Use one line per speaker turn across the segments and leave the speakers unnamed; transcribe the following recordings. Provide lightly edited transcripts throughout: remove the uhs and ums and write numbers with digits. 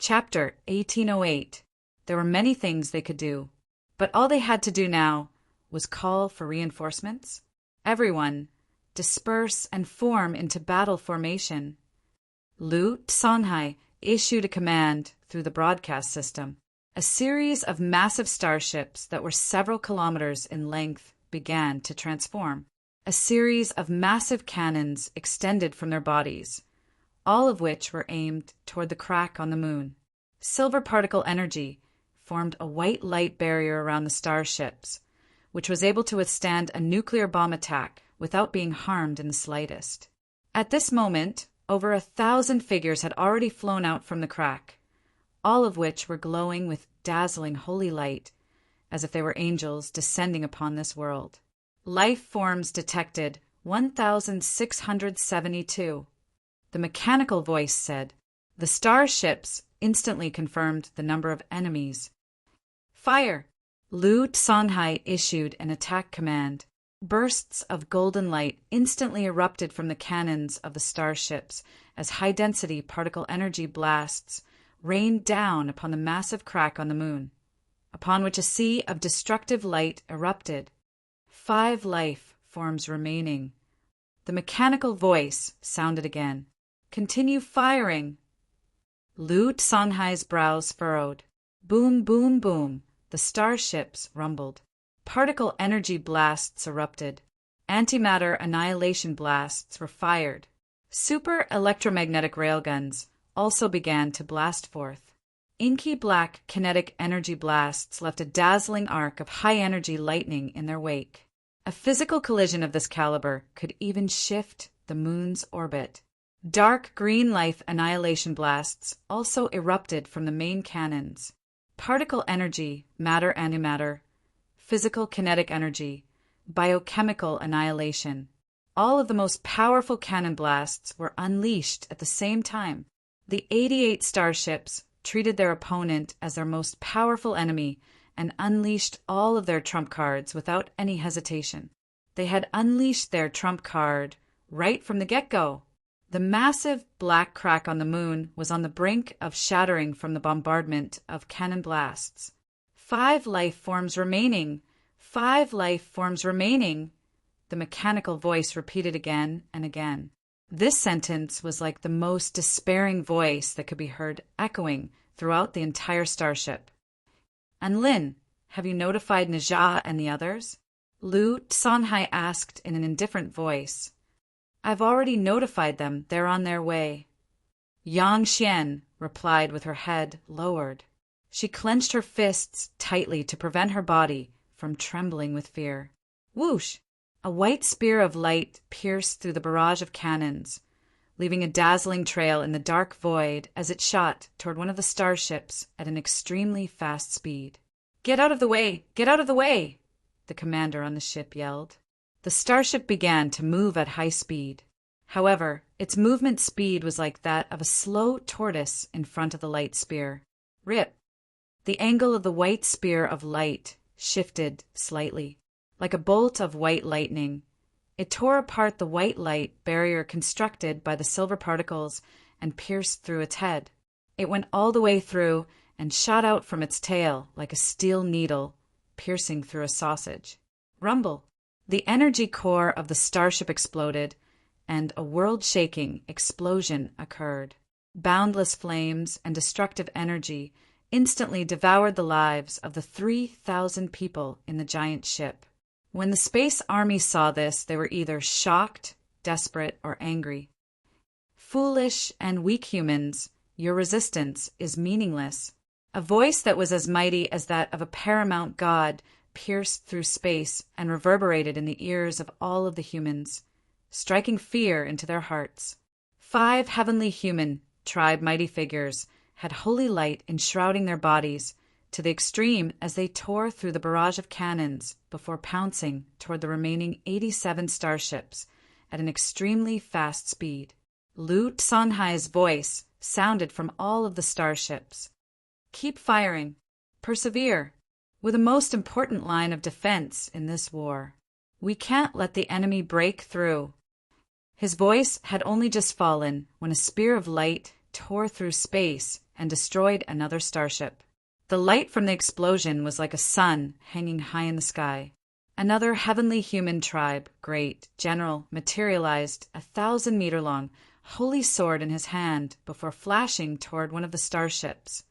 Chapter 1808. There were many things they could do, but all they had to do now was call for reinforcements. Everyone, disperse and form into battle formation. Lu Tsanhai issued a command through the broadcast system. A series of massive starships that were several kilometers in length began to transform. A series of massive cannons extended from their bodies, all of which were aimed toward the crack on the moon. Silver particle energy formed a white light barrier around the starships, which was able to withstand a nuclear bomb attack without being harmed in the slightest. At this moment, over 1,000 figures had already flown out from the crack, all of which were glowing with dazzling holy light, as if they were angels descending upon this world. Life forms detected 1,672. The mechanical voice said. The starships instantly confirmed the number of enemies. Fire! Lu Tsanhai issued an attack command. Bursts of golden light instantly erupted from the cannons of the starships as high-density particle energy blasts rained down upon the massive crack on the moon, upon which a sea of destructive light erupted. 5 life forms remaining. The mechanical voice sounded again. Continue firing. Lu Tsanhai's brows furrowed. Boom, boom, boom. The starships rumbled. Particle energy blasts erupted. Antimatter annihilation blasts were fired. Super electromagnetic railguns also began to blast forth. Inky black kinetic energy blasts left a dazzling arc of high-energy lightning in their wake. A physical collision of this caliber could even shift the moon's orbit. Dark green life annihilation blasts also erupted from the main cannons. Particle energy, matter antimatter, physical kinetic energy, biochemical annihilation. All of the most powerful cannon blasts were unleashed at the same time. The 88 starships treated their opponent as their most powerful enemy and unleashed all of their trump cards without any hesitation. They had unleashed their trump card right from the get-go. The massive black crack on the moon was on the brink of shattering from the bombardment of cannon blasts. 5 life forms remaining. 5 life forms remaining. The mechanical voice repeated again and again. This sentence was like the most despairing voice that could be heard echoing throughout the entire starship. And Lin, have you notified Najah and the others? Lu Tsanhai asked in an indifferent voice. I've already notified them. They're on their way. Yang Xian replied with her head lowered. She clenched her fists tightly to prevent her body from trembling with fear. Whoosh! A white spear of light pierced through the barrage of cannons, leaving a dazzling trail in the dark void as it shot toward one of the starships at an extremely fast speed. Get out of the way! Get out of the way! The commander on the ship yelled. The starship began to move at high speed. However, its movement speed was like that of a slow tortoise in front of the light spear. Rip! The angle of the white spear of light shifted slightly. Like a bolt of white lightning, it tore apart the white light barrier constructed by the silver particles and pierced through its head. It went all the way through and shot out from its tail like a steel needle piercing through a sausage. Rumble! The energy core of the starship exploded, and a world-shaking explosion occurred. Boundless flames and destructive energy instantly devoured the lives of the 3,000 people in the giant ship. When the space army saw this, they were either shocked, desperate, or angry. Foolish and weak humans, your resistance is meaningless. A voice that was as mighty as that of a paramount god pierced through space and reverberated in the ears of all of the humans, striking fear into their hearts. 5 heavenly human tribe mighty figures had holy light enshrouding their bodies to the extreme as they tore through the barrage of cannons before pouncing toward the remaining 87 starships at an extremely fast speed. Lu Tsanhai's voice sounded from all of the starships. Keep firing. Persevere. We're the most important line of defense in this war. We can't let the enemy break through. His voice had only just fallen when a spear of light tore through space and destroyed another starship. The light from the explosion was like a sun hanging high in the sky. Another heavenly human tribe, great general, materialized, 1,000-meter-long, holy sword in his hand before flashing toward one of the starships,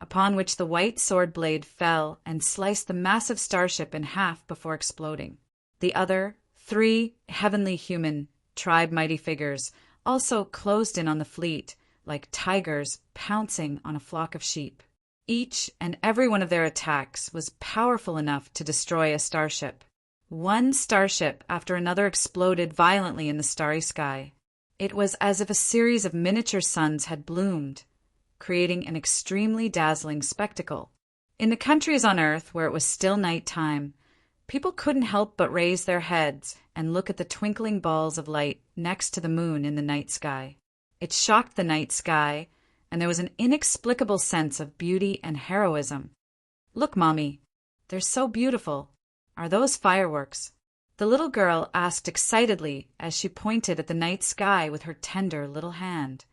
upon which the white sword blade fell and sliced the massive starship in half before exploding. The other 3 heavenly human tribe mighty figures also closed in on the fleet like tigers pouncing on a flock of sheep. Each and every one of their attacks was powerful enough to destroy a starship. One starship after another exploded violently in the starry sky. It was as if a series of miniature suns had bloomed, creating an extremely dazzling spectacle. In the countries on Earth where it was still night time, people couldn't help but raise their heads and look at the twinkling balls of light next to the moon in the night sky. It shocked the night sky, and there was an inexplicable sense of beauty and heroism. "Look, Mommy, they're so beautiful. Are those fireworks?" The little girl asked excitedly as she pointed at the night sky with her tender little hand.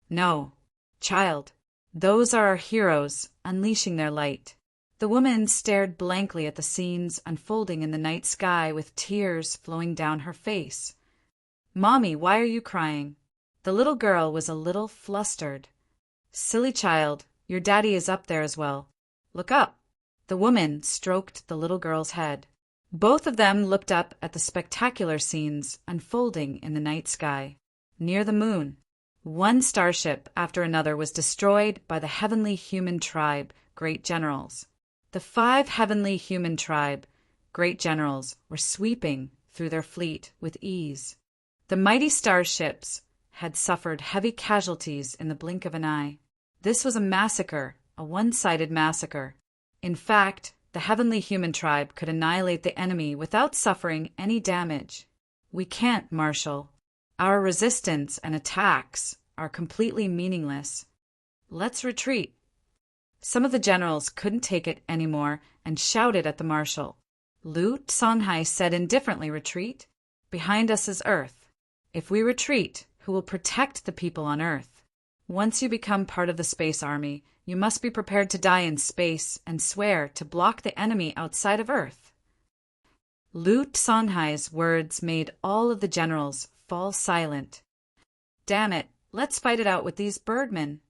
"No, child, those are our heroes unleashing their light." The woman stared blankly at the scenes unfolding in the night sky with tears flowing down her face. "Mommy, why are you crying?" The little girl was a little flustered. "Silly child, your daddy is up there as well. Look up." The woman stroked the little girl's head. Both of them looked up at the spectacular scenes unfolding in the night sky. Near the moon, one starship after another was destroyed by the heavenly human tribe, great generals. The 5 heavenly human tribe, great generals, were sweeping through their fleet with ease. The mighty starships had suffered heavy casualties in the blink of an eye. This was a massacre, a one-sided massacre. In fact, the heavenly human tribe could annihilate the enemy without suffering any damage. "We can't, Marshal. Our resistance and attacks are completely meaningless. Let's retreat." Some of the generals couldn't take it anymore and shouted at the marshal. Lu Songhai said indifferently, "Retreat? Behind us is Earth. If we retreat, who will protect the people on Earth? Once you become part of the space army, you must be prepared to die in space and swear to block the enemy outside of Earth." Lu Songhai's words made all of the generals fall silent. "Damn it, let's fight it out with these birdmen.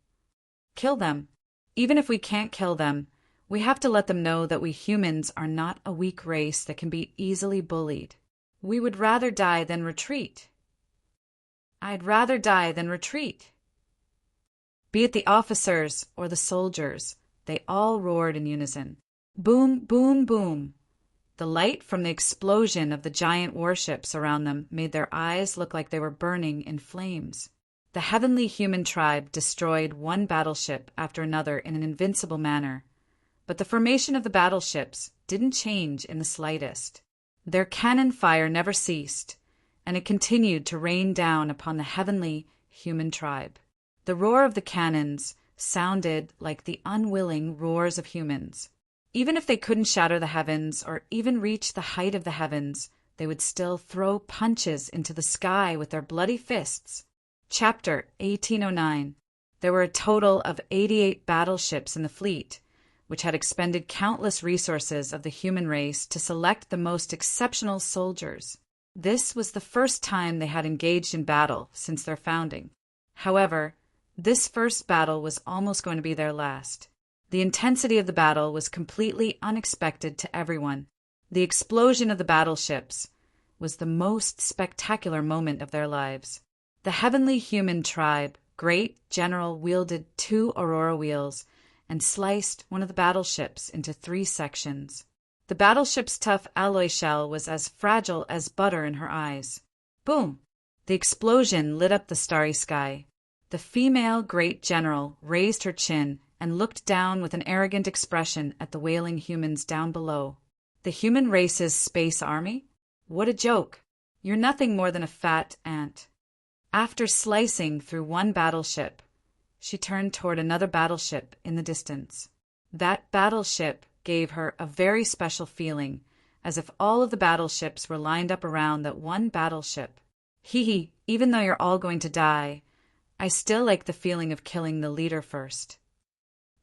Kill them. Even if we can't kill them, we have to let them know that we humans are not a weak race that can be easily bullied. We would rather die than retreat." "I'd rather die than retreat." Be it the officers or the soldiers, they all roared in unison. Boom, boom, boom. The light from the explosion of the giant warships around them made their eyes look like they were burning in flames. The heavenly human tribe destroyed one battleship after another in an invincible manner, but the formation of the battleships didn't change in the slightest. Their cannon fire never ceased, and it continued to rain down upon the heavenly human tribe. The roar of the cannons sounded like the unwilling roars of humans. Even if they couldn't shatter the heavens or even reach the height of the heavens, they would still throw punches into the sky with their bloody fists. Chapter 1809. There were a total of 88 battleships in the fleet, which had expended countless resources of the human race to select the most exceptional soldiers. This was the first time they had engaged in battle since their founding. However, this first battle was almost going to be their last. The intensity of the battle was completely unexpected to everyone. The explosion of the battleships was the most spectacular moment of their lives. The heavenly human tribe, great general, wielded 2 aurora wheels and sliced one of the battleships into 3 sections. The battleship's tough alloy shell was as fragile as butter in her eyes. Boom! The explosion lit up the starry sky. The female great general raised her chin and looked down with an arrogant expression at the wailing humans down below. "The human race's space army? What a joke! You're nothing more than a fat ant." After slicing through one battleship, she turned toward another battleship in the distance. That battleship gave her a very special feeling, as if all of the battleships were lined up around that one battleship. "Hee hee, even though you're all going to die, I still like the feeling of killing the leader first.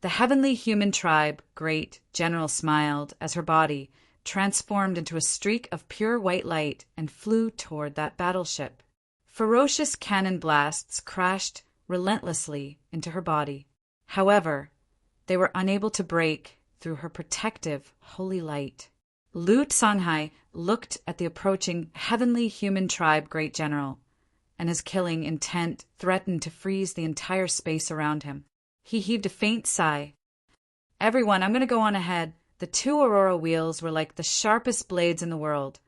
The heavenly human tribe, great general, smiled as her body transformed into a streak of pure white light and flew toward that battleship. Ferocious cannon blasts crashed relentlessly into her body. However, they were unable to break through her protective, holy light. Lu Songhai looked at the approaching heavenly human tribe great general, and his killing intent threatened to freeze the entire space around him. He heaved a faint sigh. "Everyone, I'm going to go on ahead." The two Aurora wheels were like the sharpest blades in the world,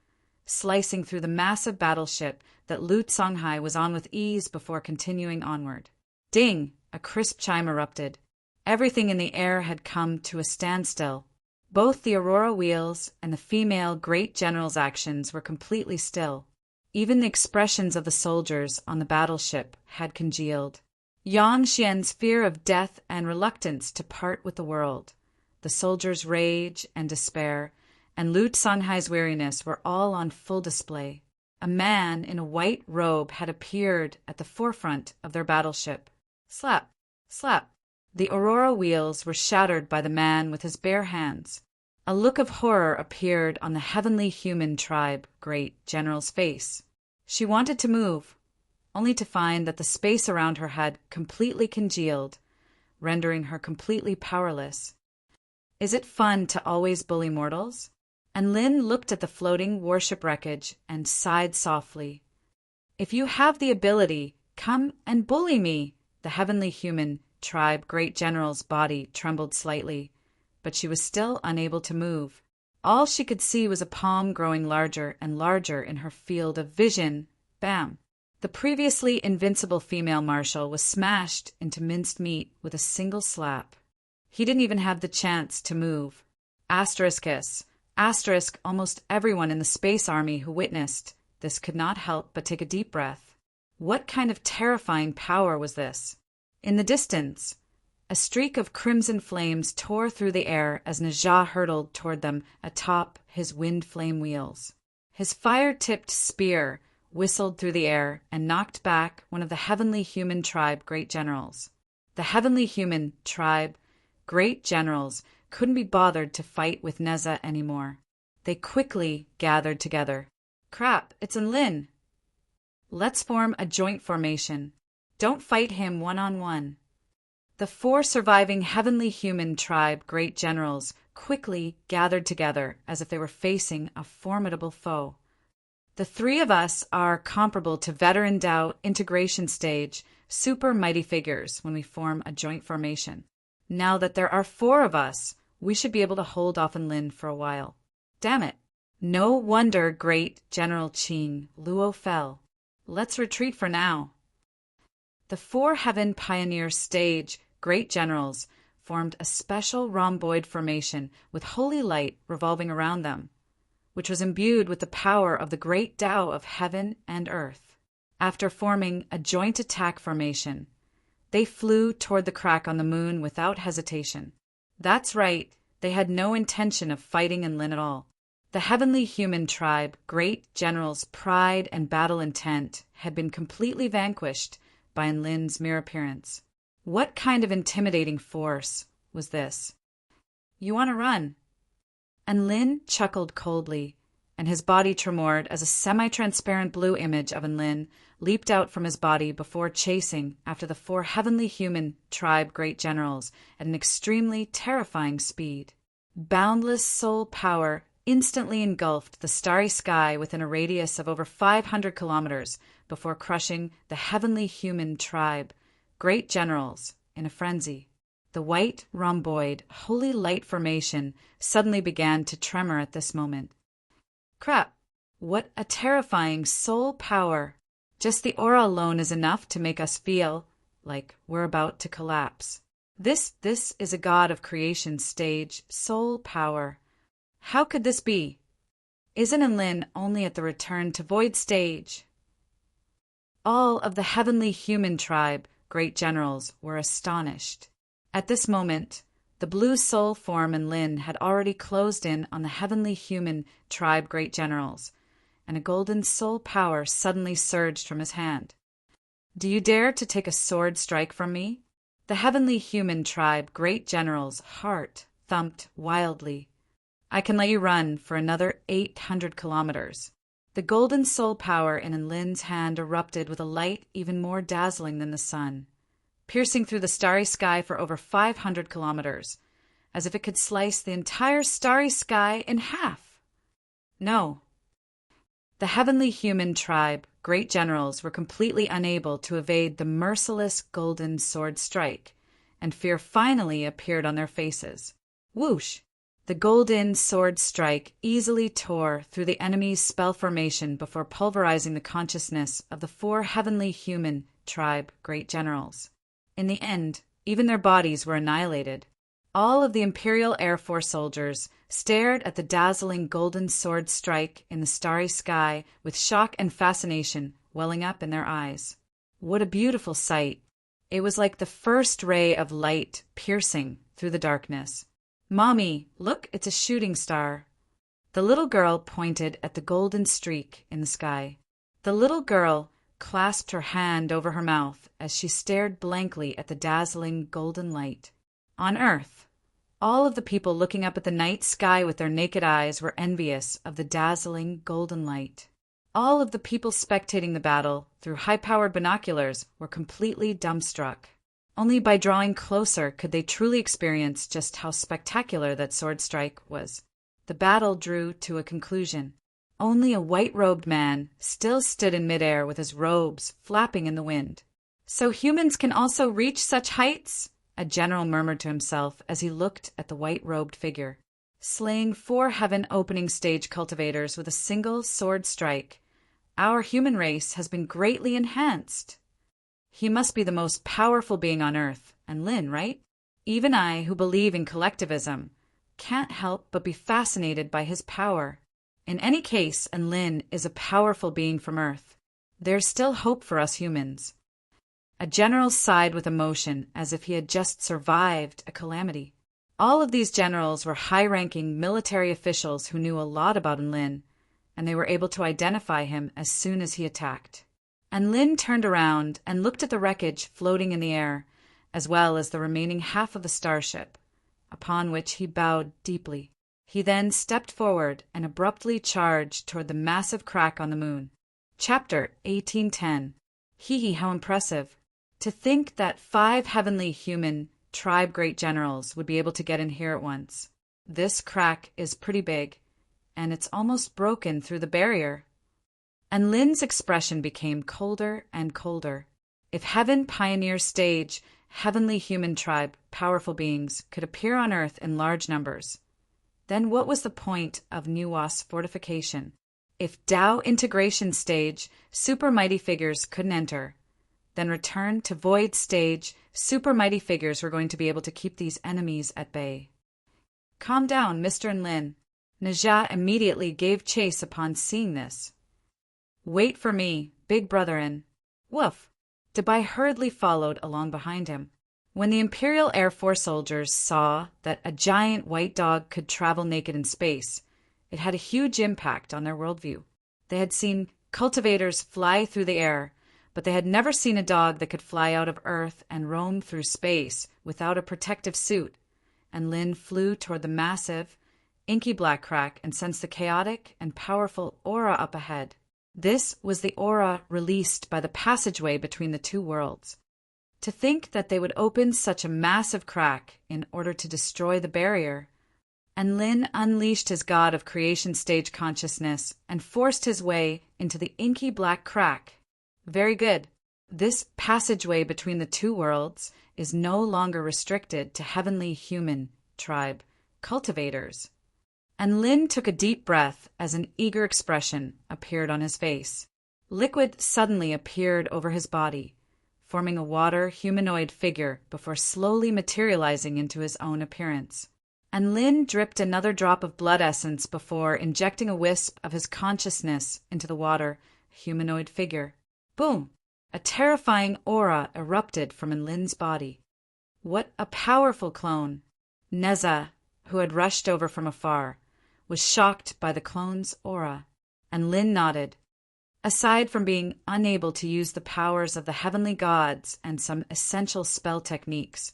slicing through the massive battleship that Lu Songhai was on with ease before continuing onward. Ding! A crisp chime erupted. Everything in the air had come to a standstill. Both the Aurora wheels and the female great general's actions were completely still. Even the expressions of the soldiers on the battleship had congealed. Yang Xian's fear of death and reluctance to part with the world, the soldiers' rage and despair, and Lu Songhai's weariness were all on full display. A man in a white robe had appeared at the forefront of their battleship. Slap! Slap! The Aurora wheels were shattered by the man with his bare hands. A look of horror appeared on the heavenly human tribe great general's face. She wanted to move, only to find that the space around her had completely congealed, rendering her completely powerless. Is it fun to always bully mortals? And Lin looked at the floating warship wreckage and sighed softly. If you have the ability, come and bully me. The heavenly human tribe great general's body trembled slightly, but she was still unable to move. All she could see was a palm growing larger and larger in her field of vision. Bam! The previously invincible female marshal was smashed into minced meat with a single slap. He didn't even have the chance to move. Asterisk. Almost everyone in the space army who witnessed this could not help but take a deep breath. What kind of terrifying power was this? In the distance, a streak of crimson flames tore through the air as Najah hurtled toward them atop his wind flame wheels. His fire-tipped spear whistled through the air and knocked back one of the heavenly human tribe great generals. The heavenly human tribe great generals couldn't be bothered to fight with Neza anymore. They quickly gathered together. Crap, it's Enlin. Let's form a joint formation. Don't fight him one-on-one. The four surviving heavenly human tribe great generals quickly gathered together as if they were facing a formidable foe. The three of us are comparable to veteran Dao integration stage super mighty figures when we form a joint formation. Now that there are four of us, we should be able to hold off Enlin for a while. Damn it. No wonder great General Qing Luo fell. Let's retreat for now. The four heaven pioneer stage great generals formed a special rhomboid formation with holy light revolving around them, which was imbued with the power of the great Tao of heaven and earth. After forming a joint attack formation, they flew toward the crack on the moon without hesitation. That's right, they had no intention of fighting Enlin at all. The heavenly human tribe great general's pride and battle intent had been completely vanquished by Enlin's mere appearance. What kind of intimidating force was this? You want to run? Enlin chuckled coldly, and his body tremored as a semi-transparent blue image of Enlin leaped out from his body before chasing after the four heavenly human tribe great generals at an extremely terrifying speed. Boundless soul power instantly engulfed the starry sky within a radius of over 500 kilometers before crushing the heavenly human tribe great generals in a frenzy. The white rhomboid holy light formation suddenly began to tremor at this moment. Crap! What a terrifying soul power! Just the aura alone is enough to make us feel like we're about to collapse. This is a god of creation stage soul power. How could this be? Isn't Enlin only at the return to void stage? All of the heavenly human tribe great generals were astonished. At this moment, the blue soul form Enlin had already closed in on the heavenly human tribe great generals, and a golden soul power suddenly surged from his hand. Do you dare to take a sword strike from me? The heavenly human tribe great general's heart thumped wildly. I can let you run for another 800 kilometers. The golden soul power in Enlin's hand erupted with a light even more dazzling than the sun, piercing through the starry sky for over 500 kilometers, as if it could slice the entire starry sky in half. No. The heavenly human tribe, great generals, were completely unable to evade the merciless golden sword strike, and fear finally appeared on their faces. Whoosh! The golden sword strike easily tore through the enemy's spell formation before pulverizing the consciousness of the 4 heavenly human tribe great generals. In the end, even their bodies were annihilated. All of the Imperial Air Force soldiers stared at the dazzling golden sword strike in the starry sky with shock and fascination welling up in their eyes. What a beautiful sight! It was like the first ray of light piercing through the darkness. "Mommy, look, it's a shooting star." The little girl pointed at the golden streak in the sky. The little girl clasped her hand over her mouth as she stared blankly at the dazzling golden light. On Earth, all of the people looking up at the night sky with their naked eyes were envious of the dazzling golden light. All of the people spectating the battle through high-powered binoculars were completely dumbstruck. Only by drawing closer could they truly experience just how spectacular that sword strike was. The battle drew to a conclusion. Only a white-robed man still stood in midair with his robes flapping in the wind. "So humans can also reach such heights?" a general murmured to himself as he looked at the white-robed figure. Slaying 4 heaven-opening stage cultivators with a single sword strike, our human race has been greatly enhanced. He must be the most powerful being on Earth, Enlin, right? Even I, who believe in collectivism, can't help but be fascinated by his power. In any case, Enlin is a powerful being from Earth. There's still hope for us humans. A general sighed with emotion as if he had just survived a calamity. All of these generals were high-ranking military officials who knew a lot about Enlin, and they were able to identify him as soon as he attacked. Enlin turned around and looked at the wreckage floating in the air, as well as the remaining half of the starship, upon which he bowed deeply. He then stepped forward and abruptly charged toward the massive crack on the moon. Chapter 1810. Hee, how impressive. To think that 5 heavenly human tribe great generals would be able to get in here at once. This crack is pretty big, and it's almost broken through the barrier. And Lin's expression became colder and colder. If Heaven Pioneer Stage, heavenly human tribe, powerful beings, could appear on Earth in large numbers, then what was the point of Nuwas fortification? If Tao Integration Stage, super mighty figures couldn't enter, then return to Void Stage, super mighty figures were going to be able to keep these enemies at bay. "Calm down, Mr. Enlin." Najah immediately gave chase upon seeing this. "Wait for me, big brotherin." Woof! Dubai hurriedly followed along behind him. When the Imperial Air Force soldiers saw that a giant white dog could travel naked in space, it had a huge impact on their worldview. They had seen cultivators fly through the air, but they had never seen a dog that could fly out of Earth and roam through space without a protective suit, and Lin flew toward the massive, inky black crack and sensed the chaotic and powerful aura up ahead. This was the aura released by the passageway between the 2 worlds. To think that they would open such a massive crack in order to destroy the barrier. And Lin unleashed his god of creation stage consciousness and forced his way into the inky black crack. Very good. This passageway between the 2 worlds is no longer restricted to heavenly human tribe cultivators. And Lin took a deep breath as an eager expression appeared on his face. Liquid suddenly appeared over his body, forming a water humanoid figure before slowly materializing into his own appearance. And Lin dripped another drop of blood essence before injecting a wisp of his consciousness into the water humanoid figure. Boom! A terrifying aura erupted from Lin's body. What a powerful clone! Neza, who had rushed over from afar, was shocked by the clone's aura, and Lin nodded. Aside from being unable to use the powers of the heavenly gods and some essential spell techniques,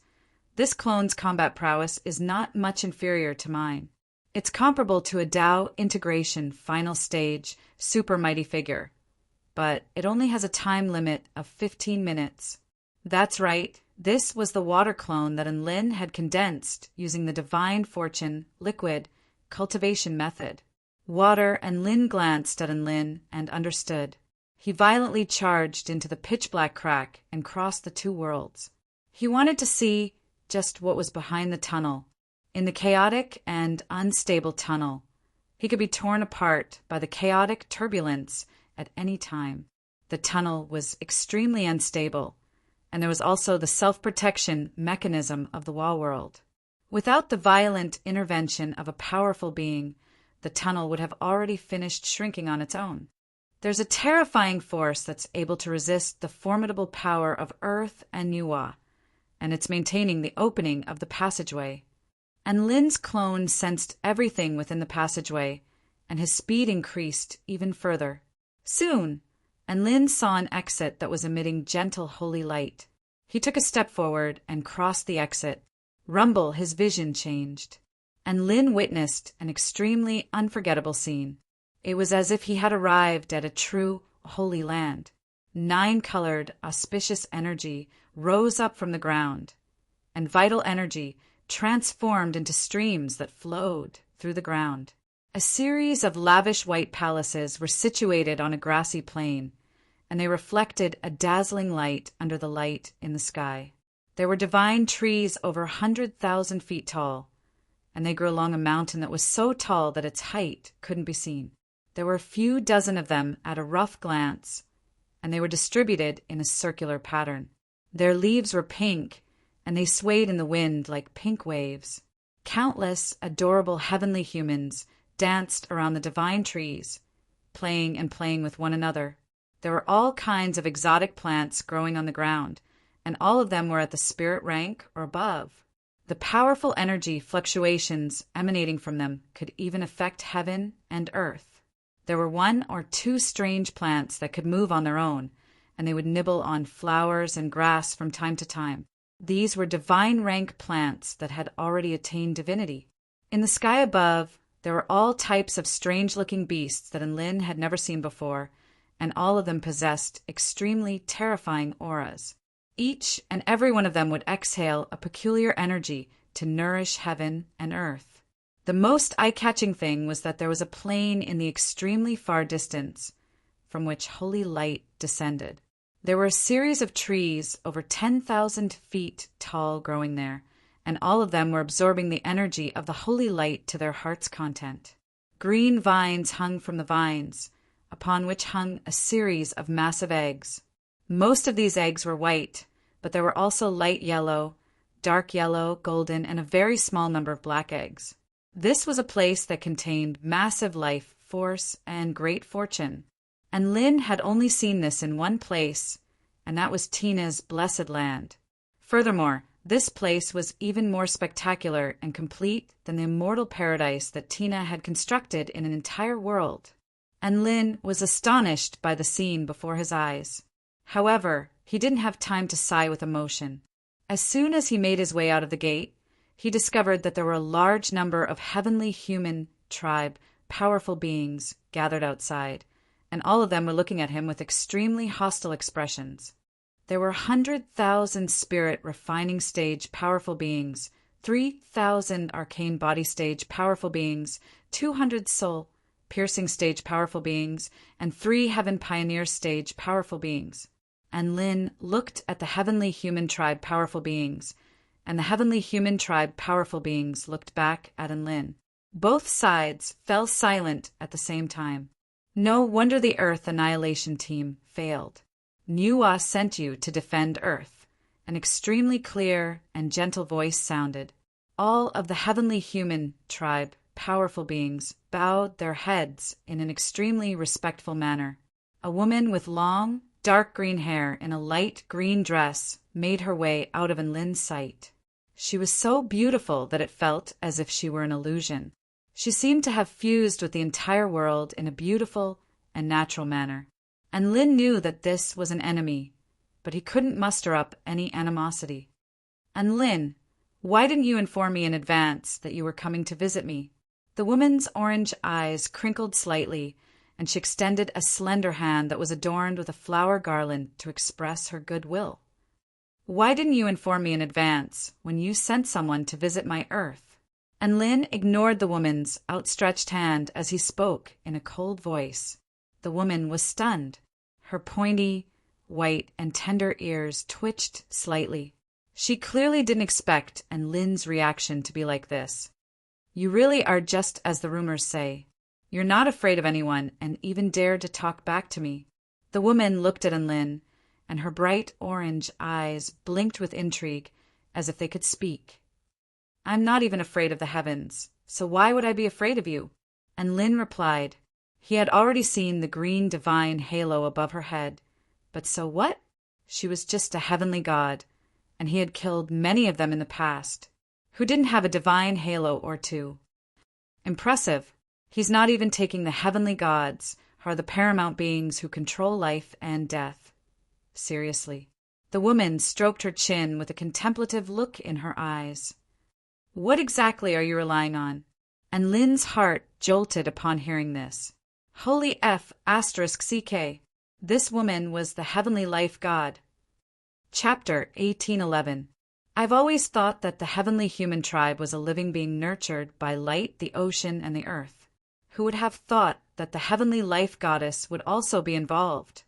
this clone's combat prowess is not much inferior to mine. It's comparable to a Tao integration final stage super mighty figure, but it only has a time limit of 15 minutes. That's right, this was the water clone that Enlin had condensed using the Divine Fortune liquid cultivation method. Water and Lin glanced at Enlin and understood. He violently charged into the pitch-black crack and crossed the two worlds. He wanted to see just what was behind the tunnel. In the chaotic and unstable tunnel, he could be torn apart by the chaotic turbulence at any time. The tunnel was extremely unstable, and there was also the self-protection mechanism of the wall world. Without the violent intervention of a powerful being, the tunnel would have already finished shrinking on its own. There's a terrifying force that's able to resist the formidable power of Earth and Nuwa, and it's maintaining the opening of the passageway. And Lin's clone sensed everything within the passageway, and his speed increased even further. Soon, and Lin saw an exit that was emitting gentle holy light. He took a step forward and crossed the exit. Rumble, his vision changed, and Lin witnessed an extremely unforgettable scene. It was as if he had arrived at a true holy land. 9-colored, auspicious energy rose up from the ground, and vital energy transformed into streams that flowed through the ground. A series of lavish white palaces were situated on a grassy plain, and they reflected a dazzling light under the light in the sky. There were divine trees over 100,000 feet tall, and they grew along a mountain that was so tall that its height couldn't be seen. There were a few dozen of them at a rough glance, and they were distributed in a circular pattern. Their leaves were pink, and they swayed in the wind like pink waves. Countless adorable heavenly humans danced around the divine trees, playing and playing with one another. There were all kinds of exotic plants growing on the ground, and all of them were at the spirit rank or above. The powerful energy fluctuations emanating from them could even affect heaven and earth. There were 1 or 2 strange plants that could move on their own, and they would nibble on flowers and grass from time to time. These were divine rank plants that had already attained divinity. In the sky above, there were all types of strange-looking beasts that Enlin had never seen before, and all of them possessed extremely terrifying auras. Each and every one of them would exhale a peculiar energy to nourish heaven and earth. The most eye-catching thing was that there was a plain in the extremely far distance from which holy light descended. There were a series of trees over 10,000 feet tall growing there, and all of them were absorbing the energy of the holy light to their heart's content. Green vines hung from the vines, upon which hung a series of massive eggs. Most of these eggs were white, but there were also light yellow, dark yellow, golden, and a very small number of black eggs. This was a place that contained massive life, force, and great fortune. And Lin had only seen this in one place, and that was Tina's blessed land. Furthermore, this place was even more spectacular and complete than the immortal paradise that Tina had constructed in an entire world. And Lin was astonished by the scene before his eyes. However, he didn't have time to sigh with emotion. As soon as he made his way out of the gate, he discovered that there were a large number of heavenly human tribe, powerful beings gathered outside, and all of them were looking at him with extremely hostile expressions. There were 100,000 spirit refining stage powerful beings, 3,000 arcane body stage powerful beings, 200 soul piercing stage powerful beings, and 3 heaven pioneer stage powerful beings. And Lin looked at the heavenly human tribe powerful beings, and the heavenly human tribe powerful beings looked back at Enlin. Both sides fell silent at the same time. No wonder the Earth Annihilation Team failed. Nuwa sent you to defend Earth. An extremely clear and gentle voice sounded. All of the heavenly human tribe powerful beings bowed their heads in an extremely respectful manner. A woman with long, dark green hair in a light green dress made her way out of Enlin's sight. She was so beautiful that it felt as if she were an illusion. She seemed to have fused with the entire world in a beautiful and natural manner. and Lin knew that this was an enemy, but he couldn't muster up any animosity. "And Lin, why didn't you inform me in advance that you were coming to visit me?" The woman's orange eyes crinkled slightly, and she extended a slender hand that was adorned with a flower garland to express her goodwill. "Why didn't you inform me in advance when you sent someone to visit my earth?" And Lin ignored the woman's outstretched hand as he spoke in a cold voice. The woman was stunned. Her pointy, white, and tender ears twitched slightly. She clearly didn't expect Lin's reaction to be like this. "You really are just as the rumors say. You're not afraid of anyone and even dared to talk back to me." The woman looked at Lin, and her bright orange eyes blinked with intrigue as if they could speak. "I'm not even afraid of the heavens, so why would I be afraid of you?" And Lin replied. He had already seen the green divine halo above her head, but so what? She was just a heavenly god, and he had killed many of them in the past. Who didn't have a divine halo or two? Impressive. He's not even taking the heavenly gods, who are the paramount beings who control life and death, seriously. The woman stroked her chin with a contemplative look in her eyes. "What exactly are you relying on?" And Lin's heart jolted upon hearing this. Holy F *CK. This woman was the heavenly life god. Chapter 1811. I've always thought that the heavenly human tribe was a living being nurtured by light, the ocean, and the earth. Who would have thought that the heavenly life goddess would also be involved?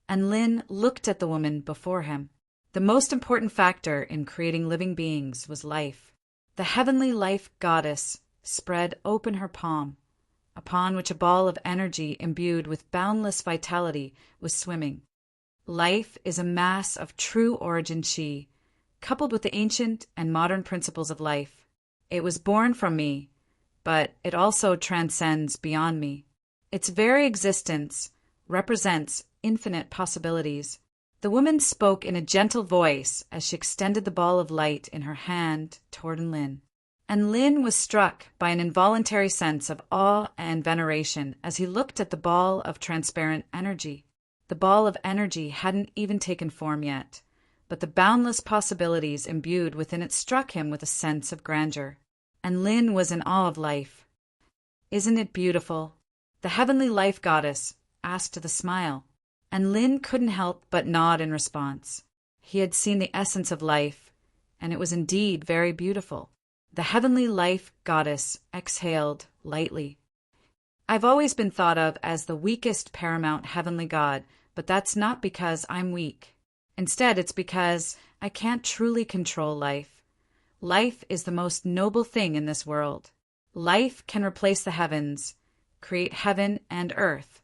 And Lin looked at the woman before him. The most important factor in creating living beings was life. The heavenly life goddess spread open her palm, upon which a ball of energy imbued with boundless vitality was swimming. Life is a mass of true origin chi, coupled with the ancient and modern principles of life. It was born from me, but it also transcends beyond me. Its very existence represents infinite possibilities. The woman spoke in a gentle voice as she extended the ball of light in her hand toward Lin. And Lin was struck by an involuntary sense of awe and veneration as he looked at the ball of transparent energy. The ball of energy hadn't even taken form yet, but the boundless possibilities imbued within it struck him with a sense of grandeur. And Lin was in awe of life. "Isn't it beautiful?" the heavenly life goddess asked with a smile, and Lin couldn't help but nod in response. He had seen the essence of life, and it was indeed very beautiful. The heavenly life goddess exhaled lightly. "I've always been thought of as the weakest paramount heavenly god, but that's not because I'm weak. Instead, it's because I can't truly control life. Life is the most noble thing in this world. Life can replace the heavens, create heaven and earth,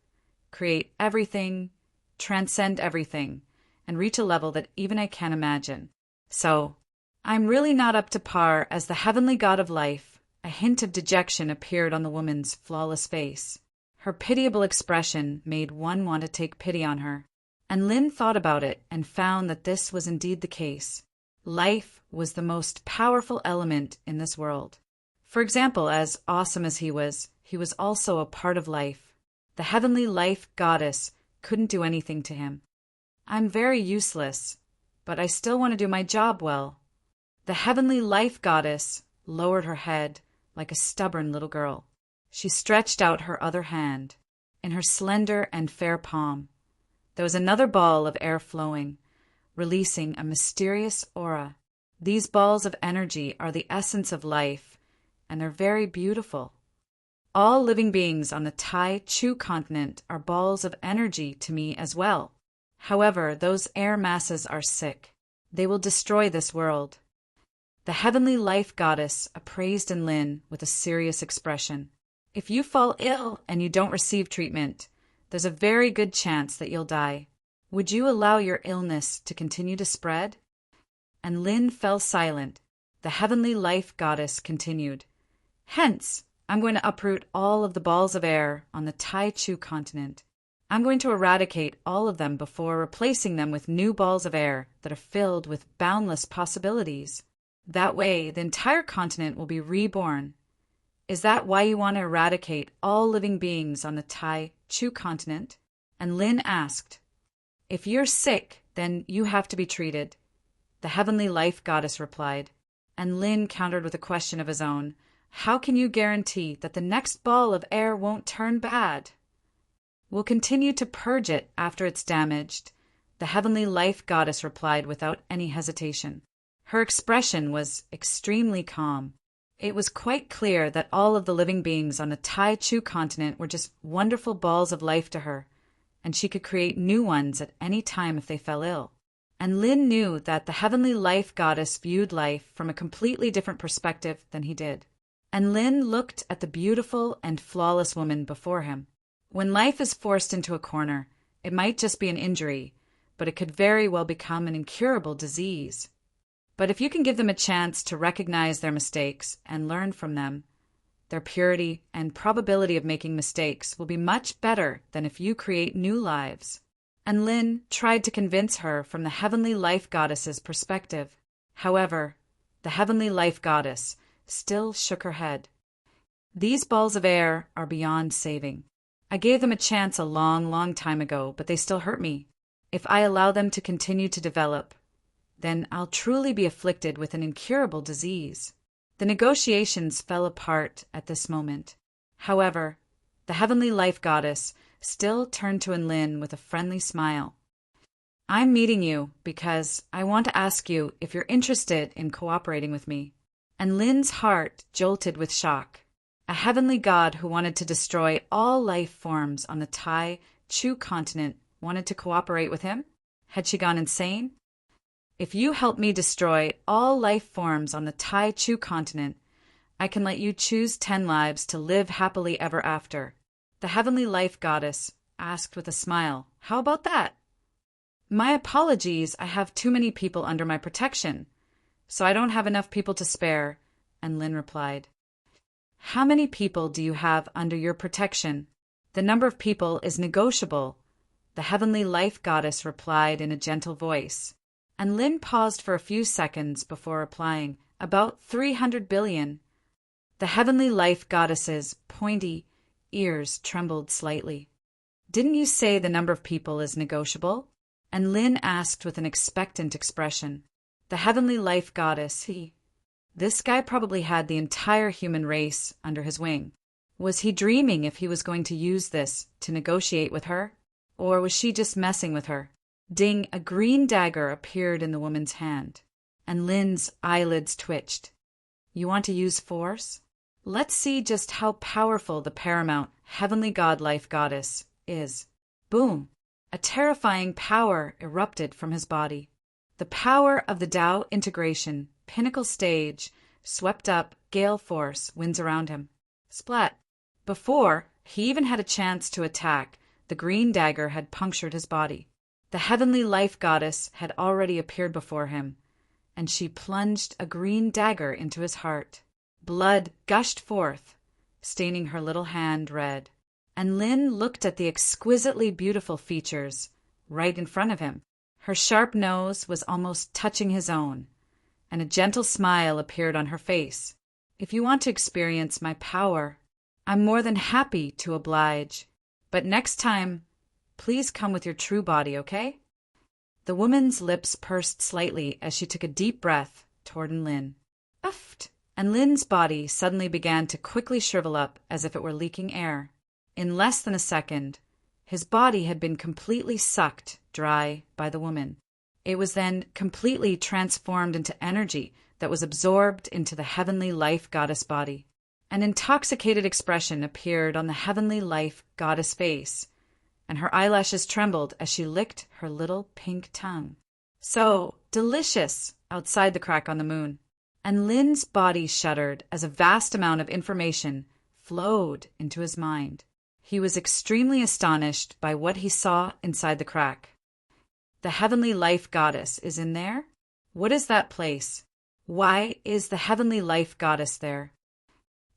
create everything, transcend everything, and reach a level that even I can't imagine. So, I'm really not up to par as the heavenly god of life." A hint of dejection appeared on the woman's flawless face. Her pitiable expression made one want to take pity on her. And Lin thought about it and found that this was indeed the case. Life was the most powerful element in this world. For example, as awesome as he was also a part of life. The heavenly life goddess couldn't do anything to him. "I'm very useless, but I still want to do my job well." The heavenly life goddess lowered her head like a stubborn little girl. She stretched out her other hand. In her slender and fair palm, there was another ball of air flowing, releasing a mysterious aura. These balls of energy are the essence of life, and they're very beautiful. All living beings on the Tai Chu continent are balls of energy to me as well. However, those air masses are sick. They will destroy this world. The heavenly life goddess appraised Lin with a serious expression. "If you fall ill and you don't receive treatment, there's a very good chance that you'll die. Would you allow your illness to continue to spread?" And Lin fell silent. The heavenly life goddess continued. "Hence, I'm going to uproot all of the balls of air on the Tai Chu continent. I'm going to eradicate all of them before replacing them with new balls of air that are filled with boundless possibilities. That way, the entire continent will be reborn. Is that why you want to eradicate all living beings on the Tai Chu continent?" And Lin asked, "If you're sick, then you have to be treated." The heavenly life goddess replied, and Lin countered with a question of his own. "How can you guarantee that the next ball of air won't turn bad?" "We'll continue to purge it after it's damaged," the heavenly life goddess replied without any hesitation. Her expression was extremely calm. It was quite clear that all of the living beings on the Tai Chu continent were just wonderful balls of life to her, and she could create new ones at any time if they fell ill. And Lin knew that the heavenly life goddess viewed life from a completely different perspective than he did. And Lin looked at the beautiful and flawless woman before him. When life is forced into a corner, it might just be an injury, but it could very well become an incurable disease. But if you can give them a chance to recognize their mistakes and learn from them, their purity and probability of making mistakes will be much better than if you create new lives. And Lin tried to convince her from the heavenly life goddess's perspective. However, the heavenly life goddess still shook her head. "These balls of air are beyond saving. I gave them a chance a long, long time ago, but they still hurt me. If I allow them to continue to develop, then I'll truly be afflicted with an incurable disease." The negotiations fell apart at this moment. However, the heavenly life goddess still turned to Lin with a friendly smile. "I'm meeting you because I want to ask you if you're interested in cooperating with me." And Lin's heart jolted with shock. A heavenly god who wanted to destroy all life forms on the Tai Chu continent wanted to cooperate with him? Had she gone insane? "If you help me destroy all life forms on the Tai Chu continent, I can let you choose 10 lives to live happily ever after." The heavenly life goddess asked with a smile, "How about that?" "My apologies, I have too many people under my protection, so I don't have enough people to spare," and Lin replied. "How many people do you have under your protection?" "The number of people is negotiable," the heavenly life goddess replied in a gentle voice. And Lin paused for a few seconds before replying, "About 300 billion. The heavenly life goddess's pointy ears trembled slightly. "Didn't you say the number of people is negotiable?" And Lin asked with an expectant expression. The heavenly life goddess, This guy probably had the entire human race under his wing. Was he dreaming if he was going to use this to negotiate with her? Or was she just messing with her? Ding, a green dagger appeared in the woman's hand, and Lin's eyelids twitched. "You want to use force? Let's see just how powerful the paramount heavenly god life goddess is." Boom! A terrifying power erupted from his body. The power of the Tao integration, pinnacle stage, swept up gale force winds around him. Splat! Before he even had a chance to attack, the green dagger had punctured his body. The heavenly life goddess had already appeared before him, and she plunged a green dagger into his heart. Blood gushed forth, staining her little hand red, and Lin looked at the exquisitely beautiful features right in front of him. Her sharp nose was almost touching his own, and a gentle smile appeared on her face. "If you want to experience my power, I'm more than happy to oblige, but next time, please come with your true body, okay?" The woman's lips pursed slightly as she took a deep breath toward Lin. Uffed! And Lin's body suddenly began to quickly shrivel up as if it were leaking air. In less than a second, his body had been completely sucked dry by the woman. It was then completely transformed into energy that was absorbed into the heavenly life goddess body. An intoxicated expression appeared on the heavenly life goddess face, and her eyelashes trembled as she licked her little pink tongue. "So delicious!" outside the crack on the moon. And Lin's body shuddered as a vast amount of information flowed into his mind. He was extremely astonished by what he saw inside the crack. The heavenly life goddess is in there? What is that place? Why is the heavenly life goddess there?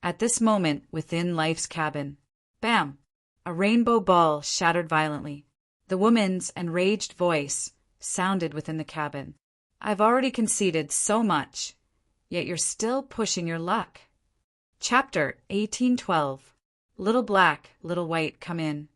At this moment, within life's cabin, bam! A rainbow ball shattered violently. The woman's enraged voice sounded within the cabin. "I've already conceded so much, yet you're still pushing your luck." Chapter 1812. Little Black, Little White, come in.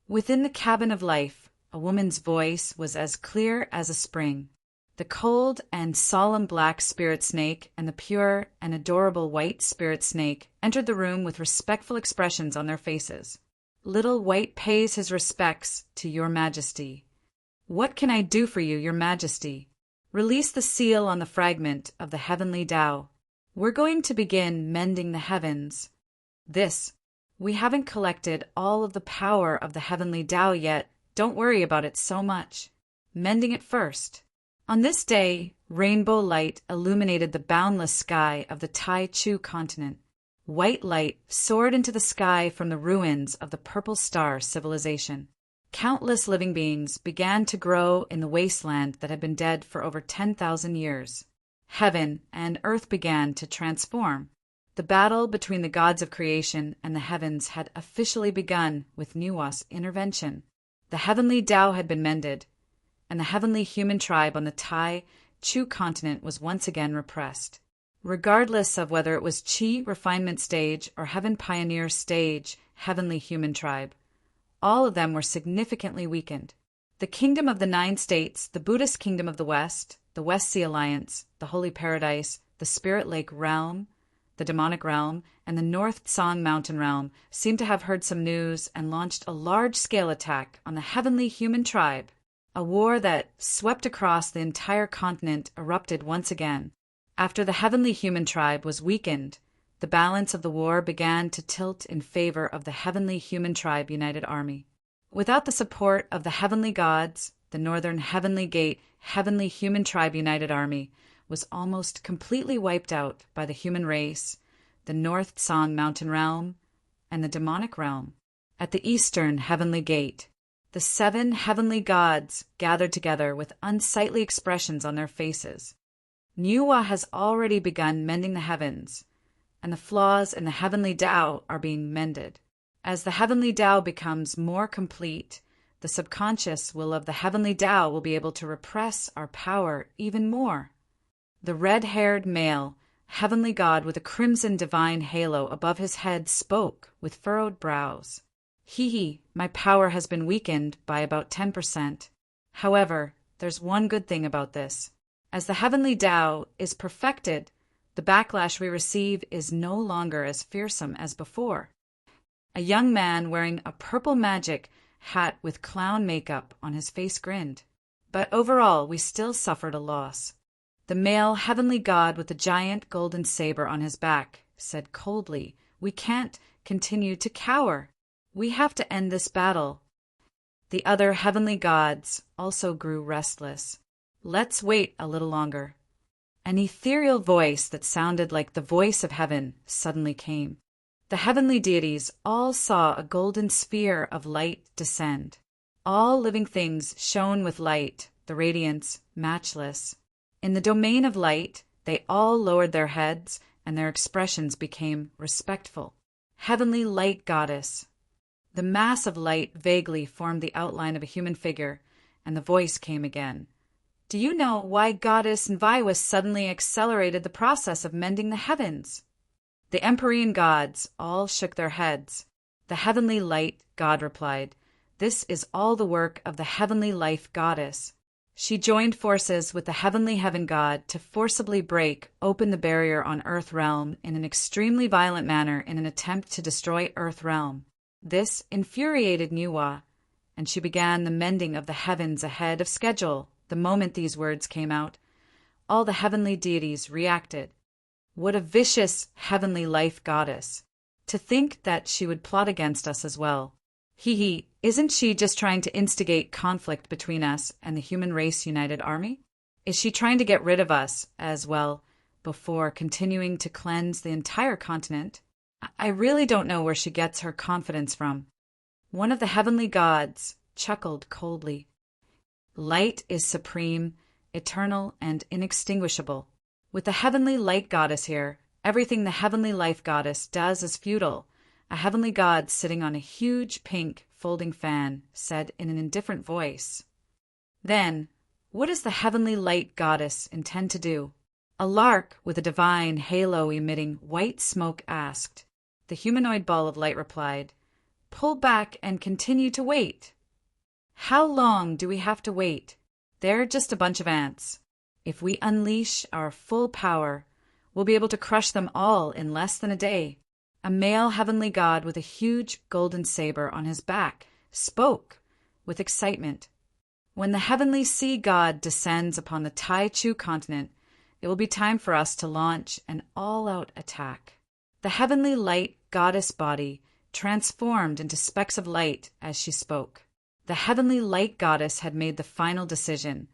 Within the cabin of life, a woman's voice was as clear as a spring. The cold and solemn black spirit snake and the pure and adorable white spirit snake entered the room with respectful expressions on their faces. Little White pays his respects to your majesty. What can I do for you, your majesty? Release the seal on the fragment of the heavenly Tao. We're going to begin mending the heavens. We haven't collected all of the power of the heavenly Tao yet. Don't worry about it so much. Mending it first. On this day, rainbow light illuminated the boundless sky of the Tai Chu continent. White light soared into the sky from the ruins of the Purple Star civilization. Countless living beings began to grow in the wasteland that had been dead for over 10,000 years. Heaven and earth began to transform. The battle between the gods of creation and the heavens had officially begun with Nuwa's intervention. The heavenly Tao had been mended, and the heavenly human tribe on the Tai Chu continent was once again repressed. Regardless of whether it was Qi refinement stage or Heaven pioneer stage heavenly human tribe, all of them were significantly weakened. The Kingdom of the Nine States, the Buddhist Kingdom of the West Sea Alliance, the Holy Paradise, the Spirit Lake Realm, the Demonic Realm, and the North Tsang Mountain Realm seemed to have heard some news and launched a large-scale attack on the heavenly human tribe. A war that swept across the entire continent erupted once again. After the heavenly human tribe was weakened, the balance of the war began to tilt in favor of the heavenly human tribe united army. Without the support of the heavenly gods, the Northern Heavenly Gate Heavenly Human Tribe United Army was almost completely wiped out by the human race, the North Tsang Mountain Realm, and the Demonic Realm. At the Eastern Heavenly Gate, the 7 heavenly gods gathered together with unsightly expressions on their faces. Nuwa has already begun mending the heavens, and the flaws in the heavenly Tao are being mended. As the heavenly Tao becomes more complete, the subconscious will of the heavenly Tao will be able to repress our power even more. The red-haired male, heavenly god with a crimson divine halo above his head spoke with furrowed brows. My power has been weakened by about 10%. However, there's one good thing about this. As the heavenly Tao is perfected, the backlash we receive is no longer as fearsome as before. A young man wearing a purple magic hat with clown makeup on his face grinned. But overall, we still suffered a loss. The male heavenly god with the giant golden saber on his back said coldly, "We can't continue to cower. We have to end this battle." The other heavenly gods also grew restless. "Let's wait a little longer." An ethereal voice that sounded like the voice of heaven suddenly came. The heavenly deities all saw a golden sphere of light descend. All living things shone with light, the radiance matchless. In the domain of light, they all lowered their heads, and their expressions became respectful. Heavenly Light Goddess. The mass of light vaguely formed the outline of a human figure, and the voice came again. "Do you know why Goddess Nviwa suddenly accelerated the process of mending the heavens?" The Empyrean gods all shook their heads. The Heavenly Light God replied, "This is all the work of the Heavenly Life Goddess. She joined forces with the Heavenly Heaven God to forcibly break open the barrier on Earth Realm in an extremely violent manner in an attempt to destroy Earth Realm. This infuriated Nuwa, and she began the mending of the heavens ahead of schedule. The moment these words came out, all the heavenly deities reacted. What a vicious heavenly life goddess! To think that she would plot against us as well. Isn't she just trying to instigate conflict between us and the human race united army? Is she trying to get rid of us as well before continuing to cleanse the entire continent? I really don't know where she gets her confidence from." One of the heavenly gods chuckled coldly. "Light is supreme, eternal, and inextinguishable. With the heavenly light goddess here, everything the heavenly life goddess does is futile." A heavenly god sitting on a huge pink folding fan said in an indifferent voice. "Then, what does the heavenly light goddess intend to do?" A lark with a divine halo emitting white smoke asked. The humanoid ball of light replied, Pull back and continue to wait. How long do we have to wait? They're just a bunch of ants. If we unleash our full power, we'll be able to crush them all in less than a day. A male heavenly god with a huge golden saber on his back spoke with excitement. When the heavenly sea god descends upon the Tai-Chu continent, it will be time for us to launch an all-out attack. The heavenly light goddess body transformed into specks of light as she spoke. The heavenly light goddess had made the final decision,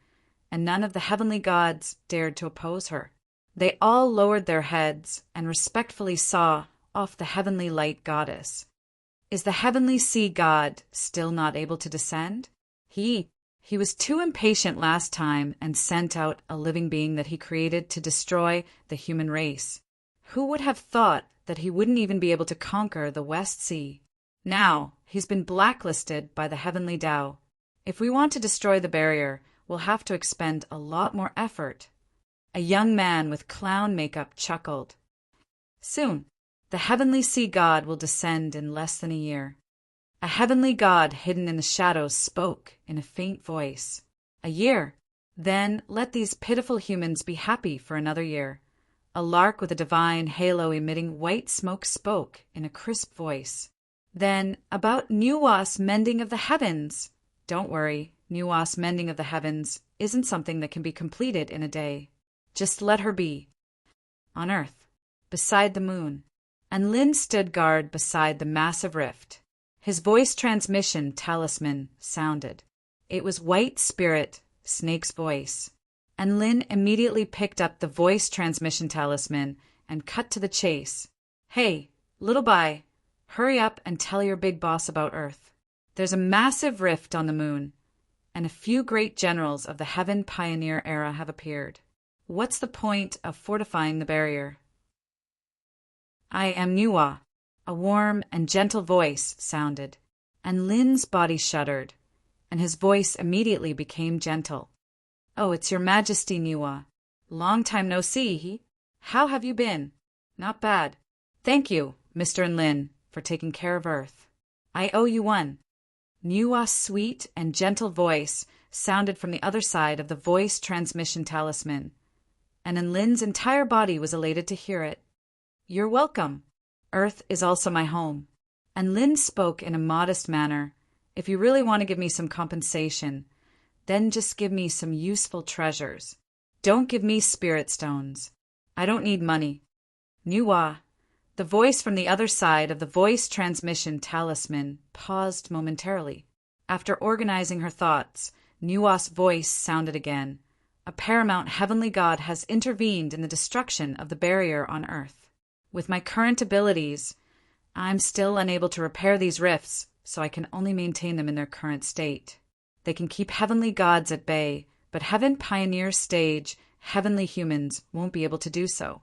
and none of the heavenly gods dared to oppose her. They all lowered their heads and respectfully saw off the heavenly light goddess. Is the heavenly sea god still not able to descend? He was too impatient last time and sent out a living being that he created to destroy the human race. Who would have thought that he wouldn't even be able to conquer the West Sea? Now, he's been blacklisted by the heavenly Tao. If we want to destroy the barrier, we'll have to expend a lot more effort. A young man with clown makeup chuckled. Soon, the heavenly sea god will descend in less than a year. A heavenly god hidden in the shadows spoke in a faint voice. A year? Then let these pitiful humans be happy for another year. A lark with a divine halo emitting white smoke spoke in a crisp voice. Then about Nuwa's mending of the heavens. Don't worry, Nuwa's mending of the heavens isn't something that can be completed in a day. Just let her be. On Earth, beside the moon, Enlil stood guard beside the massive rift. His voice transmission talisman sounded. It was White Spirit, Snake's voice. Enlil immediately picked up the voice transmission talisman and cut to the chase. Hey, little Bai, hurry up and tell your big boss about Earth. There's a massive rift on the moon, and a few great generals of the Heaven Pioneer era have appeared. What's the point of fortifying the barrier? I am Nuwa. A warm and gentle voice sounded, and Lin's body shuddered, and his voice immediately became gentle. Oh, it's your Majesty, Nuwa. Long time no see. How have you been? Not bad. Thank you, Mr. Enlil, for taking care of Earth. I owe you one. Nuwa's sweet and gentle voice sounded from the other side of the voice transmission talisman, and Enlin's entire body was elated to hear it. You're welcome. Earth is also my home. Enlil spoke in a modest manner. If you really want to give me some compensation, then just give me some useful treasures. Don't give me spirit stones. I don't need money. Nuwa, the voice from the other side of the voice transmission talisman, paused momentarily. After organizing her thoughts, Nuwa's voice sounded again. A paramount heavenly god has intervened in the destruction of the barrier on Earth. With my current abilities, I'm still unable to repair these rifts, so I can only maintain them in their current state. They can keep heavenly gods at bay, but Heaven Pioneer stage, heavenly humans won't be able to do so.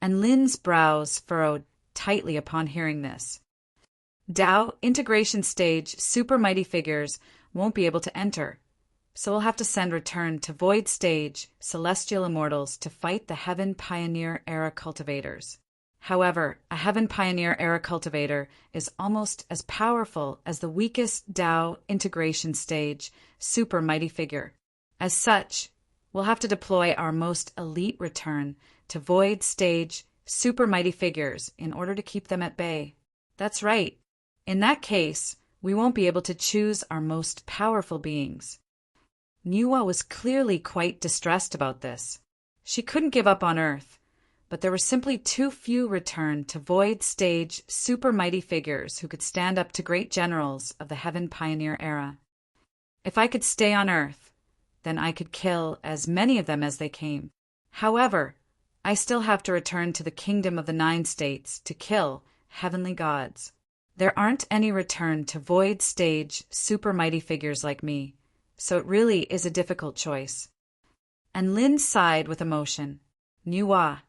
And Lin's brows furrowed tightly upon hearing this. Tao integration stage super mighty figures won't be able to enter, so we'll have to send return to void stage celestial immortals to fight the Heaven Pioneer era cultivators. However, a Heaven Pioneer era cultivator is almost as powerful as the weakest Tao integration stage super mighty figure. As such, we'll have to deploy our most elite return to void stage super mighty figures in order to keep them at bay. That's right. In that case, we won't be able to choose our most powerful beings. Nuwa was clearly quite distressed about this. She couldn't give up on Earth, but there were simply too few returned to void stage super mighty figures who could stand up to great generals of the Heaven Pioneer era. If I could stay on Earth, then I could kill as many of them as they came. However, I still have to return to the Kingdom of the Nine States to kill heavenly gods. There aren't any return to void stage super mighty figures like me, so it really is a difficult choice. And Lin sighed with emotion. Nuwa.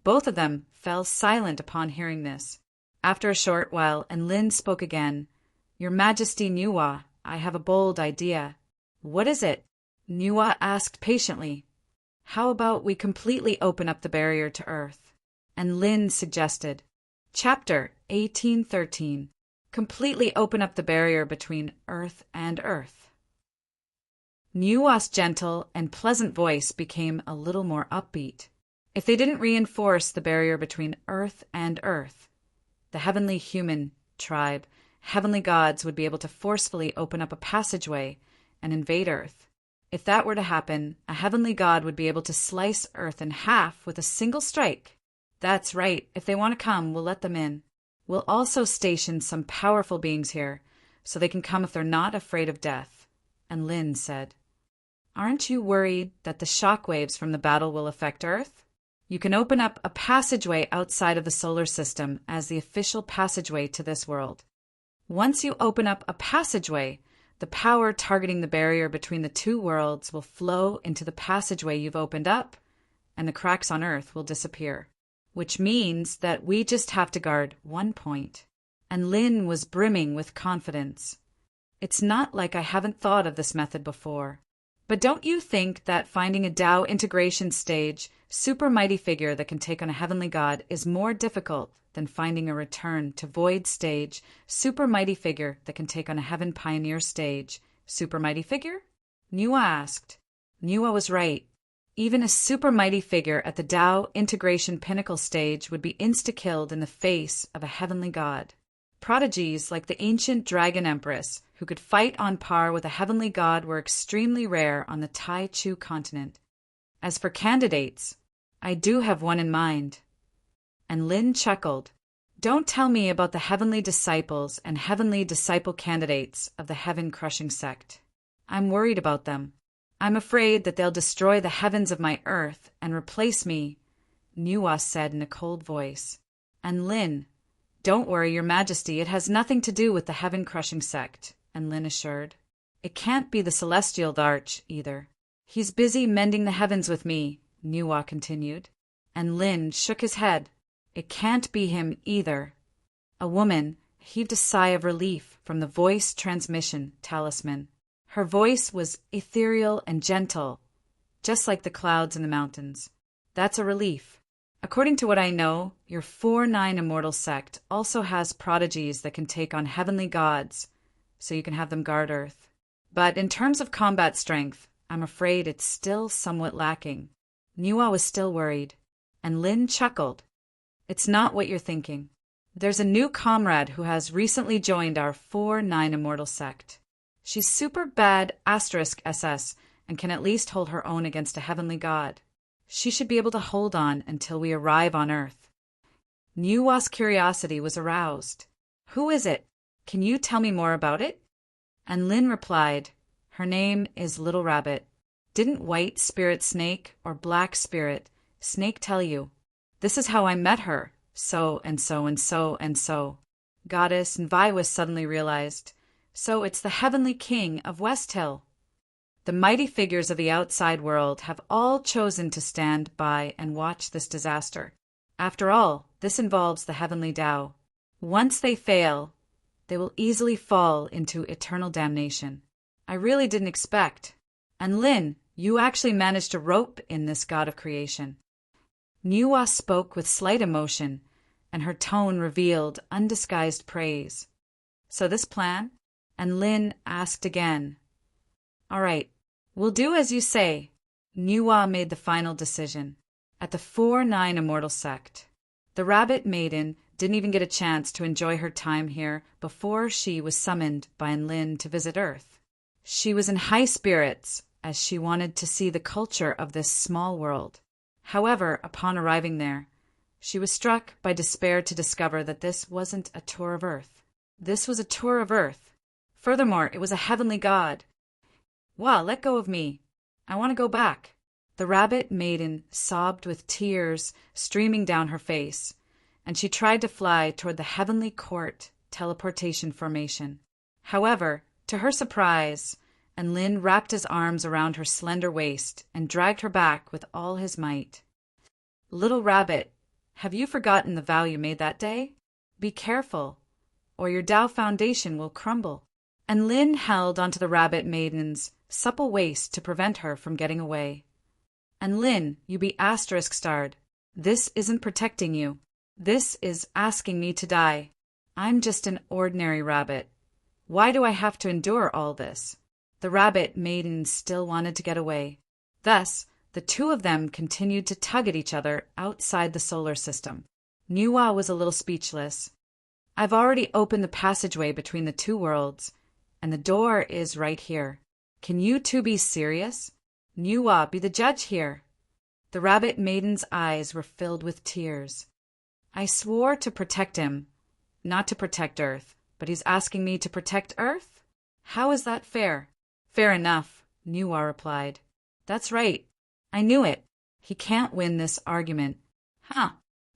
Both of them fell silent upon hearing this. After a short while, Enlil spoke again. Your Majesty Nuwa, I have a bold idea. What is it? Nuwa asked patiently. How about we completely open up the barrier to Earth? Enlil suggested. Chapter 1813. completely open up the barrier between earth and earth. Nuwa's gentle and pleasant voice became a little more upbeat. If they didn't reinforce the barrier between earth and earth, the heavenly human tribe, heavenly gods would be able to forcefully open up a passageway and invade Earth. If that were to happen, a heavenly god would be able to slice Earth in half with a single strike. That's right, if they want to come, we'll let them in. We'll also station some powerful beings here, so they can come if they're not afraid of death. And Lin said, "Aren't you worried that the shockwaves from the battle will affect Earth? You can open up a passageway outside of the solar system as the official passageway to this world. Once you open up a passageway, the power targeting the barrier between the two worlds will flow into the passageway you've opened up, and the cracks on Earth will disappear. Which means that we just have to guard one point." And Lin was brimming with confidence. "It's not like I haven't thought of this method before. But don't you think that finding a Tao integration stage, super mighty figure that can take on a heavenly god is more difficult than finding a return to void stage, super mighty figure that can take on a heaven pioneer stage, super mighty figure?" Nuwa asked. Nuwa was right. Even a super mighty figure at the Tao integration pinnacle stage would be insta-killed in the face of a heavenly god. Prodigies like the ancient dragon empress, who could fight on par with a heavenly god, were extremely rare on the Tai Chu continent. As for candidates, I do have one in mind. And Lin chuckled. "Don't tell me about the heavenly disciples and heavenly disciple candidates of the heaven-crushing sect. I'm worried about them. I'm afraid that they'll destroy the heavens of my earth and replace me," Nuwa said in a cold voice. And Lin, "Don't worry, Your Majesty, it has nothing to do with the heaven-crushing sect," and Lin assured. "It can't be the celestial Darch, either. He's busy mending the heavens with me," Nuwa continued. And Lin shook his head. "It can't be him, either." A woman heaved a sigh of relief from the voice transmission talisman. Her voice was ethereal and gentle, just like the clouds in the mountains. "That's a relief. According to what I know, your 4-9 immortal sect also has prodigies that can take on heavenly gods, so you can have them guard Earth. But in terms of combat strength, I'm afraid it's still somewhat lacking." Nuwa was still worried, and Lin chuckled. "It's not what you're thinking. There's a new comrade who has recently joined our 4-9 immortal sect. She's super bad *SS and can at least hold her own against a heavenly god. She should be able to hold on until we arrive on Earth." Nuwa's curiosity was aroused. "Who is it? Can you tell me more about it?" And Lin replied, "Her name is Little Rabbit. Didn't White Spirit Snake or Black Spirit Snake tell you? This is how I met her, so and so and so and so." Goddess and Viwas suddenly realized, so it's the heavenly king of West Hill. The mighty figures of the outside world have all chosen to stand by and watch this disaster. After all, this involves the heavenly Tao. Once they fail, they will easily fall into eternal damnation. I really didn't expect. And Lin, you actually managed to rope in this god of creation. Nuwa spoke with slight emotion, and her tone revealed undisguised praise. "So this plan?" And Lin asked again. "All right, we'll do as you say." Nuwa made the final decision. At the 4-9 immortal sect, the Rabbit Maiden didn't even get a chance to enjoy her time here before she was summoned by Lin to visit Earth. She was in high spirits, as she wanted to see the culture of this small world. However, upon arriving there, she was struck by despair to discover that this wasn't a tour of Earth. This was a tour of Earth. Furthermore, it was a heavenly god. "Wow, let go of me. I want to go back." The Rabbit Maiden sobbed with tears streaming down her face, and she tried to fly toward the heavenly court teleportation formation. However, to her surprise, Lin wrapped his arms around her slender waist and dragged her back with all his might. "Little Rabbit, have you forgotten the vow you made that day? Be careful, or your Tao foundation will crumble." And Lin held onto the Rabbit Maiden's supple waist to prevent her from getting away. "And Lin, you be **starred. This isn't protecting you. This is asking me to die. I'm just an ordinary rabbit. Why do I have to endure all this? The rabbit maiden still wanted to get away. Thus, the two of them continued to tug at each other outside the solar system. Nuwa was a little speechless. I've already opened the passageway between the two worlds, and the door is right here. Can you two be serious? Nuwa, be the judge here. The rabbit maiden's eyes were filled with tears. I swore to protect him, not to protect Earth, but he's asking me to protect Earth? How is that fair? Fair enough, Nuwa replied. That's right. I knew it. He can't win this argument. Huh.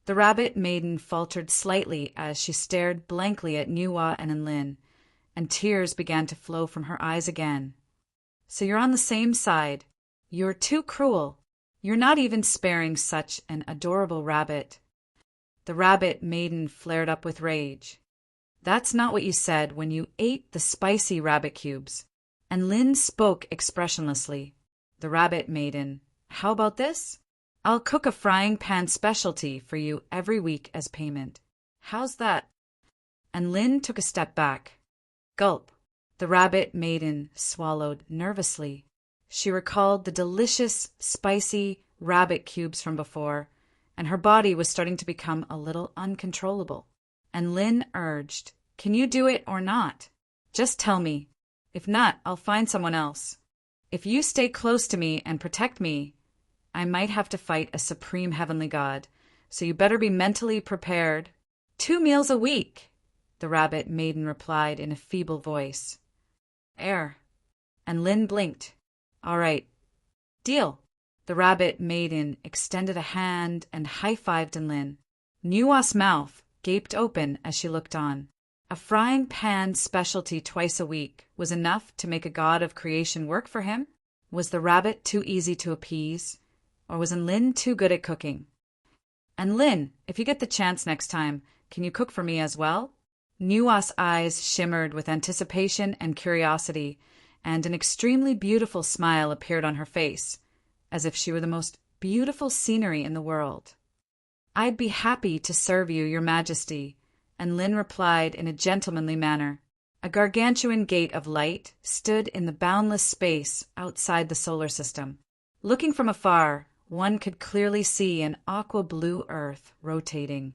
The rabbit maiden faltered slightly as she stared blankly at Nuwa and Enlin, and tears began to flow from her eyes again. So you're on the same side. You're too cruel. You're not even sparing such an adorable rabbit. The rabbit maiden flared up with rage. That's not what you said when you ate the spicy rabbit cubes. And Lin spoke expressionlessly. The rabbit maiden, how about this? I'll cook a frying pan specialty for you every week as payment. How's that? And Lin took a step back. Gulp. The rabbit maiden swallowed nervously. She recalled the delicious, spicy rabbit cubes from before, and her body was starting to become a little uncontrollable. And Lin urged, Can you do it or not? Just tell me. If not, I'll find someone else. If you stay close to me and protect me, I might have to fight a supreme heavenly god, so you better be mentally prepared. 2 meals a week, the rabbit maiden replied in a feeble voice. And Lin blinked. All right. Deal. The rabbit maiden extended a hand and high-fived Enlin. Nuwa's mouth gaped open as she looked on. A frying pan specialty twice a week was enough to make a god of creation work for him? Was the rabbit too easy to appease? Or was Enlin too good at cooking? Enlin, if you get the chance next time, can you cook for me as well? Nuwa's eyes shimmered with anticipation and curiosity, and an extremely beautiful smile appeared on her face, as if she were the most beautiful scenery in the world. I'd be happy to serve you, your majesty, and Lin replied in a gentlemanly manner. A gargantuan gate of light stood in the boundless space outside the solar system. Looking from afar, one could clearly see an aqua-blue Earth rotating,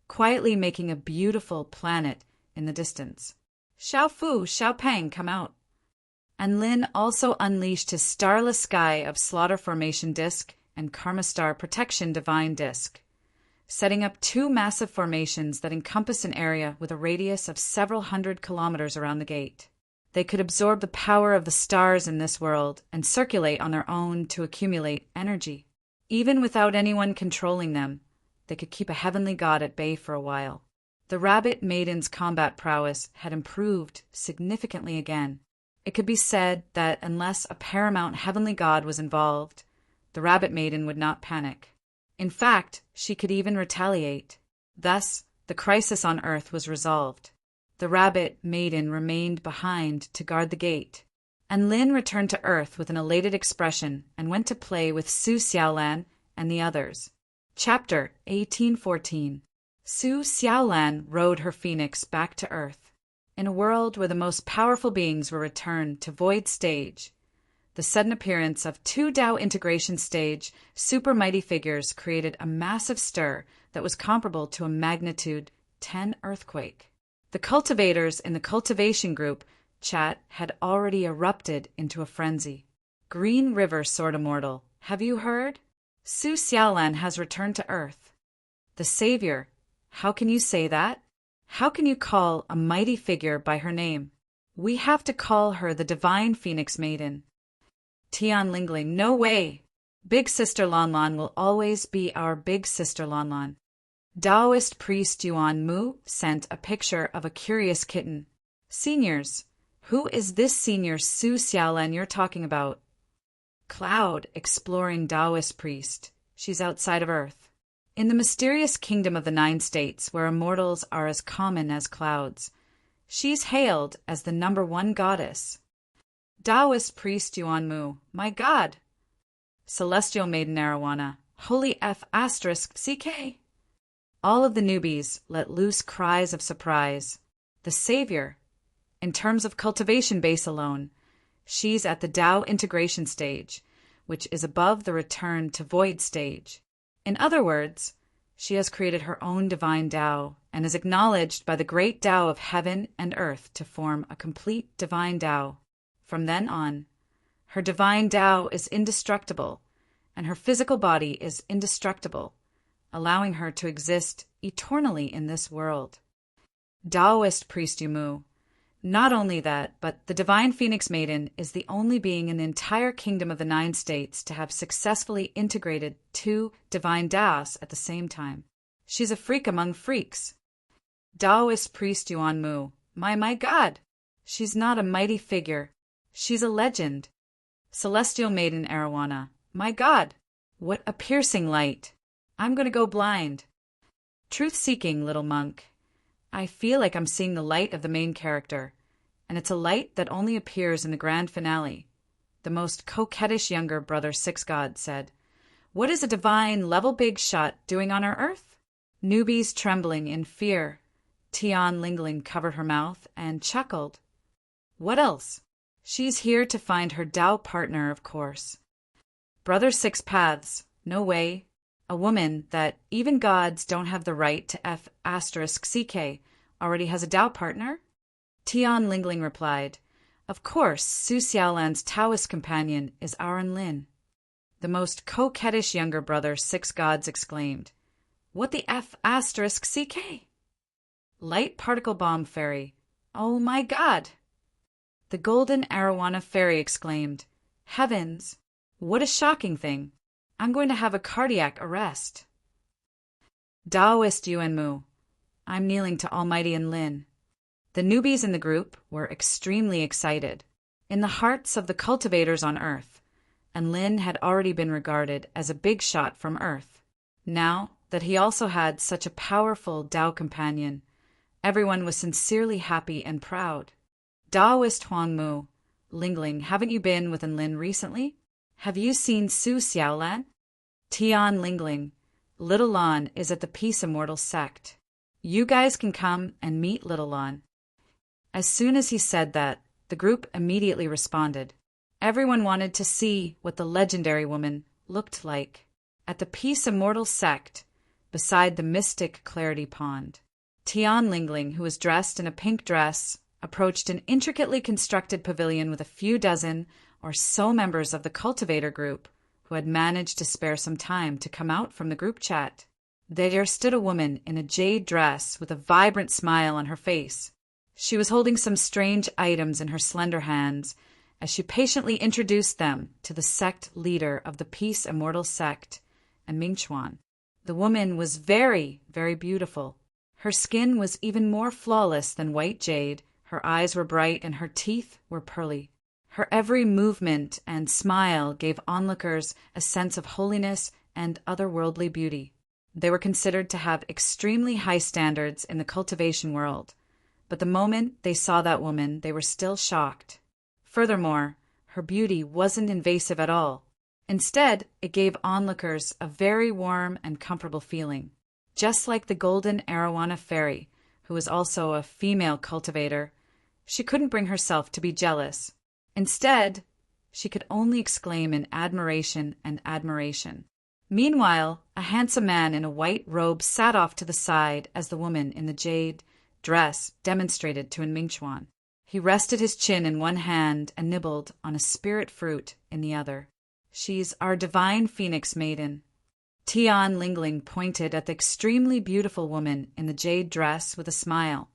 quietly making a beautiful planet in the distance. Xiao Fu, Xiao Pang, come out. And Lin also unleashed his starless sky of Slaughter Formation Disk and Karma Star Protection Divine Disk, setting up 2 massive formations that encompass an area with a radius of several hundred kilometers around the gate. They could absorb the power of the stars in this world and circulate on their own to accumulate energy. Even without anyone controlling them, they could keep a heavenly god at bay for a while. The rabbit maiden's combat prowess had improved significantly again. It could be said that unless a paramount heavenly god was involved, the rabbit maiden would not panic. In fact, she could even retaliate. Thus, the crisis on Earth was resolved. The rabbit maiden remained behind to guard the gate, and Lin returned to Earth with an elated expression and went to play with Su Xiaolan and the others. Chapter 1814. Su Xiaolan rode her phoenix back to Earth. In a world where the most powerful beings were returned to Void Stage, the sudden appearance of 2 Dao Integration Stage super mighty figures created a massive stir that was comparable to a magnitude 10 earthquake. The cultivators in the cultivation group chat had already erupted into a frenzy. Green River Sword Immortal, have you heard? Su Xiaolan has returned to Earth. The Savior, how can you say that? How can you call a mighty figure by her name? We have to call her the Divine Phoenix Maiden. Tian Lingling, no way! Big Sister Lanlan will always be our Big Sister Lanlan. Taoist priest Yuan Mu sent a picture of a curious kitten. Seniors, who is this senior Su Xiaolan you're talking about? Cloud, exploring Taoist priest. She's outside of Earth. In the mysterious kingdom of the 9 states, where immortals are as common as clouds, she's hailed as the #1 goddess. Taoist priest Yuan Mu, my god. Celestial maiden Arowana, holy F***CK. All of the newbies let loose cries of surprise. The savior? In terms of cultivation base alone, she's at the Tao integration stage, which is above the return to void stage. In other words, she has created her own divine Tao and is acknowledged by the great Tao of heaven and earth to form a complete divine Tao. From then on, her divine Tao is indestructible, and her physical body is indestructible, allowing her to exist eternally in this world. Taoist priest Yumu. Not only that, but the divine Phoenix Maiden is the only being in the entire kingdom of the 9 states to have successfully integrated 2 divine Taos at the same time. She's a freak among freaks. Taoist priest Yuan Mu. My God! She's not a mighty figure. She's a legend. Celestial Maiden Arowana. My God! What a piercing light! I'm going to go blind. Truth-seeking little monk. I feel like I'm seeing the light of the main character, and it's a light that only appears in the grand finale. The most coquettish younger brother Six God said, "What is a divine level big shot doing on our earth?" Newbies trembling in fear. Tian Lingling covered her mouth and chuckled. What else? She's here to find her Tao partner, of course. Brother Six Paths. No way. A woman that even gods don't have the right to F***CK already has a Tao partner? Tian Lingling replied, "Of course, Su Xiaolan's Taoist companion is Aran Lin." The most coquettish younger brother Six Gods exclaimed, "What the F***CK? Light particle bomb fairy. Oh my God!" The golden Arowana fairy exclaimed, "Heavens! What a shocking thing! I'm going to have a cardiac arrest." Taoist Yuanmu. I'm kneeling to Almighty Enlin. The newbies in the group were extremely excited. In the hearts of the cultivators on Earth, Enlin had already been regarded as a big shot from Earth. Now that he also had such a powerful Tao companion, everyone was sincerely happy and proud. Taoist Huangmu. Lingling, haven't you been with Enlin recently? Have you seen Su Xiaolan? Tian Lingling. Little Lan is at the Peace Immortal sect. You guys can come and meet Little Lan. As soon as he said that, the group immediately responded. Everyone wanted to see what the legendary woman looked like. At the Peace Immortal sect, beside the mystic Clarity Pond, Tian Lingling, who was dressed in a pink dress, approached an intricately constructed pavilion with a few dozen or so members of the Cultivator group who had managed to spare some time to come out from the group chat. There stood a woman in a jade dress with a vibrant smile on her face. She was holding some strange items in her slender hands as she patiently introduced them to the sect leader of the Peace Immortal sect, and Mingchuan. The woman was very, very beautiful. Her skin was even more flawless than white jade, her eyes were bright, and her teeth were pearly. Her every movement and smile gave onlookers a sense of holiness and otherworldly beauty. They were considered to have extremely high standards in the cultivation world, but the moment they saw that woman, they were still shocked. Furthermore, her beauty wasn't invasive at all. Instead, it gave onlookers a very warm and comfortable feeling, just like the golden Arowana fairy, who was also a female cultivator. She couldn't bring herself to be jealous. Instead, she could only exclaim in admiration and admiration. Meanwhile, a handsome man in a white robe sat off to the side as the woman in the jade dress demonstrated to Mingchuan. He rested his chin in one hand and nibbled on a spirit fruit in the other. She's our divine Phoenix Maiden. Tian Lingling pointed at the extremely beautiful woman in the jade dress with a smile.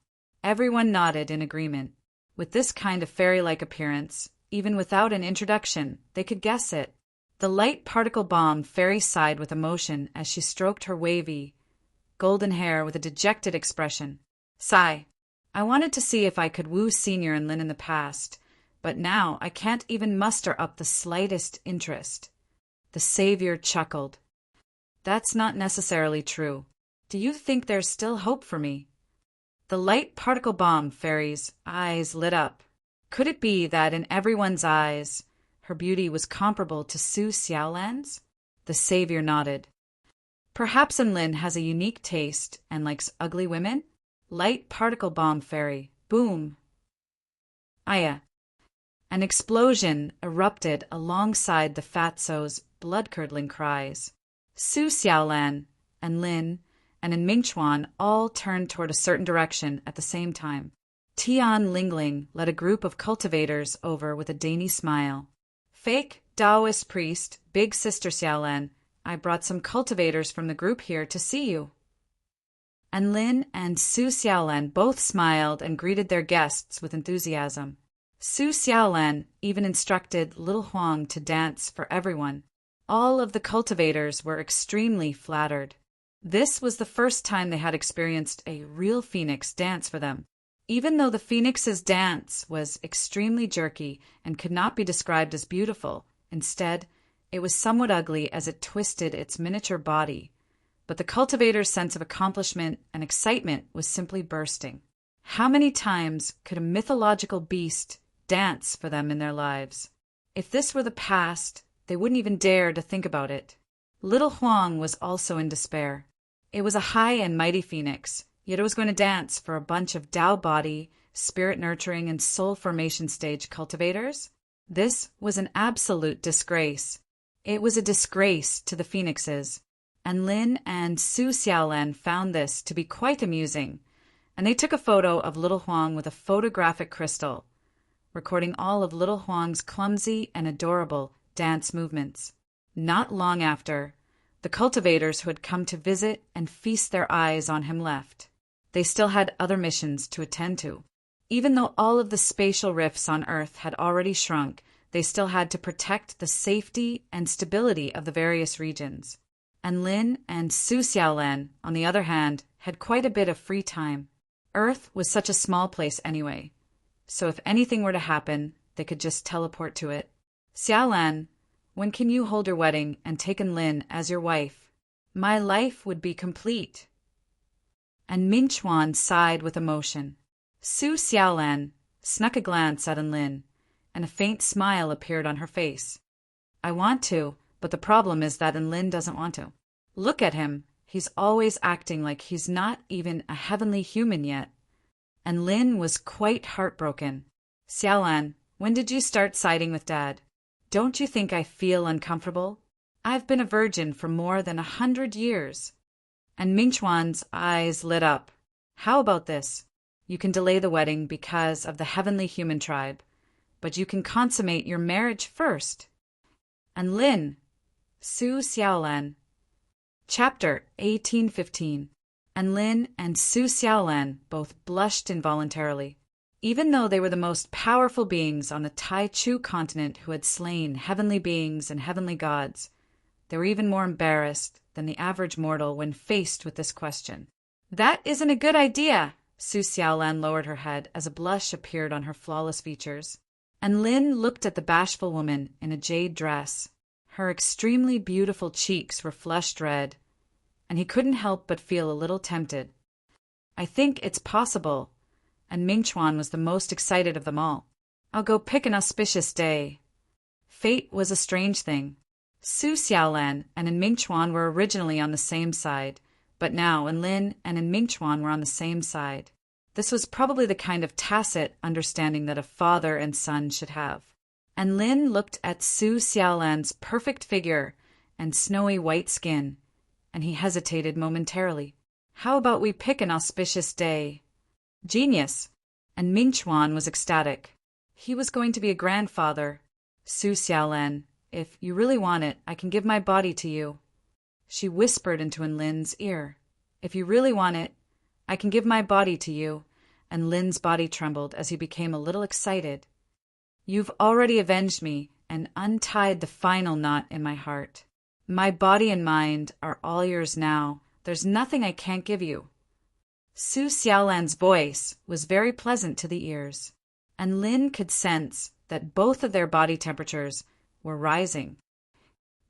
Everyone nodded in agreement. With this kind of fairy-like appearance, even without an introduction, they could guess it. The light particle bomb fairy sighed with emotion as she stroked her wavy, golden hair with a dejected expression. Sigh. I wanted to see if I could woo Senior and Lin in the past, but now I can't even muster up the slightest interest. The savior chuckled. That's not necessarily true. Do you think there's still hope for me? The light particle bomb fairy's eyes lit up. Could it be that in everyone's eyes, her beauty was comparable to Su Xiaolan's? The savior nodded. Perhaps Enlin has a unique taste and likes ugly women? Light particle bomb fairy. Boom. Aya. An explosion erupted alongside the fatso's blood-curdling cries. Su Xiaolan and Lin and Mingchuan all turned toward a certain direction at the same time. Tian Lingling led a group of cultivators over with a dainty smile. Fake Taoist priest, Big Sister Xiaolan, I brought some cultivators from the group here to see you. And Lin and Su Xiaolan both smiled and greeted their guests with enthusiasm. Su Xiaolan even instructed little Huang to dance for everyone. All of the cultivators were extremely flattered. This was the first time they had experienced a real phoenix dance for them. Even though the phoenix's dance was extremely jerky and could not be described as beautiful, instead, it was somewhat ugly as it twisted its miniature body. But the cultivator's sense of accomplishment and excitement was simply bursting. How many times could a mythological beast dance for them in their lives? If this were the past, they wouldn't even dare to think about it. Little Huang was also in despair. It was a high and mighty phoenix, yet it was going to dance for a bunch of Tao body, spirit nurturing, and soul formation stage cultivators? This was an absolute disgrace. It was a disgrace to the phoenixes, and Lin and Su Xiaolan found this to be quite amusing, and they took a photo of little Huang with a photographic crystal, recording all of little Huang's clumsy and adorable dance movements. Not long after, the cultivators who had come to visit and feast their eyes on him left. They still had other missions to attend to. Even though all of the spatial rifts on Earth had already shrunk, they still had to protect the safety and stability of the various regions. And Lin and Su Xiaolan, on the other hand, had quite a bit of free time. Earth was such a small place anyway, so if anything were to happen, they could just teleport to it. Xiaolan, when can you hold your wedding and take Lin as your wife? My life would be complete. And Mingchuan sighed with emotion. Su Xiaolan snuck a glance at Lin, and a faint smile appeared on her face. I want to, but the problem is that Lin doesn't want to. Look at him. He's always acting like he's not even a heavenly human yet. And Lin was quite heartbroken. Xiaolan, when did you start siding with Dad? Don't you think I feel uncomfortable? I've been a virgin for more than 100 years. And Mingchuan's eyes lit up. How about this? You can delay the wedding because of the heavenly human tribe, but you can consummate your marriage first. And Lin, Su Xiaolan. Chapter 1815. And Lin and Su Xiaolan both blushed involuntarily. Even though they were the most powerful beings on the Tai Chu continent who had slain heavenly beings and heavenly gods, they were even more embarrassed than the average mortal when faced with this question. That isn't a good idea. Su Xiaolan lowered her head as a blush appeared on her flawless features. And Lin looked at the bashful woman in a jade dress. Her extremely beautiful cheeks were flushed red, and he couldn't help but feel a little tempted. I think it's possible, and Mingchuan was the most excited of them all. I'll go pick an auspicious day. Fate was a strange thing. Su Xiaolan and Mingchuan were originally on the same side, but now Lin and Mingchuan were on the same side. This was probably the kind of tacit understanding that a father and son should have. And Lin looked at Su Xiaolan's perfect figure and snowy white skin, and he hesitated momentarily. How about we pick an auspicious day? Genius! And Mingchuan was ecstatic. He was going to be a grandfather. Su Xiaolan, if you really want it, I can give my body to you. She whispered into Lin's ear. If you really want it, I can give my body to you. And Lin's body trembled as he became a little excited. You've already avenged me and untied the final knot in my heart. My body and mind are all yours now. There's nothing I can't give you. Su Xiaolan's voice was very pleasant to the ears, and Lin could sense that both of their body temperatures were rising.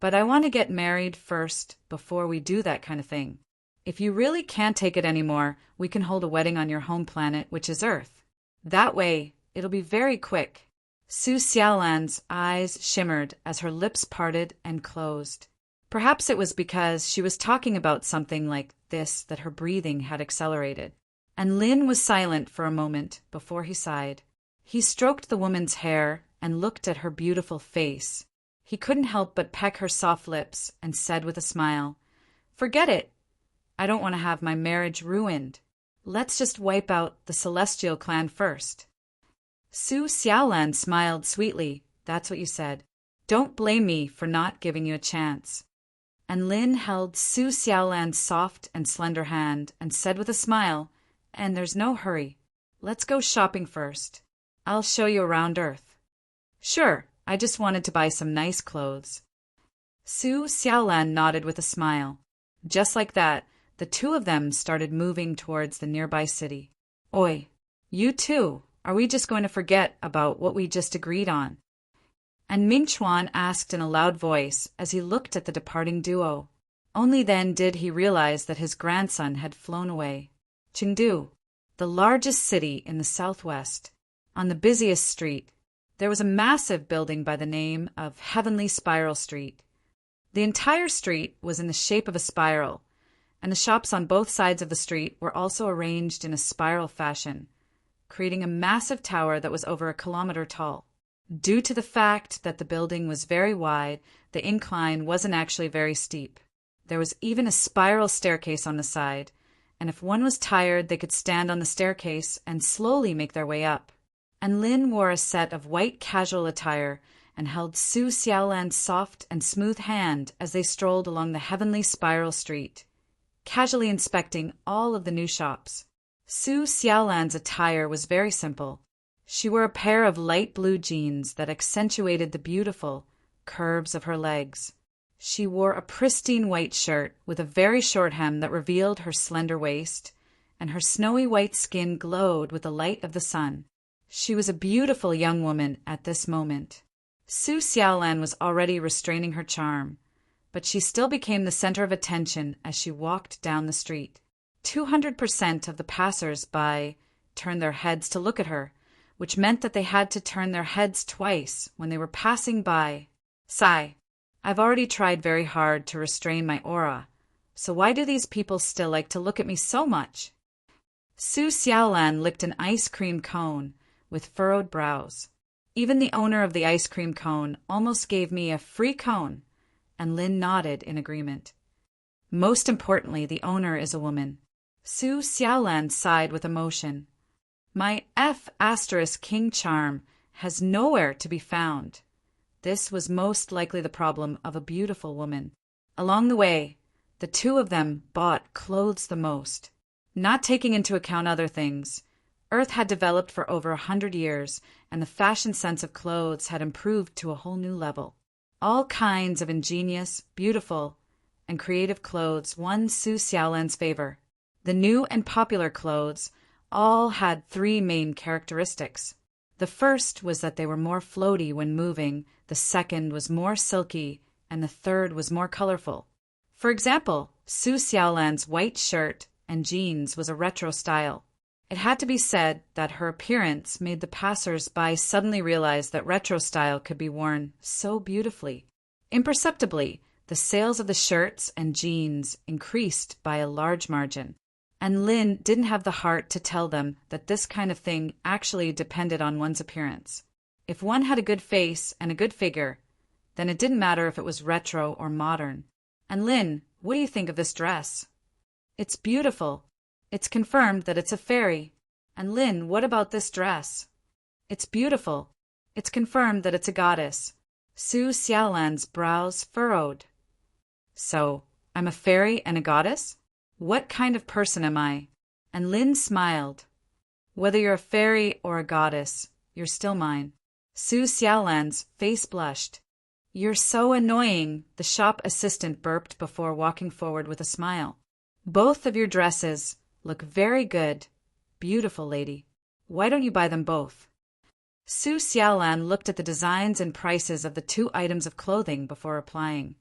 But I want to get married first before we do that kind of thing. If you really can't take it anymore, we can hold a wedding on your home planet, which is Earth. That way, it'll be very quick. Su Xiaolan's eyes shimmered as her lips parted and closed. Perhaps it was because she was talking about something like this that her breathing had accelerated. And Lin was silent for a moment before he sighed. He stroked the woman's hair and looked at her beautiful face. He couldn't help but peck her soft lips and said with a smile, "Forget it. I don't want to have my marriage ruined. Let's just wipe out the Celestial clan first." Su Xiaolan smiled sweetly. "That's what you said. Don't blame me for not giving you a chance." And Lin held Su Xiaolan's soft and slender hand and said with a smile, "And there's no hurry. Let's go shopping first. I'll show you around Earth." "Sure, I just wanted to buy some nice clothes." Su Xiaolan nodded with a smile. Just like that, the two of them started moving towards the nearby city. "Oi, you too, are we just going to forget about what we just agreed on?" And Ming Chuan asked in a loud voice as he looked at the departing duo. Only then did he realize that his grandson had flown away. Chengdu, the largest city in the southwest. On the busiest street, there was a massive building by the name of Heavenly Spiral Street. The entire street was in the shape of a spiral, and the shops on both sides of the street were also arranged in a spiral fashion, creating a massive tower that was over 1 kilometer tall. Due to the fact that the building was very wide, the incline wasn't actually very steep. There was even a spiral staircase on the side, and if one was tired, they could stand on the staircase and slowly make their way up. And Lin wore a set of white casual attire and held Su Xiaolan's soft and smooth hand as they strolled along the heavenly spiral street, casually inspecting all of the new shops. Su Xiaolan's attire was very simple. She wore a pair of light blue jeans that accentuated the beautiful curves of her legs. She wore a pristine white shirt with a very short hem that revealed her slender waist, and her snowy white skin glowed with the light of the sun. She was a beautiful young woman at this moment. Su Xiaolan was already restraining her charm, but she still became the center of attention as she walked down the street. 200% of the passers-by turned their heads to look at her, which meant that they had to turn their heads twice when they were passing by. Sigh. I've already tried very hard to restrain my aura, so why do these people still like to look at me so much? Su Xiaolan licked an ice cream cone with furrowed brows. Even the owner of the ice cream cone almost gave me a free cone, and Lin nodded in agreement. Most importantly, the owner is a woman. Su Xiaolan sighed with emotion. My F*King charm has nowhere to be found. This was most likely the problem of a beautiful woman. Along the way, the two of them bought clothes the most. Not taking into account other things, Earth had developed for over 100 years, and the fashion sense of clothes had improved to a whole new level. All kinds of ingenious, beautiful, and creative clothes won Su Xiaolan's favor. The new and popular clothes all had 3 main characteristics. The first was that they were more floaty when moving, the second was more silky, and the third was more colorful. For example, Su Xiaolan's white shirt and jeans was a retro style. It had to be said that her appearance made the passers-by suddenly realize that retro style could be worn so beautifully. Imperceptibly, the sales of the shirts and jeans increased by a large margin, and Lin didn't have the heart to tell them that this kind of thing actually depended on one's appearance. If one had a good face and a good figure, then it didn't matter if it was retro or modern. And Lin, what do you think of this dress? It's beautiful. It's confirmed that it's a fairy. And Lin, what about this dress? It's beautiful. It's confirmed that it's a goddess. Su Xiaolan's brows furrowed. So, I'm a fairy and a goddess? What kind of person am I? And Lin smiled. Whether you're a fairy or a goddess, you're still mine. Su Xiaolan's face blushed. You're so annoying, the shop assistant burped before walking forward with a smile. Both of your dresses look very good. Beautiful lady. Why don't you buy them both? Su Xiaolan looked at the designs and prices of the 2 items of clothing before replying.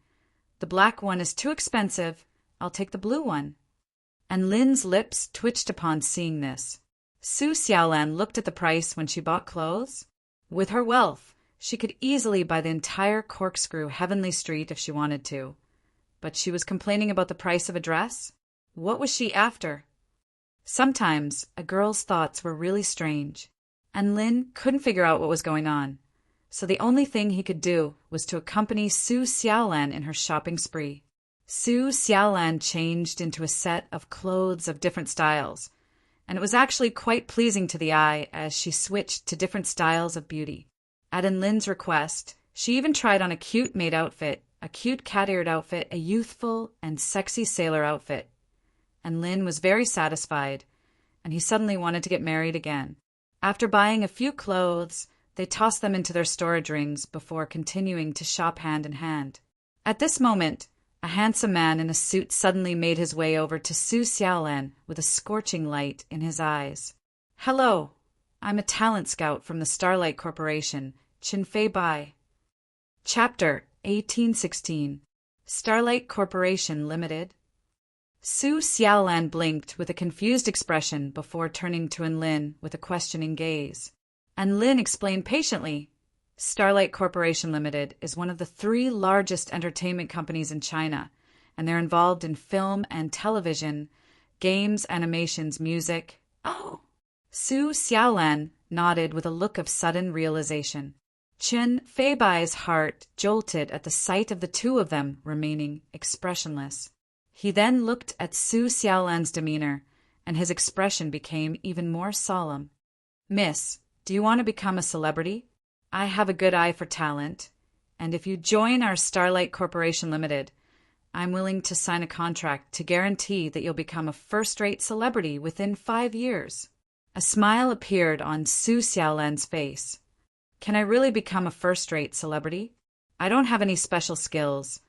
The black one is too expensive. I'll take the blue one. And Lin's lips twitched upon seeing this. Su Xiaolan looked at the price when she bought clothes. With her wealth, she could easily buy the entire corkscrew Heavenly Street if she wanted to. But she was complaining about the price of a dress? What was she after? Sometimes a girl's thoughts were really strange, and Lin couldn't figure out what was going on. So the only thing he could do was to accompany Su Xiaolan in her shopping spree. Su Xiaolan changed into a set of clothes of different styles, and it was actually quite pleasing to the eye as she switched to different styles of beauty. At Lin's request, she even tried on a cute maid outfit, a cute cat-eared outfit, a youthful and sexy sailor outfit. And Lin was very satisfied, and he suddenly wanted to get married again. After buying a few clothes, they tossed them into their storage rings before continuing to shop hand in hand. At this moment, a handsome man in a suit suddenly made his way over to Su Xiaolan with a scorching light in his eyes. "Hello, I'm a talent scout from the Starlight Corporation, Qinfei Bai." Chapter 1816. Starlight Corporation Limited. Su Xiaolan blinked with a confused expression before turning to Lin with a questioning gaze. And Lin explained patiently, "Starlight Corporation Limited is one of the 3 largest entertainment companies in China, and they're involved in film and television, games, animations, music." "Oh." Su Xiaolan nodded with a look of sudden realization. Qin Feibai's heart jolted at the sight of the two of them remaining expressionless. He then looked at Su Xiaolan's demeanor, and his expression became even more solemn. "Miss, do you want to become a celebrity? I have a good eye for talent, and if you join our Starlight Corporation Limited, I'm willing to sign a contract to guarantee that you'll become a first-rate celebrity within 5 years." A smile appeared on Su Xiaolan's face. "Can I really become a first-rate celebrity? I don't have any special skills,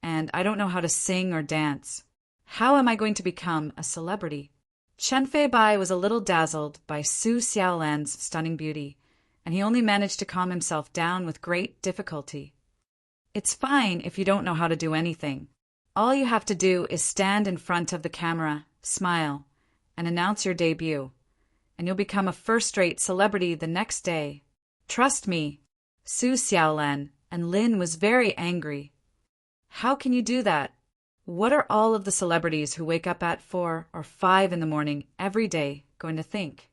and I don't know how to sing or dance. How am I going to become a celebrity?" Chen Feibai was a little dazzled by Su Xiaolan's stunning beauty, and he only managed to calm himself down with great difficulty. "It's fine if you don't know how to do anything. All you have to do is stand in front of the camera, smile, and announce your debut, and you'll become a first-rate celebrity the next day. Trust me." Su Xiaolan, and Lin was very angry. "How can you do that? What are all of the celebrities who wake up at 4 or 5 in the morning every day going to think?"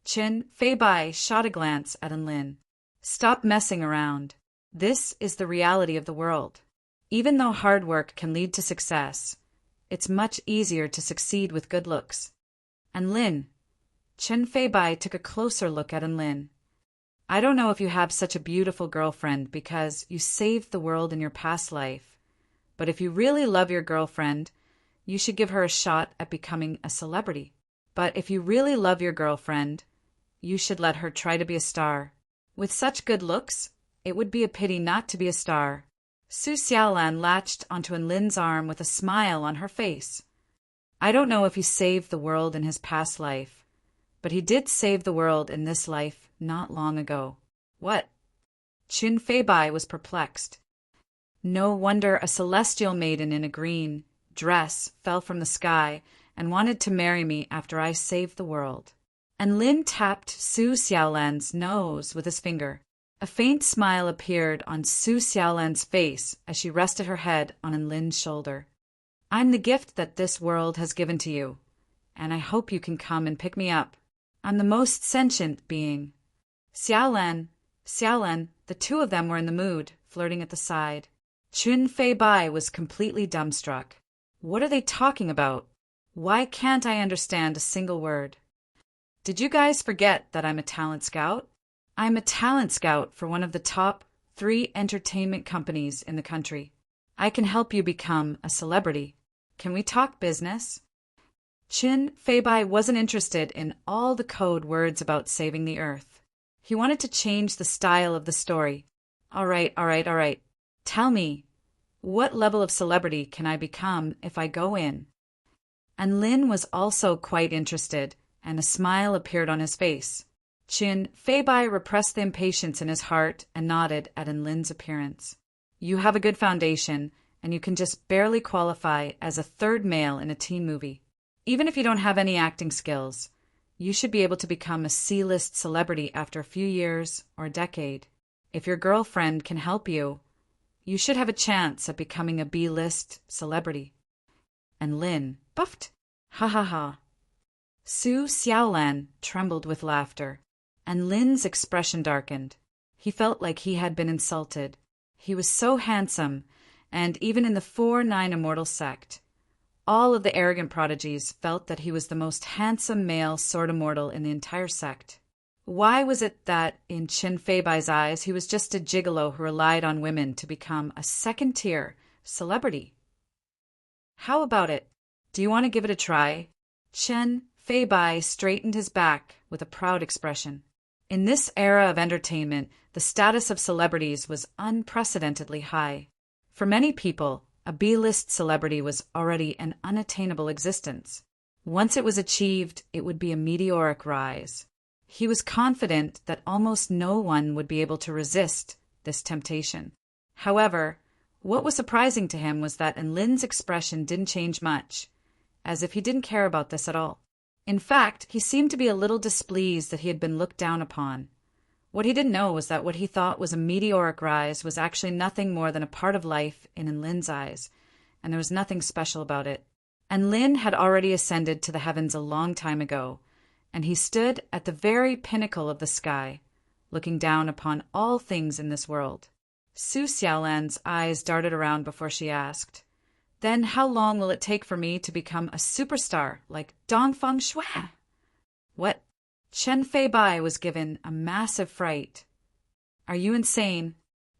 Qin Feibai shot a glance at Lin. "Stop messing around. This is the reality of the world. Even though hard work can lead to success, it's much easier to succeed with good looks." And Lin, Qin Feibai took a closer look at Lin. "I don't know if you have such a beautiful girlfriend because you saved the world in your past life, but if you really love your girlfriend, you should give her a shot at becoming a celebrity. But if you really love your girlfriend, you should let her try to be a star. With such good looks, it would be a pity not to be a star." Su Xiaolan latched onto Lin's arm with a smile on her face. "I don't know if he saved the world in his past life, but he did save the world in this life not long ago." "What?" Qin Feibai was perplexed. "No wonder a celestial maiden in a green dress fell from the sky and wanted to marry me after I saved the world." And Lin tapped Su Xiaolan's nose with his finger. A faint smile appeared on Su Xiaolan's face as she rested her head on Lin's shoulder. "I'm the gift that this world has given to you, and I hope you can come and pick me up. I'm the most sentient being." Xiaolan, the two of them were in the mood, flirting at the side. Qin Feibai was completely dumbstruck. What are they talking about? Why can't I understand a single word? "Did you guys forget that I'm a talent scout? I'm a talent scout for one of the top 3 entertainment companies in the country. I can help you become a celebrity. Can we talk business?" Qin Feibai wasn't interested in all the code words about saving the earth. He wanted to change the style of the story. All right. Tell me, what level of celebrity can I become if I go in?" And Lin was also quite interested, and a smile appeared on his face. Qin Feibai repressed the impatience in his heart and nodded at Lin's appearance. "You have a good foundation, and you can just barely qualify as a third male in a teen movie. Even if you don't have any acting skills, you should be able to become a C-list celebrity after a few years or a decade. If your girlfriend can help you, You should have a chance at becoming a B-list celebrity. And Lin puffed. Ha ha ha. Su Xiaolan trembled with laughter, and Lin's expression darkened. He felt like he had been insulted. He was so handsome, and even in the 4-9 immortal sect, all of the arrogant prodigies felt that he was the most handsome male sword immortal in the entire sect. Why was it that, in Qin Feibai's eyes, he was just a gigolo who relied on women to become a second-tier celebrity? How about it? Do you want to give it a try? Qin Feibai straightened his back with a proud expression. In this era of entertainment, the status of celebrities was unprecedentedly high. For many people, a B-list celebrity was already an unattainable existence. Once it was achieved, it would be a meteoric rise. He was confident that almost no one would be able to resist this temptation. However, what was surprising to him was that Lin's expression didn't change much, as if he didn't care about this at all. In fact, he seemed to be a little displeased that he had been looked down upon. What he didn't know was that what he thought was a meteoric rise was actually nothing more than a part of life in Lin's eyes, and there was nothing special about it. And Lin had already ascended to the heavens a long time ago, and he stood at the very pinnacle of the sky, looking down upon all things in this world. Su Xiaolan's eyes darted around before she asked, "Then how long will it take for me to become a superstar like Dongfeng Shui?" What? Chen Feibai was given a massive fright. Are you insane?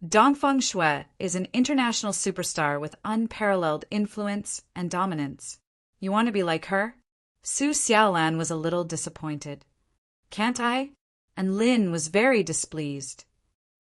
Dongfeng Shui is an international superstar with unparalleled influence and dominance. You want to be like her? Su Xiaolan was a little disappointed. Can't I? And Lin was very displeased.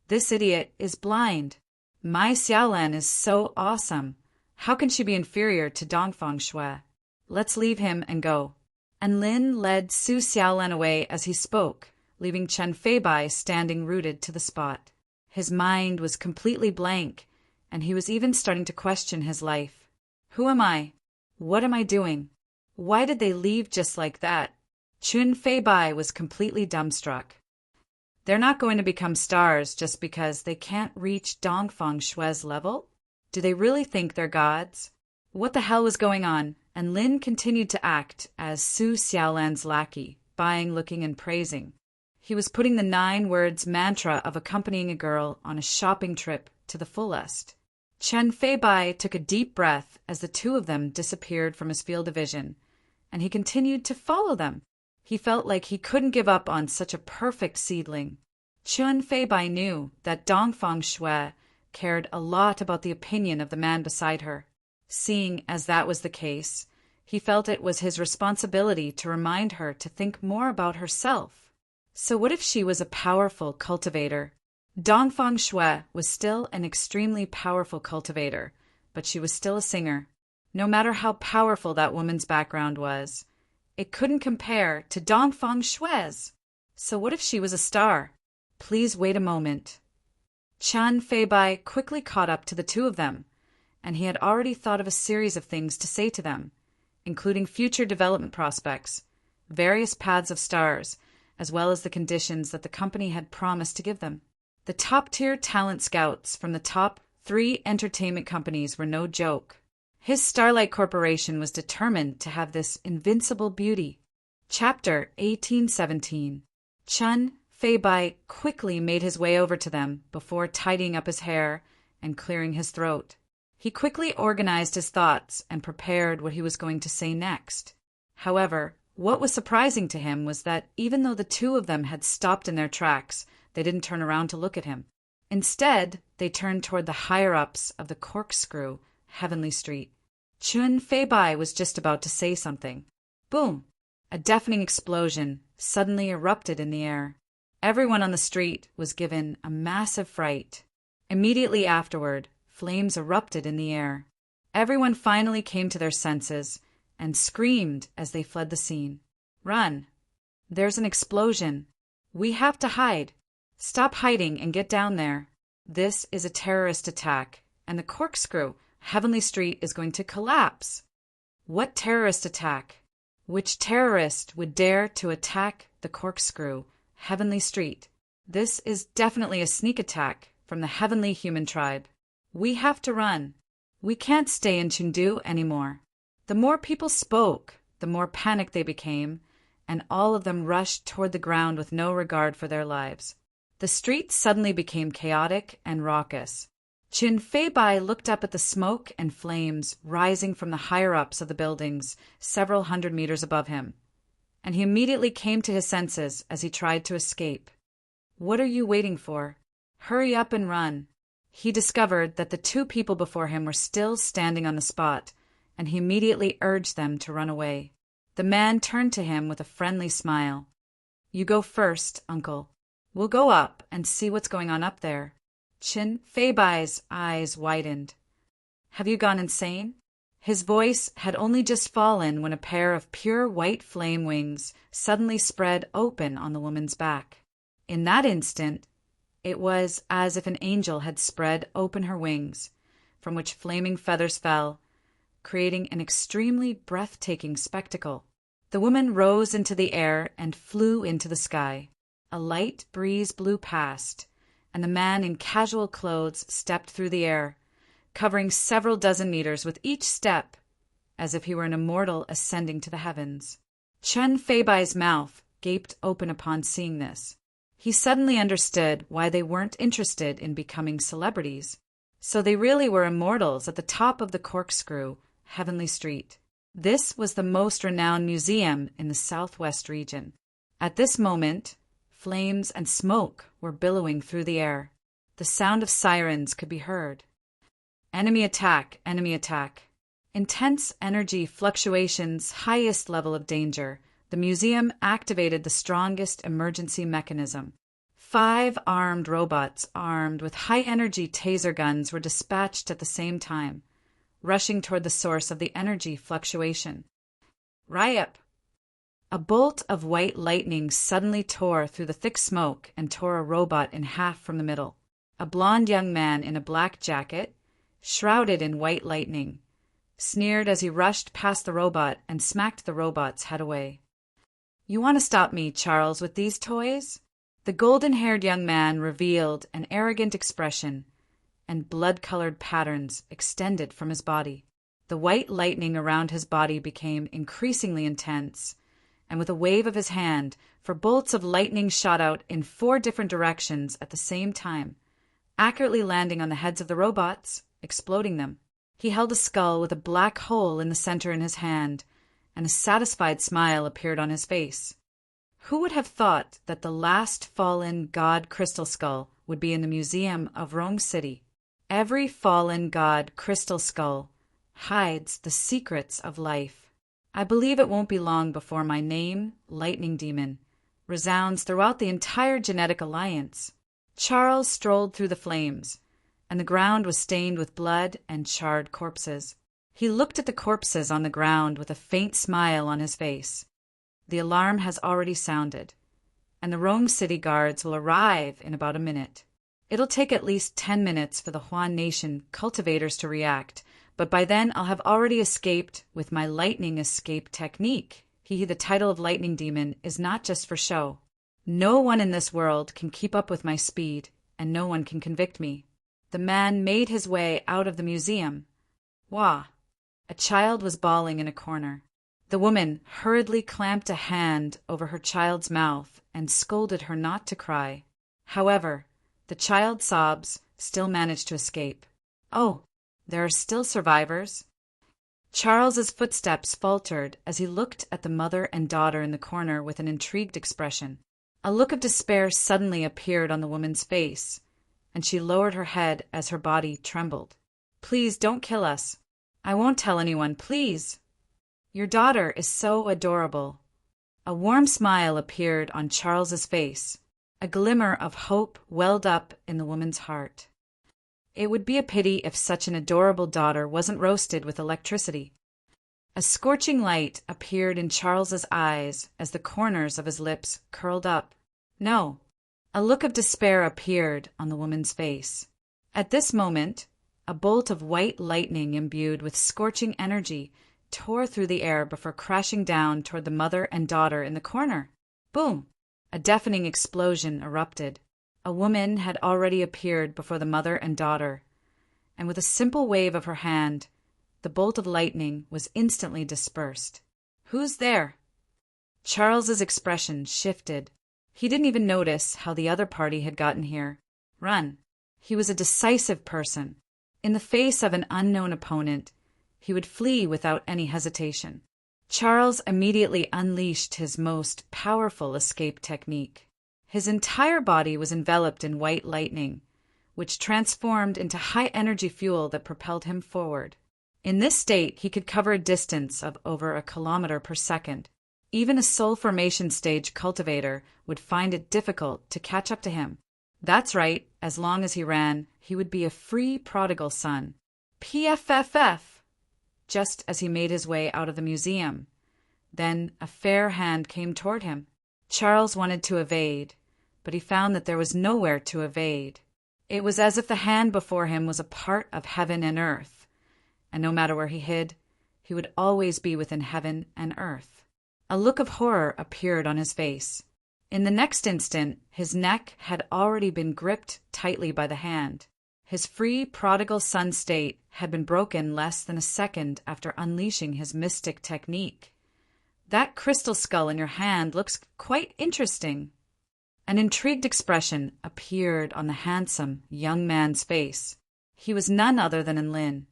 This idiot is blind. My Xiaolan is so awesome. How can she be inferior to Dongfeng Shui? Let's leave him and go. And Lin led Su Xiaolan away as he spoke, leaving Chen Feibai standing rooted to the spot. His mind was completely blank, and he was even starting to question his life. Who am I? What am I doing? Why did they leave just like that? Chen Feibai was completely dumbstruck. They're not going to become stars just because they can't reach Dongfeng Shui's level? Do they really think they're gods? What the hell was going on? And Lin continued to act as Su Xiaolan's lackey, buying, looking, and praising. He was putting the 9 words mantra of accompanying a girl on a shopping trip to the fullest. Chen Feibai took a deep breath as the two of them disappeared from his field of vision, and he continued to follow them. He felt like he couldn't give up on such a perfect seedling. Chen Feibai knew that Dongfeng Shui cared a lot about the opinion of the man beside her. Seeing as that was the case, he felt it was his responsibility to remind her to think more about herself. So what if she was a powerful cultivator? Dongfeng Shui was still an extremely powerful cultivator, but she was still a singer. No matter how powerful that woman's background was, it couldn't compare to Dongfeng Shui's. So what if she was a star? Please wait a moment. Chen Feibai quickly caught up to the two of them, and he had already thought of a series of things to say to them, including future development prospects, various paths of stars, as well as the conditions that the company had promised to give them. The top-tier talent scouts from the top 3 entertainment companies were no joke. His Starlight Corporation was determined to have this invincible beauty. Chapter 1817. Chen Feibai quickly made his way over to them before tidying up his hair and clearing his throat. He quickly organized his thoughts and prepared what he was going to say next. However, what was surprising to him was that even though the two of them had stopped in their tracks, they didn't turn around to look at him. Instead, they turned toward the higher-ups of the corkscrew, Heavenly Street. Chen Feibai was just about to say something. Boom! A deafening explosion suddenly erupted in the air. Everyone on the street was given a massive fright. Immediately afterward, flames erupted in the air. Everyone finally came to their senses and screamed as they fled the scene. Run! There's an explosion. We have to hide. Stop hiding and get down there. This is a terrorist attack, and the corkscrew, Heavenly Street, is going to collapse. What terrorist attack? Which terrorist would dare to attack the corkscrew, Heavenly Street? This is definitely a sneak attack from the Heavenly Human Tribe. "We have to run. We can't stay in Chengdu anymore." The more people spoke, the more panicked they became, and all of them rushed toward the ground with no regard for their lives. The streets suddenly became chaotic and raucous. Qin Feibai looked up at the smoke and flames rising from the higher-ups of the buildings several hundred meters above him, and he immediately came to his senses as he tried to escape. "What are you waiting for? Hurry up and run." He discovered that the two people before him were still standing on the spot, and he immediately urged them to run away. The man turned to him with a friendly smile. "You go first, uncle. We'll go up and see what's going on up there." Qin Feibai's eyes widened. "Have you gone insane?" His voice had only just fallen when a pair of pure white flame wings suddenly spread open on the woman's back. In that instant, it was as if an angel had spread open her wings, from which flaming feathers fell, creating an extremely breathtaking spectacle. The woman rose into the air and flew into the sky. A light breeze blew past, and the man in casual clothes stepped through the air, covering several dozen meters with each step, as if he were an immortal ascending to the heavens. Qin Feibai's mouth gaped open upon seeing this. He suddenly understood why they weren't interested in becoming celebrities. So they really were immortals at the top of the corkscrew, Heavenly Street. This was the most renowned museum in the southwest region. At this moment, flames and smoke were billowing through the air. The sound of sirens could be heard. Enemy attack, enemy attack. Intense energy fluctuations, highest level of danger. The museum activated the strongest emergency mechanism. 5 armed robots armed with high-energy taser guns were dispatched at the same time, rushing toward the source of the energy fluctuation. Ryup! A bolt of white lightning suddenly tore through the thick smoke and tore a robot in half from the middle. A blond young man in a black jacket, shrouded in white lightning, sneered as he rushed past the robot and smacked the robot's head away. "You want to stop me, Charles, with these toys?" The golden-haired young man revealed an arrogant expression, and blood-colored patterns extended from his body. The white lightning around his body became increasingly intense, and with a wave of his hand, 4 bolts of lightning shot out in 4 different directions at the same time, accurately landing on the heads of the robots, exploding them. He held a skull with a black hole in the center in his hand, and a satisfied smile appeared on his face. Who would have thought that the last fallen god crystal skull would be in the museum of Rome City? Every fallen god crystal skull hides the secrets of life. I believe it won't be long before my name, Lightning Demon, resounds throughout the entire genetic alliance. Charles strolled through the flames, and the ground was stained with blood and charred corpses. He looked at the corpses on the ground with a faint smile on his face. The alarm has already sounded, and the Rome City guards will arrive in about a minute. It'll take at least 10 minutes for the Huan Nation cultivators to react, but by then I'll have already escaped with my lightning escape technique. The title of Lightning Demon is not just for show. No one in this world can keep up with my speed, and no one can convict me. The man made his way out of the museum. Wah! A child was bawling in a corner. The woman hurriedly clamped a hand over her child's mouth and scolded her not to cry. However, the child's sobs still managed to escape. Oh, there are still survivors. Charles's footsteps faltered as he looked at the mother and daughter in the corner with an intrigued expression. A look of despair suddenly appeared on the woman's face, and she lowered her head as her body trembled. "Please don't kill us. I won't tell anyone, please. Your daughter is so adorable." A warm smile appeared on Charles's face. A glimmer of hope welled up in the woman's heart. It would be a pity if such an adorable daughter wasn't roasted with electricity. A scorching light appeared in Charles's eyes as the corners of his lips curled up. No. A look of despair appeared on the woman's face. At this moment, a bolt of white lightning imbued with scorching energy tore through the air before crashing down toward the mother and daughter in the corner. Boom! A deafening explosion erupted. A woman had already appeared before the mother and daughter, and with a simple wave of her hand, the bolt of lightning was instantly dispersed. "Who's there?" Charles's expression shifted. He didn't even notice how the other party had gotten here. Run. He was a decisive person. In the face of an unknown opponent, he would flee without any hesitation. Charles immediately unleashed his most powerful escape technique. His entire body was enveloped in white lightning, which transformed into high-energy fuel that propelled him forward. In this state, he could cover a distance of over 1 kilometer per second. Even a soul formation stage cultivator would find it difficult to catch up to him. That's right, as long as he ran, he would be a free prodigal son. PFFF! Just as he made his way out of the museum. Then a fair hand came toward him. Charles wanted to evade, but he found that there was nowhere to evade. It was as if the hand before him was a part of heaven and earth, and no matter where he hid, he would always be within heaven and earth. A look of horror appeared on his face. In the next instant, his neck had already been gripped tightly by the hand. His free prodigal son state had been broken less than a second after unleashing his mystic technique. "That crystal skull in your hand looks quite interesting." An intrigued expression appeared on the handsome young man's face. He was none other than Enlin.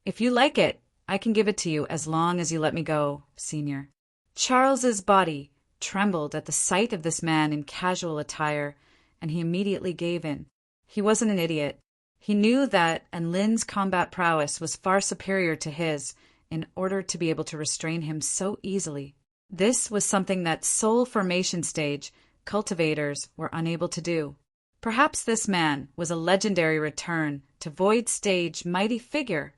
"If you like it, I can give it to you as long as you let me go, Senior." Charles's body trembled at the sight of this man in casual attire, and he immediately gave in. He wasn't an idiot. He knew that Enlin's combat prowess was far superior to his in order to be able to restrain him so easily. This was something that soul formation stage cultivators were unable to do. Perhaps this man was a legendary return to void stage mighty figure.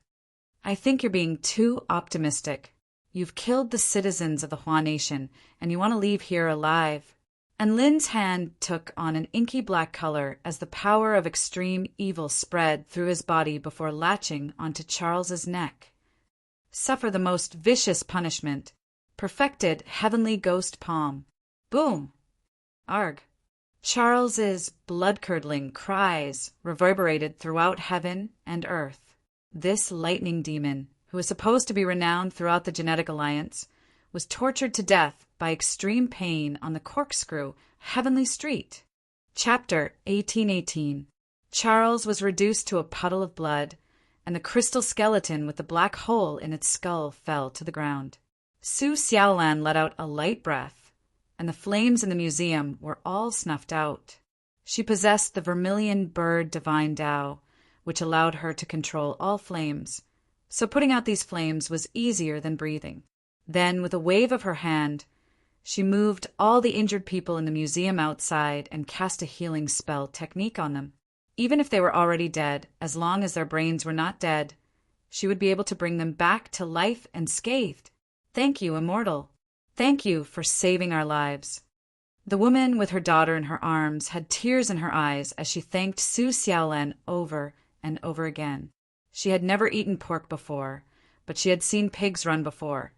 "I think you're being too optimistic. You've killed the citizens of the Hua Nation, and you want to leave here alive." Enlin's hand took on an inky black color as the power of extreme evil spread through his body before latching onto Charles's neck. "Suffer the most vicious punishment. Perfected heavenly ghost palm." Boom! Arg! Charles's blood-curdling cries reverberated throughout heaven and earth. This lightning demon, who was supposed to be renowned throughout the Genetic Alliance, was tortured to death by extreme pain on the corkscrew Heavenly Street. Chapter 1818. Charles was reduced to a puddle of blood, and the crystal skeleton with the black hole in its skull fell to the ground. Su Xiaolan let out a light breath, and the flames in the museum were all snuffed out. She possessed the vermilion bird divine Tao, which allowed her to control all flames, so putting out these flames was easier than breathing. Then, with a wave of her hand, she moved all the injured people in the museum outside and cast a healing spell technique on them. Even if they were already dead, as long as their brains were not dead, she would be able to bring them back to life unscathed. "Thank you, Immortal. Thank you for saving our lives." The woman with her daughter in her arms had tears in her eyes as she thanked Su Xiaolan over and over again. She had never eaten pork before, but she had seen pigs run before,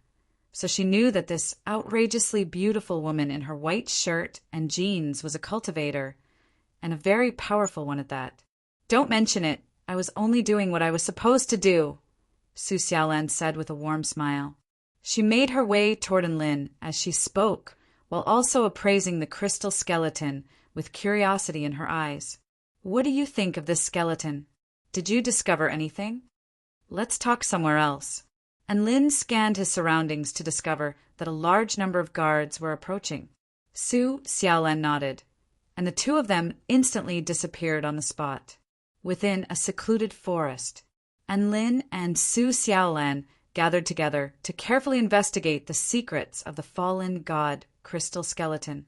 so she knew that this outrageously beautiful woman in her white shirt and jeans was a cultivator, and a very powerful one at that. "Don't mention it. I was only doing what I was supposed to do," Su Xiaolan said with a warm smile. She made her way toward Enlin as she spoke, while also appraising the crystal skeleton with curiosity in her eyes. "What do you think of this skeleton? Did you discover anything? Let's talk somewhere else." Enlin scanned his surroundings to discover that a large number of guards were approaching. Su Xiaolan nodded, and the two of them instantly disappeared on the spot. Within a secluded forest, Enlin and Su Xiaolan gathered together to carefully investigate the secrets of the fallen god crystal skeleton.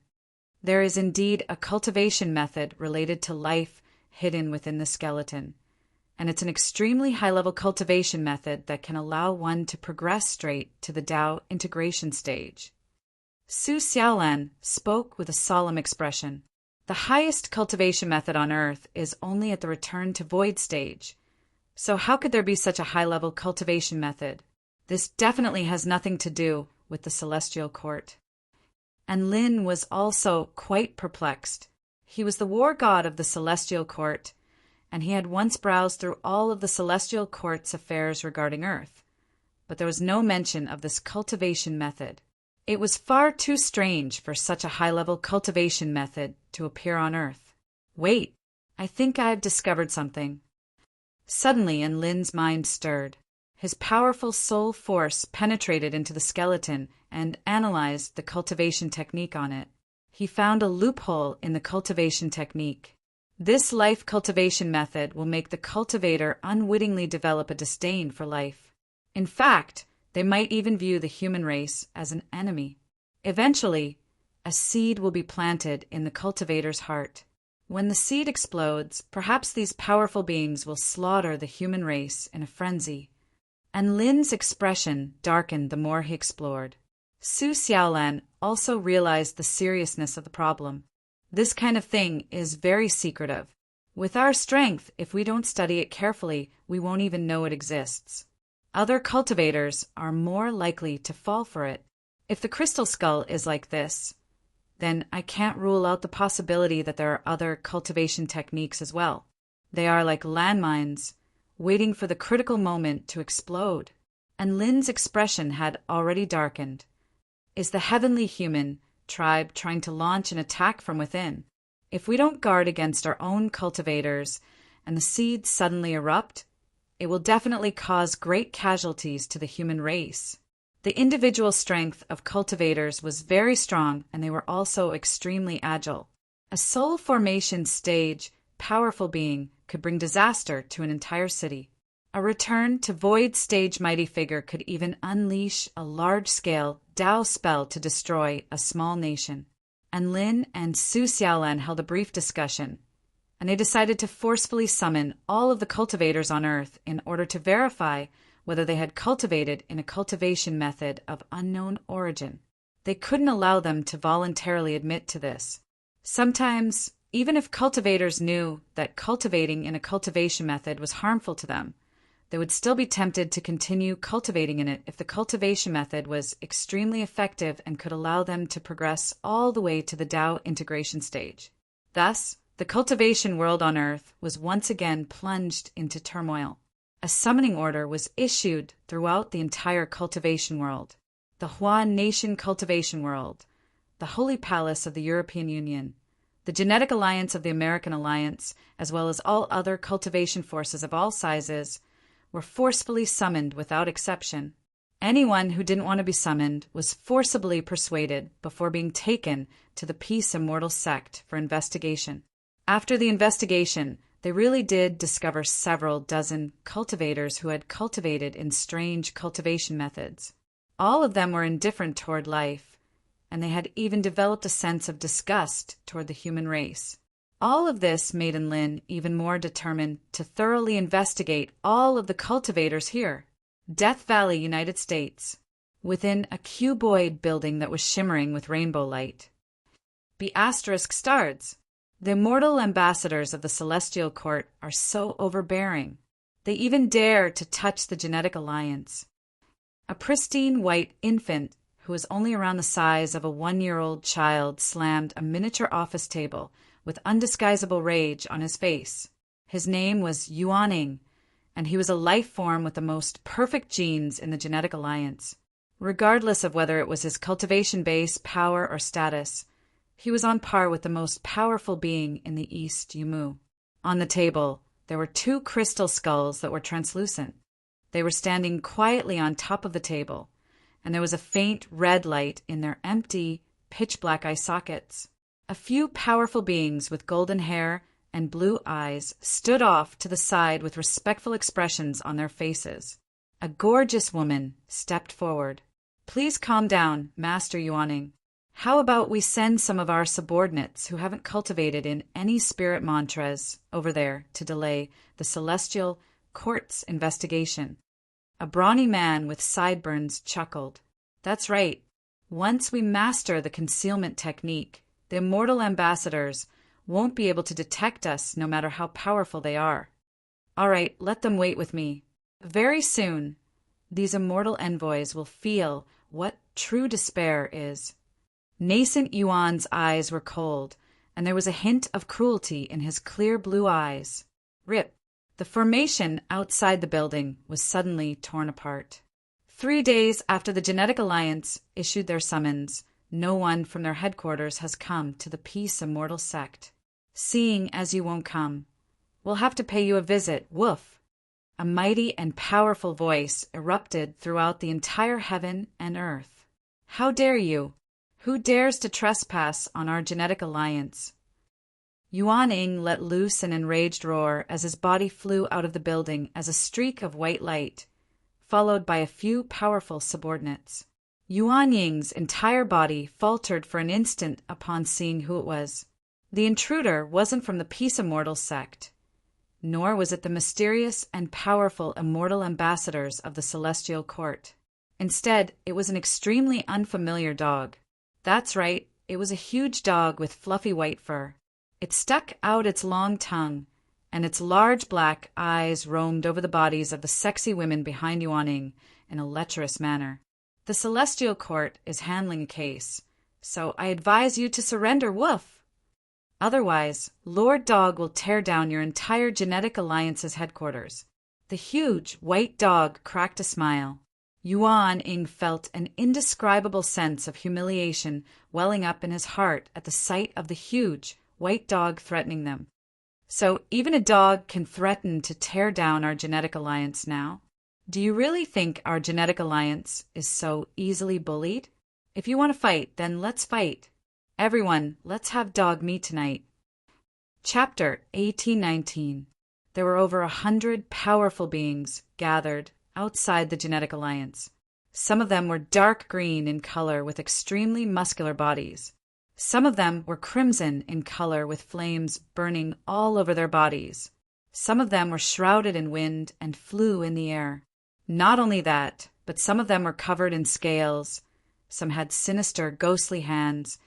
There is indeed a cultivation method related to life hidden within the skeleton, and it's an extremely high-level cultivation method that can allow one to progress straight to the Tao integration stage. Su Xiaolan spoke with a solemn expression. The highest cultivation method on Earth is only at the return to void stage, so how could there be such a high-level cultivation method? This definitely has nothing to do with the Celestial Court. And Lin was also quite perplexed. He was the war god of the Celestial Court, and he had once browsed through all of the celestial court's affairs regarding Earth. But there was no mention of this cultivation method. It was far too strange for such a high-level cultivation method to appear on Earth. Wait, I think I've discovered something. Suddenly, Lin's mind stirred. His powerful soul force penetrated into the skeleton and analyzed the cultivation technique on it. He found a loophole in the cultivation technique. This life cultivation method will make the cultivator unwittingly develop a disdain for life. In fact, they might even view the human race as an enemy. Eventually, a seed will be planted in the cultivator's heart. When the seed explodes, perhaps these powerful beings will slaughter the human race in a frenzy. And Lin's expression darkened the more he explored. Su Xiaolan also realized the seriousness of the problem. This kind of thing is very secretive. With our strength, if we don't study it carefully, we won't even know it exists. Other cultivators are more likely to fall for it. If the crystal skull is like this, then I can't rule out the possibility that there are other cultivation techniques as well. They are like landmines, waiting for the critical moment to explode. And Lin's expression had already darkened. Is the heavenly human tribe trying to launch an attack from within? If we don't guard against our own cultivators and the seeds suddenly erupt, it will definitely cause great casualties to the human race. The individual strength of cultivators was very strong, and they were also extremely agile. A soul formation stage, powerful being could bring disaster to an entire city. A return to void stage mighty figure could even unleash a large-scale Dao spell to destroy a small nation. And Lin and Su Xiaolan held a brief discussion, and they decided to forcefully summon all of the cultivators on Earth in order to verify whether they had cultivated in a cultivation method of unknown origin. They couldn't allow them to voluntarily admit to this. Sometimes, even if cultivators knew that cultivating in a cultivation method was harmful to them, they would still be tempted to continue cultivating in it if the cultivation method was extremely effective and could allow them to progress all the way to the Dao integration stage. Thus, the cultivation world on Earth was once again plunged into turmoil. A summoning order was issued throughout the entire cultivation world. The Huan Nation cultivation world, the Holy Palace of the European Union, the Genetic Alliance of the American Alliance, as well as all other cultivation forces of all sizes, were forcefully summoned without exception. Anyone who didn't want to be summoned was forcibly persuaded before being taken to the Peace Immortal sect for investigation. After the investigation, they really did discover several dozen cultivators who had cultivated in strange cultivation methods. All of them were indifferent toward life, and they had even developed a sense of disgust toward the human race. All of this made Lin even more determined to thoroughly investigate all of the cultivators here. Death Valley, United States, within a cuboid building that was shimmering with rainbow light. The asterisk stars. The immortal ambassadors of the Celestial Court are so overbearing. They even dare to touch the Genetic Alliance. A pristine white infant who was only around the size of a 1-year-old child slammed a miniature office table with undisguisable rage on his face. His name was Yuaning, and he was a life form with the most perfect genes in the Genetic Alliance. Regardless of whether it was his cultivation base, power, or status, he was on par with the most powerful being in the East Yumu. On the table, there were 2 crystal skulls that were translucent. They were standing quietly on top of the table, and there was a faint red light in their empty, pitch-black eye sockets. A few powerful beings with golden hair and blue eyes stood off to the side with respectful expressions on their faces. A gorgeous woman stepped forward. "Please calm down, Master Yuaning. How about we send some of our subordinates who haven't cultivated in any spirit mantras over there to delay the Celestial Court's investigation?" A brawny man with sideburns chuckled. "That's right. Once we master the concealment technique, the immortal ambassadors won't be able to detect us no matter how powerful they are. All right, let them wait with me. Very soon, these immortal envoys will feel what true despair is." Nascent Yuan's eyes were cold, and there was a hint of cruelty in his clear blue eyes. Rip. The formation outside the building was suddenly torn apart. 3 days after the Genetic Alliance issued their summons, no one from their headquarters has come to the Peace Immortal sect. Seeing as you won't come, we'll have to pay you a visit, woof. A mighty and powerful voice erupted throughout the entire heaven and earth. How dare you? Who dares to trespass on our Genetic Alliance? Yuan Ying let loose an enraged roar as his body flew out of the building as a streak of white light, followed by a few powerful subordinates. Yuan Ying's entire body faltered for an instant upon seeing who it was. The intruder wasn't from the Peace Immortal sect, nor was it the mysterious and powerful immortal ambassadors of the Celestial Court. Instead, it was an extremely unfamiliar dog. That's right, it was a huge dog with fluffy white fur. It stuck out its long tongue, and its large black eyes roamed over the bodies of the sexy women behind Yuan Ying in a lecherous manner. The Celestial Court is handling a case, so I advise you to surrender, woof. Otherwise, Lord Dog will tear down your entire Genetic Alliance's headquarters. The huge white dog cracked a smile. Yuan Ying felt an indescribable sense of humiliation welling up in his heart at the sight of the huge white dog threatening them. So even a dog can threaten to tear down our Genetic Alliance now? Do you really think our Genetic Alliance is so easily bullied? If you want to fight, then let's fight. Everyone, let's have dog meat tonight. Chapter 1819. There were over 100 powerful beings gathered outside the Genetic Alliance. Some of them were dark green in color with extremely muscular bodies. Some of them were crimson in color with flames burning all over their bodies. Some of them were shrouded in wind and flew in the air. Not only that, but some of them were covered in scales, some had sinister, ghostly hands,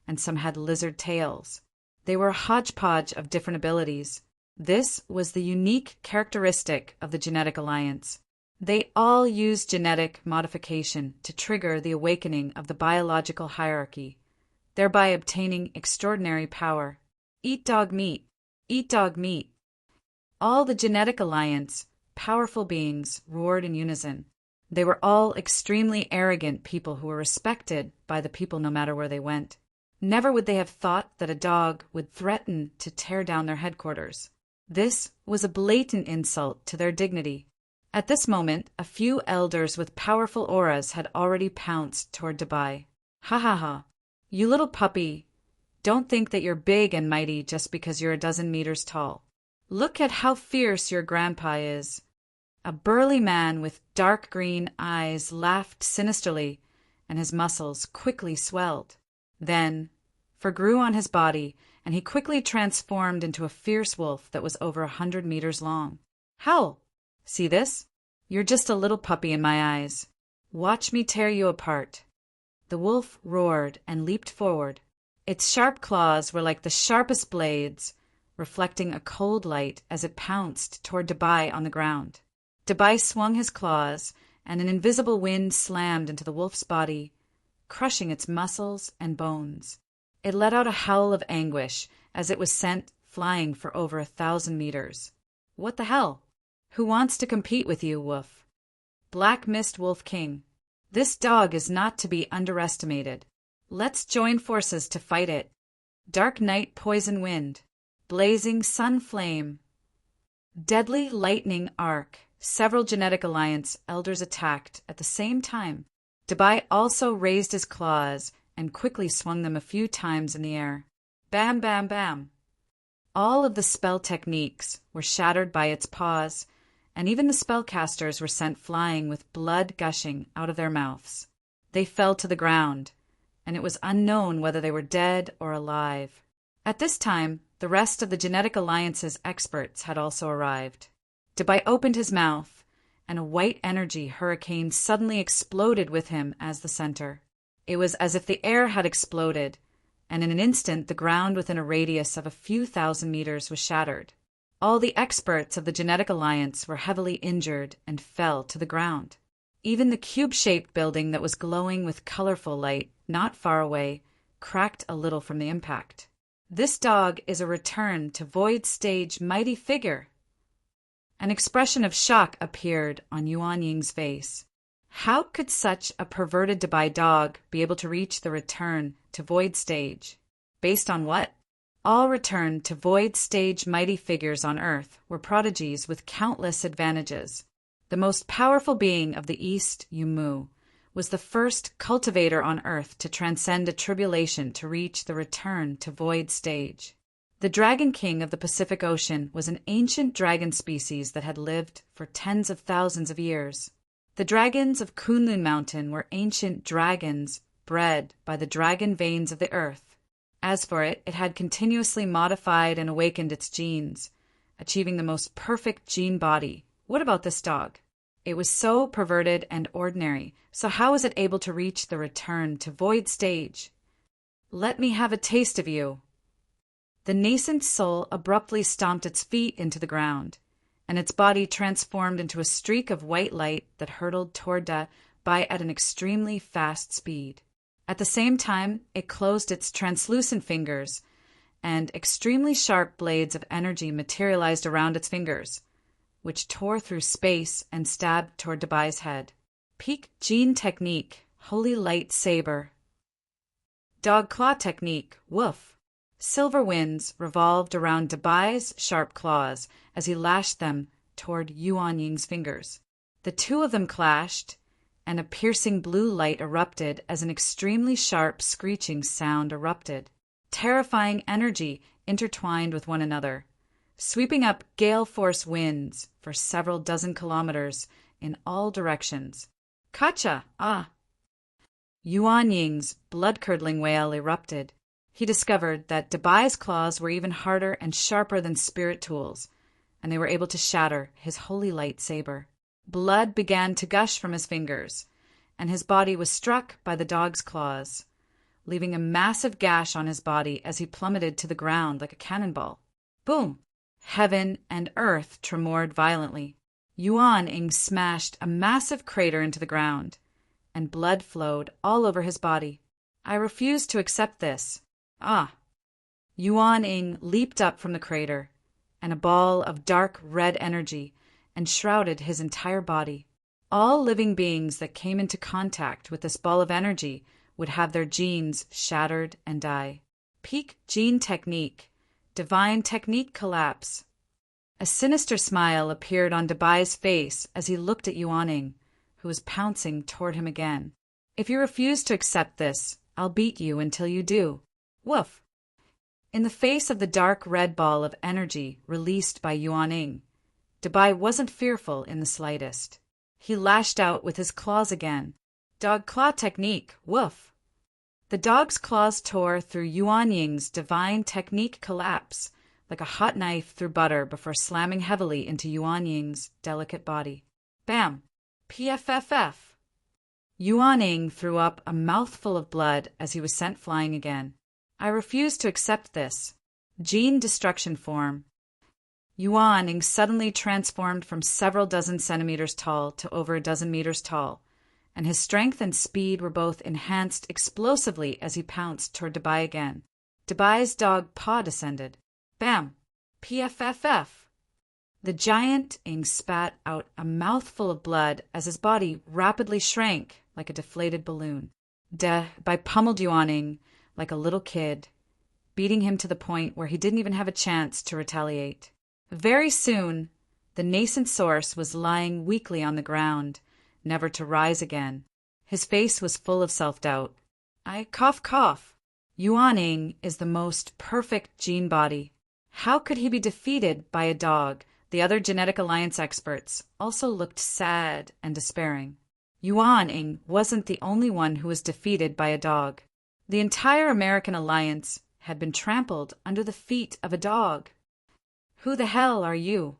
and some had lizard tails. They were a hodgepodge of different abilities. This was the unique characteristic of the Genetic Alliance. They all used genetic modification to trigger the awakening of the biological hierarchy, thereby obtaining extraordinary power. Eat dog meat. Eat dog meat. All the Genetic Alliance, powerful beings, roared in unison. They were all extremely arrogant people who were respected by the people no matter where they went. Never would they have thought that a dog would threaten to tear down their headquarters. This was a blatant insult to their dignity. At this moment, a few elders with powerful auras had already pounced toward Dubai. Ha ha ha. You little puppy, don't think that you're big and mighty just because you're a dozen meters tall. Look at how fierce your grandpa is. A burly man with dark green eyes laughed sinisterly, and his muscles quickly swelled. Then, fur grew on his body, and he quickly transformed into a fierce wolf that was over 100 meters long. Howl! See this? You're just a little puppy in my eyes. Watch me tear you apart. The wolf roared and leaped forward. Its sharp claws were like the sharpest blades, reflecting a cold light as it pounced toward Dubai on the ground. Dubai swung his claws, and an invisible wind slammed into the wolf's body, crushing its muscles and bones. It let out a howl of anguish as it was sent flying for over 1,000 meters. What the hell? Who wants to compete with you, Wolf? Black Mist Wolf King. This dog is not to be underestimated. Let's join forces to fight it. Dark Night Poison Wind. Blazing Sun Flame. Deadly Lightning Arc. Several Genetic Alliance elders attacked at the same time. Dubai also raised his claws and quickly swung them a few times in the air. Bam, bam, bam. All of the spell techniques were shattered by its paws, and even the spellcasters were sent flying with blood gushing out of their mouths. They fell to the ground, and it was unknown whether they were dead or alive. At this time, the rest of the Genetic Alliance's experts had also arrived. Dubai opened his mouth, and a white energy hurricane suddenly exploded with him as the center. It was as if the air had exploded, and in an instant the ground within a radius of a few thousand meters was shattered. All the experts of the Genetic Alliance were heavily injured and fell to the ground. Even the cube-shaped building that was glowing with colorful light not far away cracked a little from the impact. This dog is a return to Void Stage mighty figure. An expression of shock appeared on Yuan Ying's face. How could such a perverted Dubai dog be able to reach the return to void stage? Based on what? All return to void stage mighty figures on Earth were prodigies with countless advantages. The most powerful being of the East, Yumu, was the first cultivator on Earth to transcend a tribulation to reach the return to void stage. The Dragon King of the Pacific Ocean was an ancient dragon species that had lived for tens of thousands of years. The dragons of Kunlun Mountain were ancient dragons bred by the dragon veins of the earth. As for it, it had continuously modified and awakened its genes, achieving the most perfect gene body. What about this dog? It was so perverted and ordinary, so how was it able to reach the return to void stage? Let me have a taste of you. The nascent soul abruptly stomped its feet into the ground, and its body transformed into a streak of white light that hurtled toward Dubai at an extremely fast speed. At the same time, it closed its translucent fingers, and extremely sharp blades of energy materialized around its fingers, which tore through space and stabbed toward Dubai's head. Peak Gene Technique, Holy Light Saber. Dog Claw Technique, Woof. Silver winds revolved around Dubai's sharp claws as he lashed them toward Yuan Ying's fingers. The two of them clashed, and a piercing blue light erupted as an extremely sharp screeching sound erupted. Terrifying energy intertwined with one another, sweeping up gale-force winds for several dozen kilometers in all directions. Kacha! Ah! Yuan Ying's blood-curdling wail erupted. He discovered that Dubai's claws were even harder and sharper than spirit tools, and they were able to shatter his holy light saber. Blood began to gush from his fingers, and his body was struck by the dog's claws, leaving a massive gash on his body as he plummeted to the ground like a cannonball. Boom! Heaven and earth tremored violently. Yuan Ying smashed a massive crater into the ground, and blood flowed all over his body. I refuse to accept this. Ah! Yuan Ying leaped up from the crater, and a ball of dark red energy enshrouded his entire body. All living beings that came into contact with this ball of energy would have their genes shattered and die. Peak Gene Technique, Divine Technique Collapse. A sinister smile appeared on Dubai's face as he looked at Yuan Ying, who was pouncing toward him again. If you refuse to accept this, I'll beat you until you do. Woof! In the face of the dark red ball of energy released by Yuan Ying, Dubai wasn't fearful in the slightest. He lashed out with his claws again. Dog Claw Technique, Woof! The dog's claws tore through Yuan Ying's Divine Technique Collapse like a hot knife through butter before slamming heavily into Yuan Ying's delicate body. Bam! PFFF! Yuan Ying threw up a mouthful of blood as he was sent flying again. I refuse to accept this. Gene Destruction Form. Yuan Ying suddenly transformed from several dozen centimeters tall to over a dozen meters tall, and his strength and speed were both enhanced explosively as he pounced toward Dubai again. Dubai's dog paw descended. Bam! PFFF! The giant Ying spat out a mouthful of blood as his body rapidly shrank like a deflated balloon. Dubai pummeled Yuan Ying like a little kid, beating him to the point where he didn't even have a chance to retaliate. Very soon, the nascent source was lying weakly on the ground, never to rise again. His face was full of self-doubt. I cough. Yuan Ying is the most perfect gene body. How could he be defeated by a dog? The other genetic alliance experts also looked sad and despairing. Yuan Ying wasn't the only one who was defeated by a dog. The entire American alliance had been trampled under the feet of a dog. Who the hell are you?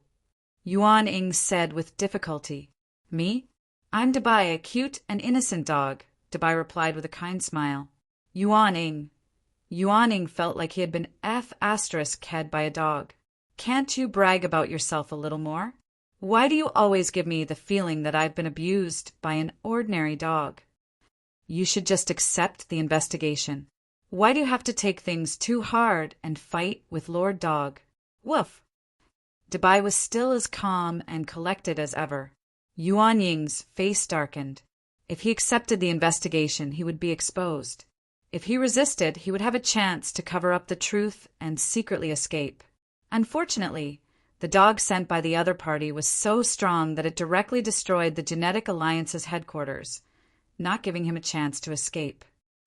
Yuan Ying said with difficulty. Me? I'm Dubai, a cute and innocent dog, Dubai replied with a kind smile. Yuan Ying felt like he had been F***ed by a dog. Can't you brag about yourself a little more? Why do you always give me the feeling that I've been abused by an ordinary dog? You should just accept the investigation. Why do you have to take things too hard and fight with Lord Dog? Woof! Dubai was still as calm and collected as ever. Yuan Ying's face darkened. If he accepted the investigation, he would be exposed. If he resisted, he would have a chance to cover up the truth and secretly escape. Unfortunately, the dog sent by the other party was so strong that it directly destroyed the Genetic Alliance's headquarters, not giving him a chance to escape.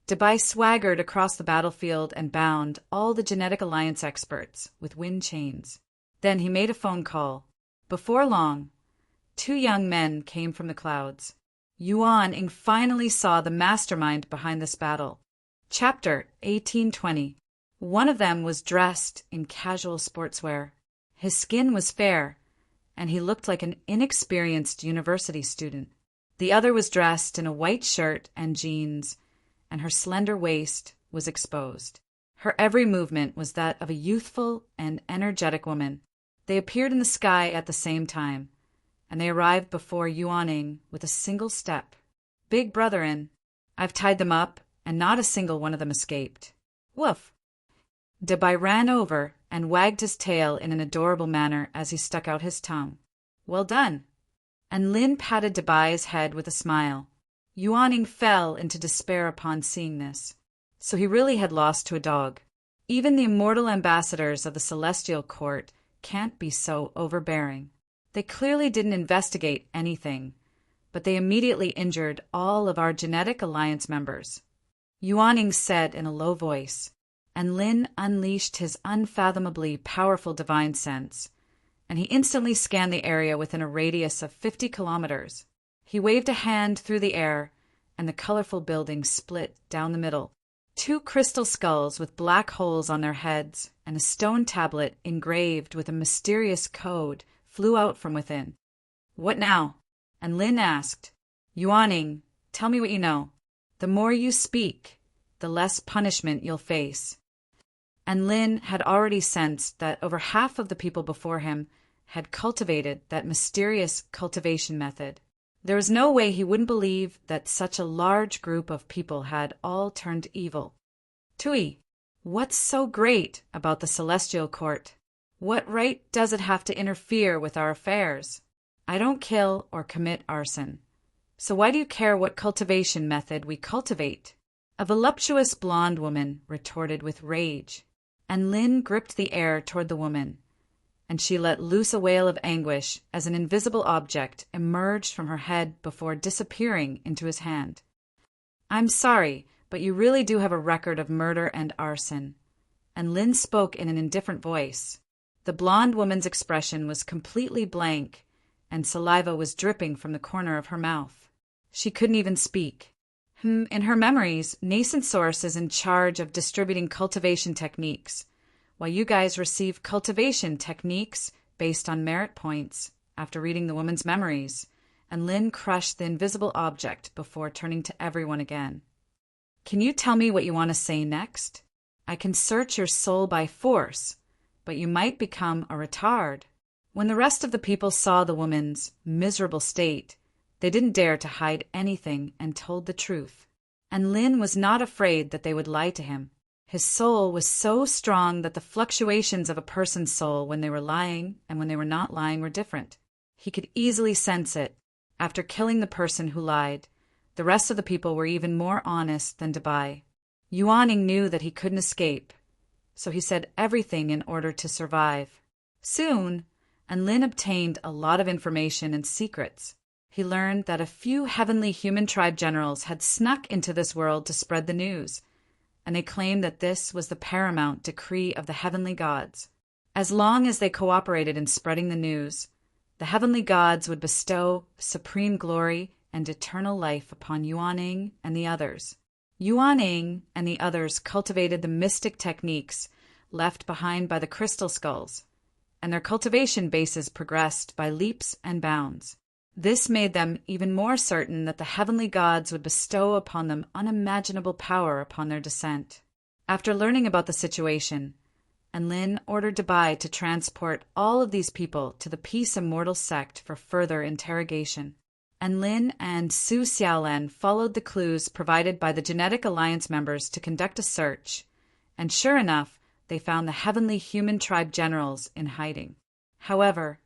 Dubai swaggered across the battlefield and bound all the Genetic Alliance experts with wind chains. Then he made a phone call. Before long, 2 young men came from the clouds. Yuan Ying finally saw the mastermind behind this battle. Chapter 1820. One of them was dressed in casual sportswear. His skin was fair, and he looked like an inexperienced university student. The other was dressed in a white shirt and jeans, and her slender waist was exposed. Her every movement was that of a youthful and energetic woman. They appeared in the sky at the same time, and they arrived before Yuan Ying with a single step. "Big brother in. I've tied them up, and not a single one of them escaped." "Woof!" Dubai ran over and wagged his tail in an adorable manner as he stuck out his tongue. "Well done." And Lin patted Dubai's head with a smile. Yuan Ying fell into despair upon seeing this. So he really had lost to a dog. Even the immortal ambassadors of the Celestial Court can't be so overbearing. They clearly didn't investigate anything, but they immediately injured all of our Genetic Alliance members. Yuan Ying said in a low voice, and Lin unleashed his unfathomably powerful divine sense, and he instantly scanned the area within a radius of 50 kilometers. He waved a hand through the air, and the colorful building split down the middle. 2 crystal skulls with black holes on their heads and a stone tablet engraved with a mysterious code flew out from within. "What now?" And Lin asked. "Yuan Ying, tell me what you know. The more you speak, the less punishment you'll face." And Lin had already sensed that over half of the people before him had cultivated that mysterious cultivation method. There was no way he wouldn't believe that such a large group of people had all turned evil. "Tui, what's so great about the Celestial Court? What right does it have to interfere with our affairs? I don't kill or commit arson. So why do you care what cultivation method we cultivate?" A voluptuous blonde woman retorted with rage, and Lin gripped the air toward the woman, and she let loose a wail of anguish as an invisible object emerged from her head before disappearing into his hand. "I'm sorry, but you really do have a record of murder and arson." And Lin spoke in an indifferent voice. The blonde woman's expression was completely blank, and saliva was dripping from the corner of her mouth. She couldn't even speak. In her memories, Nascent Source is in charge of distributing cultivation techniques, while you guys receive cultivation techniques based on merit points after reading the woman's memories, and Lin crushed the invisible object before turning to everyone again. "Can you tell me what you want to say next? I can search your soul by force, but you might become a retard." When the rest of the people saw the woman's miserable state, they didn't dare to hide anything and told the truth. And Lin was not afraid that they would lie to him. His soul was so strong that the fluctuations of a person's soul when they were lying and when they were not lying were different. He could easily sense it. After killing the person who lied, the rest of the people were even more honest than Dubai. Yuan Ying knew that he couldn't escape, so he said everything in order to survive. Soon, and Lin obtained a lot of information and secrets. He learned that a few heavenly human tribe generals had snuck into this world to spread the news, and they claimed that this was the paramount decree of the heavenly gods. As long as they cooperated in spreading the news, the heavenly gods would bestow supreme glory and eternal life upon Yuan Ying and the others. Yuan Ying and the others cultivated the mystic techniques left behind by the crystal skulls, and their cultivation bases progressed by leaps and bounds. This made them even more certain that the heavenly gods would bestow upon them unimaginable power upon their descent. After learning about the situation, Lin ordered Dubai to transport all of these people to the Peace Immortal sect for further interrogation. And Lin and Su Xiaolan followed the clues provided by the Genetic Alliance members to conduct a search, and sure enough, they found the heavenly human tribe generals in hiding. However,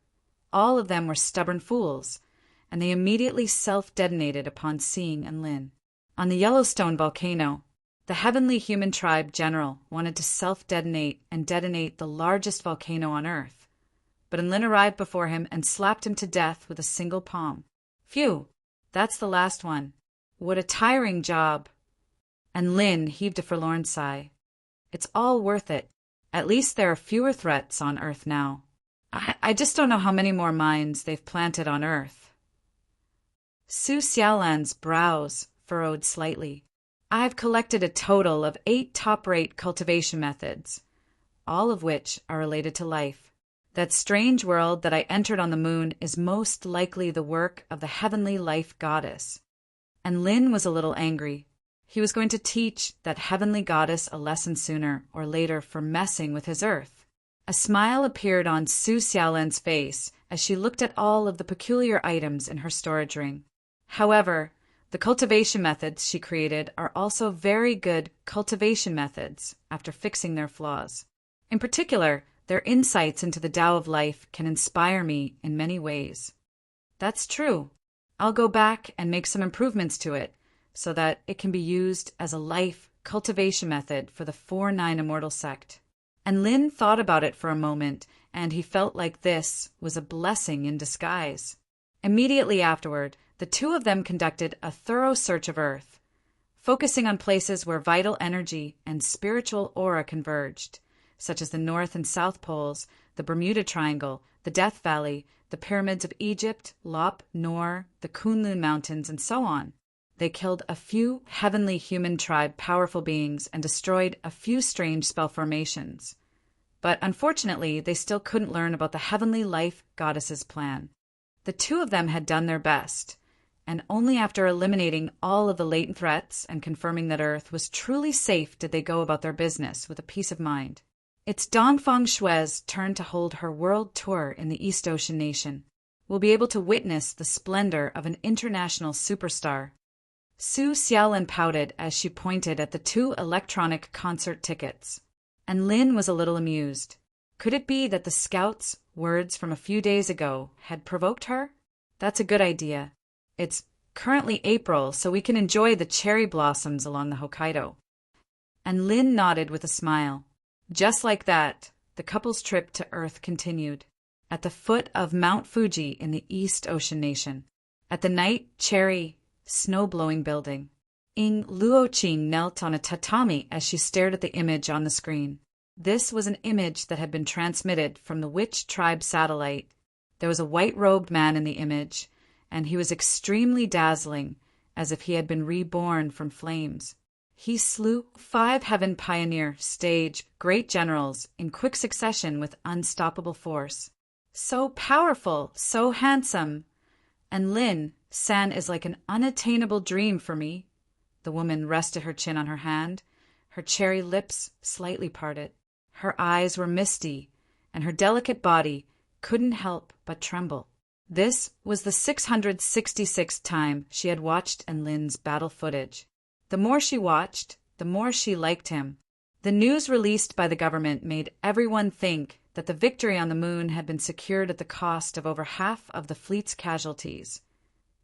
all of them were stubborn fools, and they immediately self-detonated upon seeing Enlil. On the Yellowstone volcano, the heavenly human tribe general wanted to self-detonate and detonate the largest volcano on Earth, but Enlil arrived before him and slapped him to death with a single palm. Phew, that's the last one. What a tiring job. Enlil heaved a forlorn sigh. It's all worth it. At least there are fewer threats on Earth now. I just don't know how many more mines they've planted on Earth. Su Xiaolan's brows furrowed slightly. I've collected a total of 8 top-rate cultivation methods, all of which are related to life. That strange world that I entered on the moon is most likely the work of the heavenly life goddess. And Lin was a little angry. He was going to teach that heavenly goddess a lesson sooner or later for messing with his Earth. A smile appeared on Su Xiaolan's face as she looked at all of the peculiar items in her storage ring. However, the cultivation methods she created are also very good cultivation methods after fixing their flaws. In particular, their insights into the Tao of life can inspire me in many ways. That's true. I'll go back and make some improvements to it so that it can be used as a life cultivation method for the 4-9 Immortal sect. And Lin thought about it for a moment, and he felt like this was a blessing in disguise. Immediately afterward, the two of them conducted a thorough search of Earth, focusing on places where vital energy and spiritual aura converged, such as the North and South Poles, the Bermuda Triangle, the Death Valley, the Pyramids of Egypt, Lop, Nor, the Kunlun Mountains, and so on. They killed a few heavenly human tribe powerful beings and destroyed a few strange spell formations. But unfortunately, they still couldn't learn about the heavenly life goddess's plan. The two of them had done their best, and only after eliminating all of the latent threats and confirming that Earth was truly safe did they go about their business with a peace of mind. It's Dongfang Shui's turn to hold her world tour in the East Ocean nation. We'll be able to witness the splendor of an international superstar. Su Xiaolan pouted as she pointed at the 2 electronic concert tickets. And Lin was a little amused. Could it be that the scout's words from a few days ago had provoked her? That's a good idea. It's currently April, so we can enjoy the cherry blossoms along the Hokkaido. And Lin nodded with a smile. Just like that, the couple's trip to Earth continued. At the foot of Mount Fuji in the East Ocean nation. At the night cherry snow-blowing building. Ying Luoqing knelt on a tatami as she stared at the image on the screen. This was an image that had been transmitted from the Witch Tribe satellite. There was a white-robed man in the image, and he was extremely dazzling, as if he had been reborn from flames. He slew 5 Heaven Pioneer stage great generals in quick succession with unstoppable force. So powerful, so handsome. And Lin, San is like an unattainable dream for me. The woman rested her chin on her hand, her cherry lips slightly parted. Her eyes were misty, and her delicate body couldn't help but tremble. This was the 666th time she had watched Enlin's battle footage. The more she watched, the more she liked him. The news released by the government made everyone think that the victory on the moon had been secured at the cost of over half of the fleet's casualties.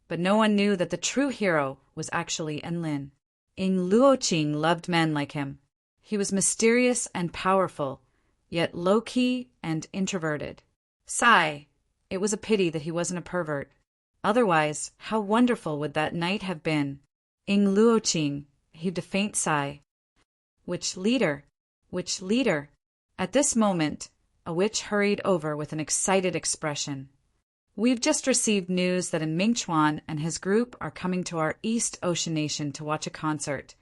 But no one knew that the true hero was actually Enlin. Ying Luoqing loved men like him. He was mysterious and powerful, yet low-key and introverted. Sigh, it was a pity that he wasn't a pervert. Otherwise, how wonderful would that night have been? Ying Luoqing heaved a faint sigh. Which leader? Which leader? At this moment, a witch hurried over with an excited expression. We've just received news that Mingchuan and his group are coming to our East Ocean nation to watch a concert,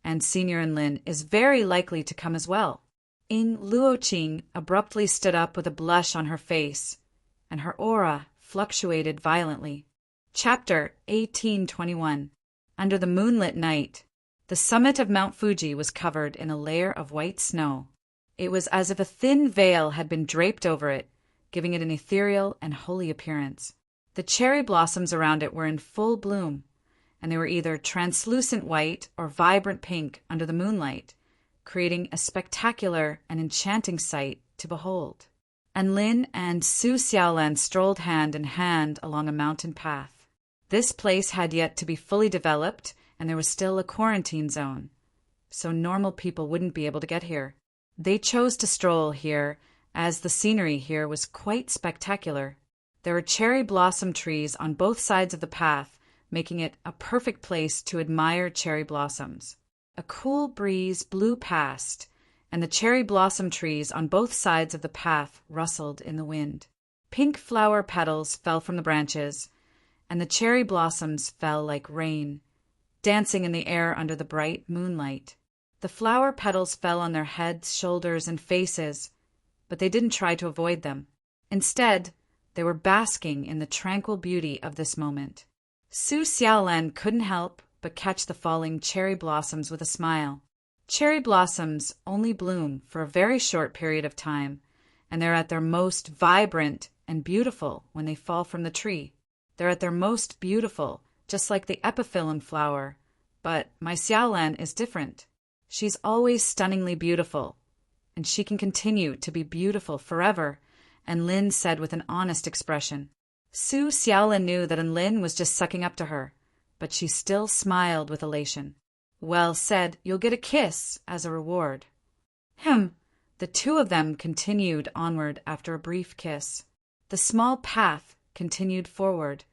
and Senior Enlin is very likely to come as well. Ying Luoqing abruptly stood up with a blush on her face, and her aura fluctuated violently. Chapter 1821. Under the moonlit night, the summit of Mount Fuji was covered in a layer of white snow. It was as if a thin veil had been draped over it, giving it an ethereal and holy appearance. The cherry blossoms around it were in full bloom, and they were either translucent white or vibrant pink under the moonlight, creating a spectacular and enchanting sight to behold. and Lin and Su Xiaolan strolled hand in hand along a mountain path. This place had yet to be fully developed, and there was still a quarantine zone, so normal people wouldn't be able to get here. They chose to stroll here, as the scenery here was quite spectacular. There were cherry blossom trees on both sides of the path, making it a perfect place to admire cherry blossoms. A cool breeze blew past, and the cherry blossom trees on both sides of the path rustled in the wind. Pink flower petals fell from the branches, and the cherry blossoms fell like rain, dancing in the air under the bright moonlight. The flower petals fell on their heads, shoulders, and faces, but they didn't try to avoid them. Instead, they were basking in the tranquil beauty of this moment. Su Xiaolan couldn't help but catch the falling cherry blossoms with a smile. Cherry blossoms only bloom for a very short period of time, and they're at their most vibrant and beautiful when they fall from the tree. They're at their most beautiful, just like the epiphyllum flower, but my Xiaolan is different. She's always stunningly beautiful, and she can continue to be beautiful forever, and Lin said with an honest expression. Su Xiaolan knew that Lin was just sucking up to her, but she still smiled with elation. Well said, you'll get a kiss as a reward. The two of them continued onward after a brief kiss. The small path continued forward,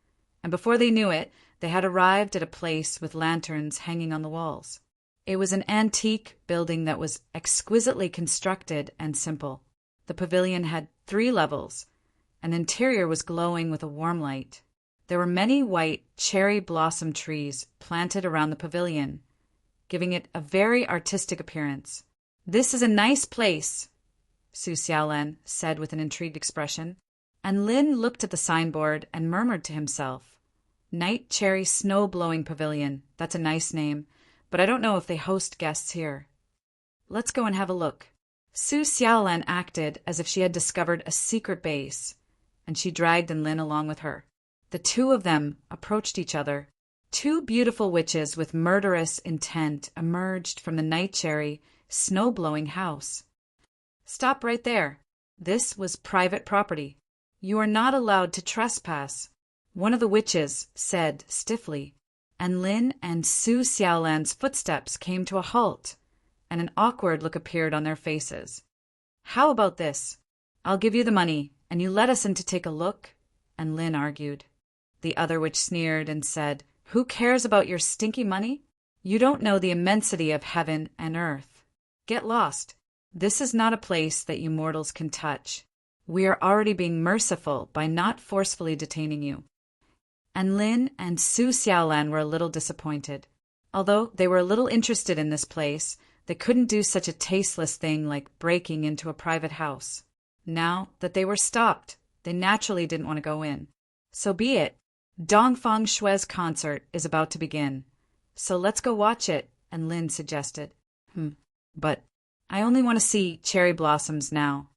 and before they knew it, they had arrived at a place with lanterns hanging on the walls. It was an antique building that was exquisitely constructed and simple. The pavilion had 3 levels, and the interior was glowing with a warm light. There were many white cherry blossom trees planted around the pavilion, giving it a very artistic appearance. This is a nice place, Su Xiaolan said with an intrigued expression, and Lin looked at the signboard and murmured to himself, Night Cherry Snow Blowing Pavilion, that's a nice name, but I don't know if they host guests here. Let's go and have a look. Su Xiaolan acted as if she had discovered a secret base, and she dragged Lin along with her. The two of them approached each other. 2 beautiful witches with murderous intent emerged from the Night Cherry snow-blowing house. Stop right there. This was private property. You are not allowed to trespass, one of the witches said stiffly, and Lin and Su Xiaolan's footsteps came to a halt, and an awkward look appeared on their faces. How about this? I'll give you the money, and you let us in to take a look, and Lin argued. The other witch sneered and said, Who cares about your stinky money? You don't know the immensity of heaven and earth. Get lost. This is not a place that you mortals can touch. We are already being merciful by not forcefully detaining you. And Lin and Su Xiaolan were a little disappointed. Although they were a little interested in this place, they couldn't do such a tasteless thing like breaking into a private house. Now that they were stopped, they naturally didn't want to go in. So be it. Dongfang Shui's concert is about to begin, so let's go watch it, and Lin suggested. But I only want to see cherry blossoms now.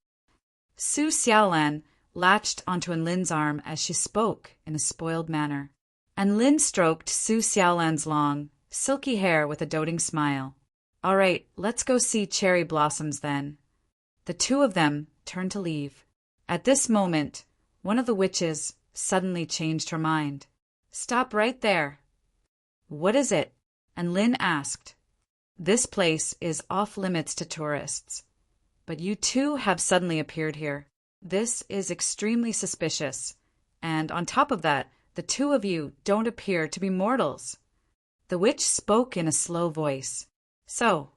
Su Xiaolan latched onto Lin's arm as she spoke in a spoiled manner, and Lin stroked Su Xiaolan's long, silky hair with a doting smile. All right, let's go see cherry blossoms then. The two of them turned to leave. At this moment, one of the witches suddenly changed her mind. Stop right there. What is it? And Lin asked. This place is off limits to tourists, but you two have suddenly appeared here. This is extremely suspicious, and on top of that, the two of you don't appear to be mortals. The witch spoke in a slow voice. So,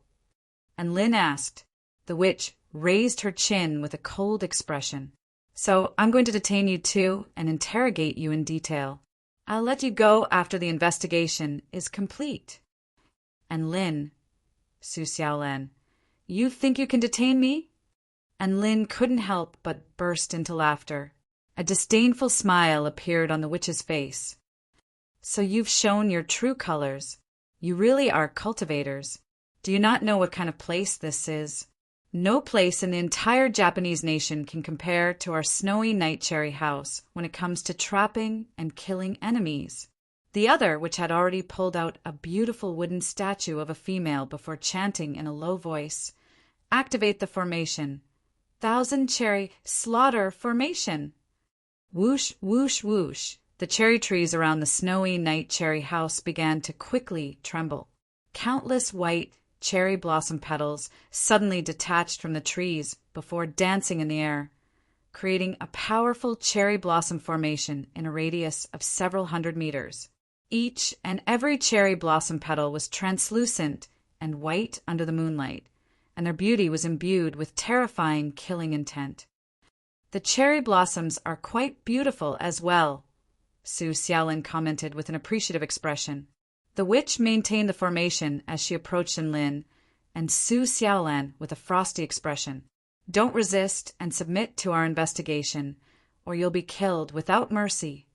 and Lin asked. The witch raised her chin with a cold expression. So I'm going to detain you two and interrogate you in detail. I'll let you go after the investigation is complete. And Lin, Su Xiaolan, you think you can detain me? And Lin couldn't help but burst into laughter. A disdainful smile appeared on the witch's face. So you've shown your true colors. You really are cultivators. Do you not know what kind of place this is? No place in the entire Japanese nation can compare to our snowy night cherry house when it comes to trapping and killing enemies. The other, which had already pulled out a beautiful wooden statue of a female before chanting in a low voice, Activate the formation, Thousand Cherry Slaughter Formation! Whoosh, whoosh, whoosh. The cherry trees around the snowy night cherry house began to quickly tremble. Countless white cherry blossom petals suddenly detached from the trees before dancing in the air, creating a powerful cherry blossom formation in a radius of several hundred meters. Each and every cherry blossom petal was translucent and white under the moonlight, and their beauty was imbued with terrifying killing intent. The cherry blossoms are quite beautiful as well, Su Xiaolin commented with an appreciative expression. The witch maintained the formation as she approached Lin, and Su Xiaolan with a frosty expression. Don't resist and submit to our investigation, or you'll be killed without mercy.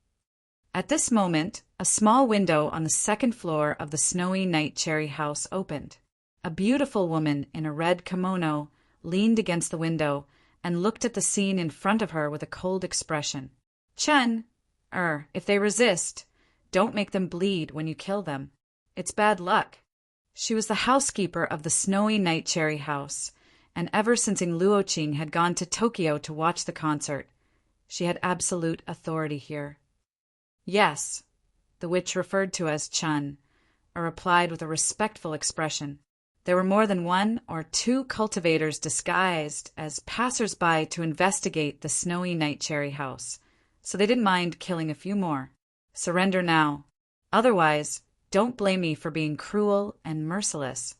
At this moment, a small window on the second floor of the snowy night cherry house opened. A beautiful woman in a red kimono leaned against the window and looked at the scene in front of her with a cold expression. Chen, if they resist, don't make them bleed when you kill them. It's bad luck. She was the housekeeper of the snowy night cherry house, and ever since Luoqing had gone to Tokyo to watch the concert, she had absolute authority here. Yes, the witch referred to as Chen, replied with a respectful expression. There were more than 1 or 2 cultivators disguised as passers-by to investigate the snowy night cherry house, so they didn't mind killing a few more. Surrender now. Otherwise, don't blame me for being cruel and merciless.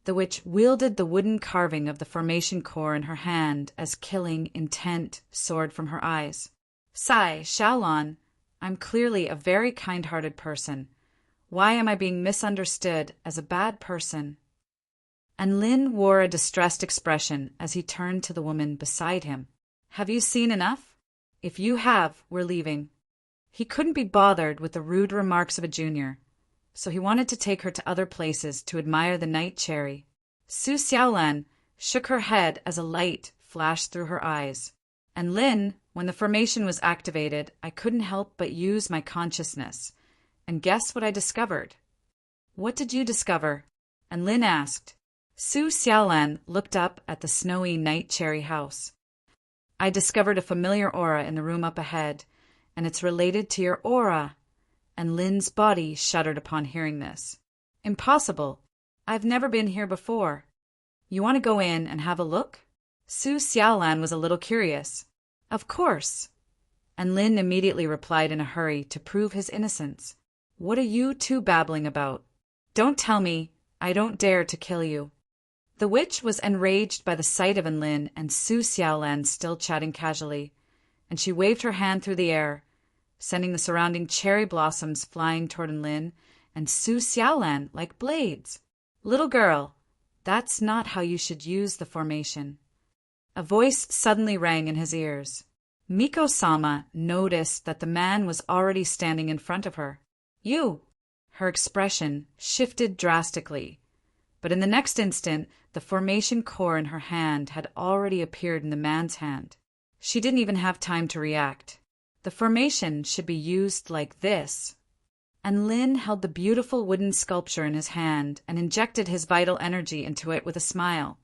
The witch wielded the wooden carving of the formation core in her hand as killing intent soared from her eyes. Sigh, Xiaolon, I'm clearly a very kind-hearted person. Why am I being misunderstood as a bad person? And Lin wore a distressed expression as he turned to the woman beside him. Have you seen enough? If you have, we're leaving. He couldn't be bothered with the rude remarks of a junior, so he wanted to take her to other places to admire the night cherry. Su Xiaolan shook her head as a light flashed through her eyes. And Lin, when the formation was activated, I couldn't help but use my consciousness. And guess what I discovered? What did you discover? And Lin asked. Su Xiaolan looked up at the snowy night cherry house. I discovered a familiar aura in the room up ahead, and it's related to your aura. And Lin's body shuddered upon hearing this. Impossible. I've never been here before. You want to go in and have a look? Su Xiaolan was a little curious. Of course. And Lin immediately replied in a hurry to prove his innocence. What are you two babbling about? Don't tell me. I don't dare to kill you. The witch was enraged by the sight of Lin and Su Xiaolan still chatting casually, and she waved her hand through the air, sending the surrounding cherry blossoms flying toward Lin and Su Xiaolan like blades. Little girl, that's not how you should use the formation. A voice suddenly rang in his ears. Miko-sama noticed that the man was already standing in front of her. You! Her expression shifted drastically, but in the next instant, the formation core in her hand had already appeared in the man's hand. She didn't even have time to react. The formation should be used like this. And Lin held the beautiful wooden sculpture in his hand and injected his vital energy into it with a smile,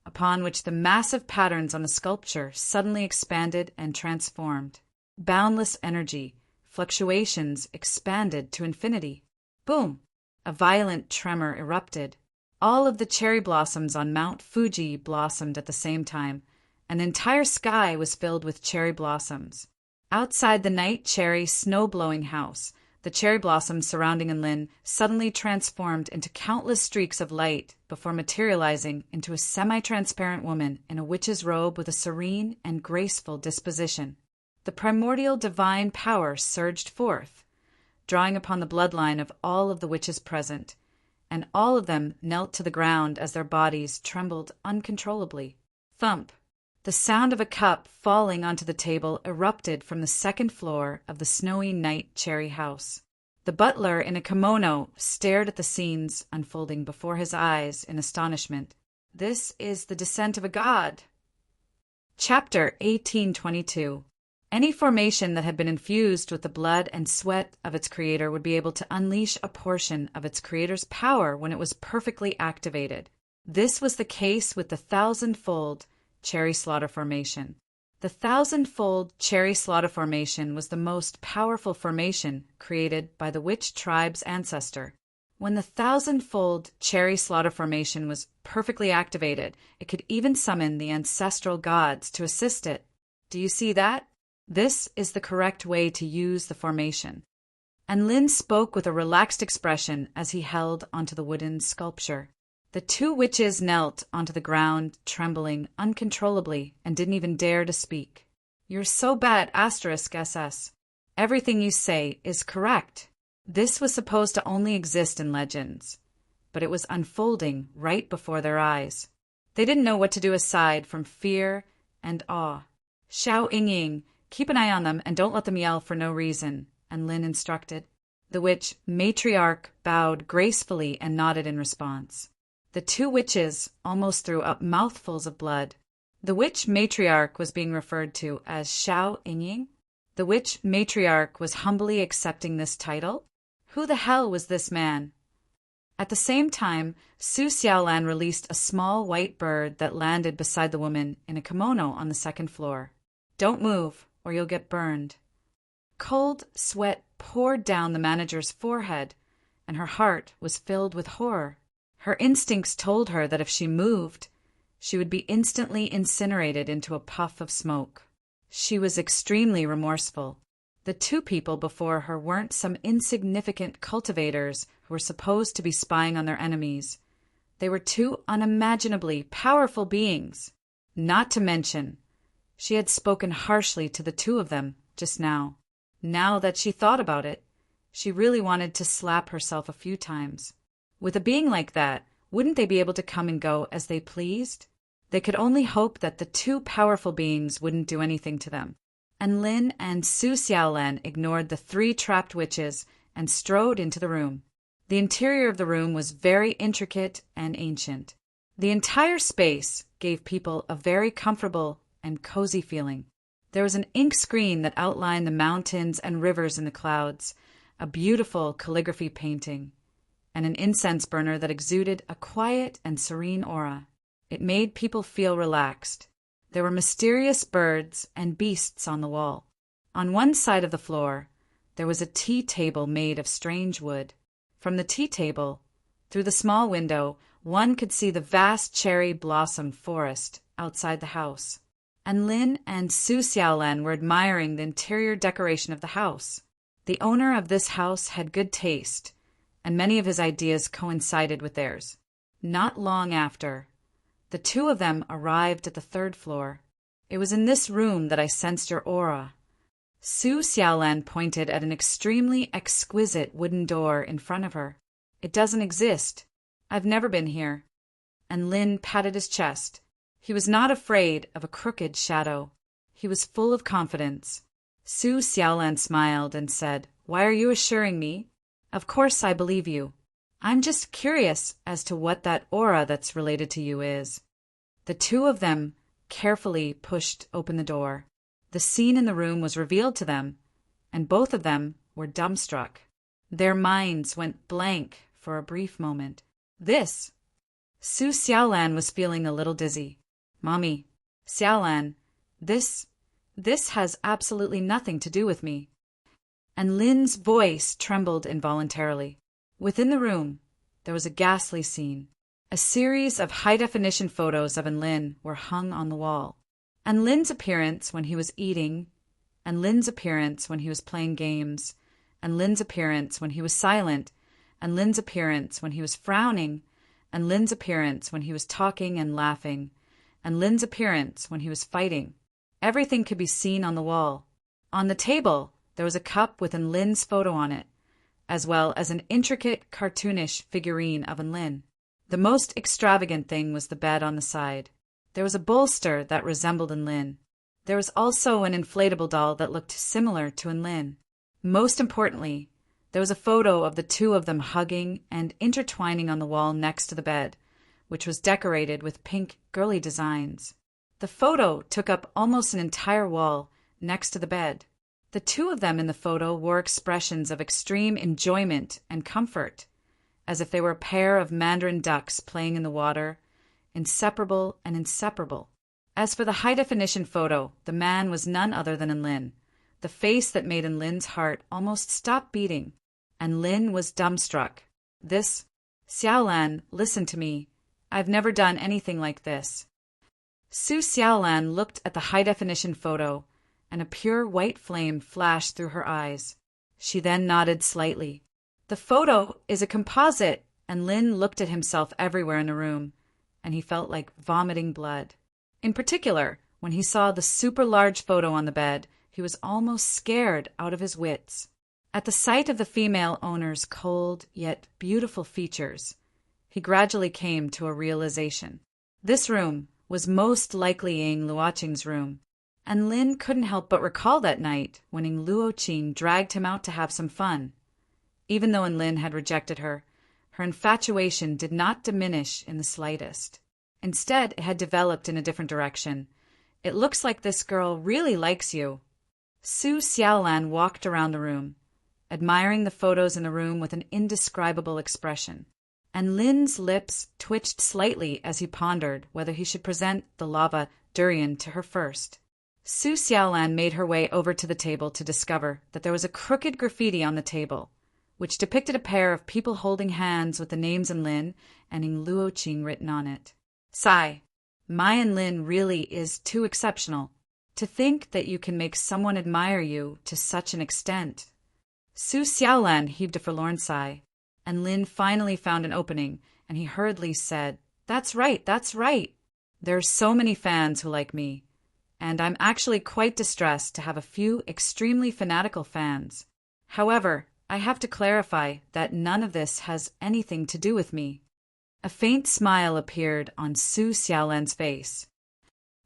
upon which the massive patterns on the sculpture suddenly expanded and transformed. Boundless energy, fluctuations expanded to infinity. Boom! A violent tremor erupted. All of the cherry blossoms on Mount Fuji blossomed at the same time, and the entire sky was filled with cherry blossoms. Outside the night cherry snow-blowing house, the cherry blossoms surrounding Lin suddenly transformed into countless streaks of light before materializing into a semi-transparent woman in a witch's robe with a serene and graceful disposition. The primordial divine power surged forth, drawing upon the bloodline of all of the witches present, and all of them knelt to the ground as their bodies trembled uncontrollably. Thump! The sound of a cup falling onto the table erupted from the second floor of the snowy night cherry house. The butler in a kimono stared at the scenes unfolding before his eyes in astonishment. This is the descent of a god. Chapter 1822. Any formation that had been infused with the blood and sweat of its creator would be able to unleash a portion of its creator's power when it was perfectly activated. This was the case with the thousand-fold cherry slaughter formation. The thousand-fold cherry slaughter formation was the most powerful formation created by the witch tribe's ancestor. When the thousand-fold cherry slaughter formation was perfectly activated, it could even summon the ancestral gods to assist it. Do you see that? This is the correct way to use the formation. And Lin spoke with a relaxed expression as he held onto the wooden sculpture. The two witches knelt onto the ground, trembling uncontrollably, and didn't even dare to speak. You're so bad, *SS. Everything you say is correct. This was supposed to only exist in legends, but it was unfolding right before their eyes. They didn't know what to do aside from fear and awe. Xiao Yingying, keep an eye on them and don't let them yell for no reason, and Lin instructed. The witch matriarch bowed gracefully and nodded in response. The two witches almost threw up mouthfuls of blood. The witch matriarch was being referred to as Xiao Yingying. The witch matriarch was humbly accepting this title. Who the hell was this man? At the same time, Su Xiaolan released a small white bird that landed beside the woman in a kimono on the second floor. Don't move, or you'll get burned. Cold sweat poured down the manager's forehead, and her heart was filled with horror. Her instincts told her that if she moved, she would be instantly incinerated into a puff of smoke. She was extremely remorseful. The two people before her weren't some insignificant cultivators who were supposed to be spying on their enemies. They were two unimaginably powerful beings. Not to mention, she had spoken harshly to the two of them just now. Now that she thought about it, she really wanted to slap herself a few times. With a being like that, wouldn't they be able to come and go as they pleased? They could only hope that the two powerful beings wouldn't do anything to them. And Lin and Su Xiaolan ignored the three trapped witches and strode into the room. The interior of the room was very intricate and ancient. The entire space gave people a very comfortable and cozy feeling. There was an ink screen that outlined the mountains and rivers in the clouds, a beautiful calligraphy painting, and an incense burner that exuded a quiet and serene aura. It made people feel relaxed. There were mysterious birds and beasts on the wall. On one side of the floor, there was a tea table made of strange wood. From the tea table, through the small window, one could see the vast cherry blossom forest outside the house. And Lin and Su Xiaolan were admiring the interior decoration of the house. The owner of this house had good taste, and many of his ideas coincided with theirs. Not long after, the two of them arrived at the third floor. It was in this room that I sensed your aura. Su Xiaolan pointed at an extremely exquisite wooden door in front of her. It doesn't exist. I've never been here. And Lin patted his chest. He was not afraid of a crooked shadow. He was full of confidence. Su Xiaolan smiled and said, Why are you assuring me? Of course I believe you. I'm just curious as to what that aura that's related to you is. The two of them carefully pushed open the door. The scene in the room was revealed to them, and both of them were dumbstruck. Their minds went blank for a brief moment. Su Xiaolan was feeling a little dizzy. Mommy, Xiaolan, this has absolutely nothing to do with me. And Lin's voice trembled involuntarily. Within the room, there was a ghastly scene. A series of high-definition photos of Lin were hung on the wall. And Lin's appearance when he was eating, and Lin's appearance when he was playing games, and Lin's appearance when he was silent, and Lin's appearance when he was frowning, and Lin's appearance when he was talking and laughing, and Lin's appearance when he was fighting. Everything could be seen on the wall. On the table, there was a cup with Lin's photo on it, as well as an intricate cartoonish figurine of Lin. The most extravagant thing was the bed on the side. There was a bolster that resembled Lin. There was also an inflatable doll that looked similar to Lin. Most importantly, there was a photo of the two of them hugging and intertwining on the wall next to the bed, which was decorated with pink girly designs. The photo took up almost an entire wall next to the bed. The two of them in the photo wore expressions of extreme enjoyment and comfort, as if they were a pair of mandarin ducks playing in the water, inseparable and inseparable. As for the high-definition photo, the man was none other than Lin, the face that made Lin's heart almost stop beating, and Lin was dumbstruck. This, Xiaolan, listen to me. I've never done anything like this. Su Xiaolan looked at the high-definition photo, and a pure white flame flashed through her eyes. She then nodded slightly. The photo is a composite, and Lin looked at himself everywhere in the room, and he felt like vomiting blood. In particular, when he saw the super large photo on the bed, he was almost scared out of his wits. At the sight of the female owner's cold yet beautiful features, he gradually came to a realization. This room was most likely Ying Luoqing's room, and Lin couldn't help but recall that night when Ying Luoqing dragged him out to have some fun. Even though Lin had rejected her, her infatuation did not diminish in the slightest. Instead, it had developed in a different direction. It looks like this girl really likes you. Su Xiaolan walked around the room, admiring the photos in the room with an indescribable expression, and Lin's lips twitched slightly as he pondered whether he should present the lava durian to her first. Su Xiaolan made her way over to the table to discover that there was a crooked graffiti on the table, which depicted a pair of people holding hands with the names Lin and Ying Luoqing written on it. Sigh, my Lin really is too exceptional. To think that you can make someone admire you to such an extent. Su Xiaolan heaved a forlorn sigh, and Lin finally found an opening, and he hurriedly said, That's right, that's right. There are so many fans who like me, and I'm actually quite distressed to have a few extremely fanatical fans. However, I have to clarify that none of this has anything to do with me. A faint smile appeared on Su Xiaolan's face.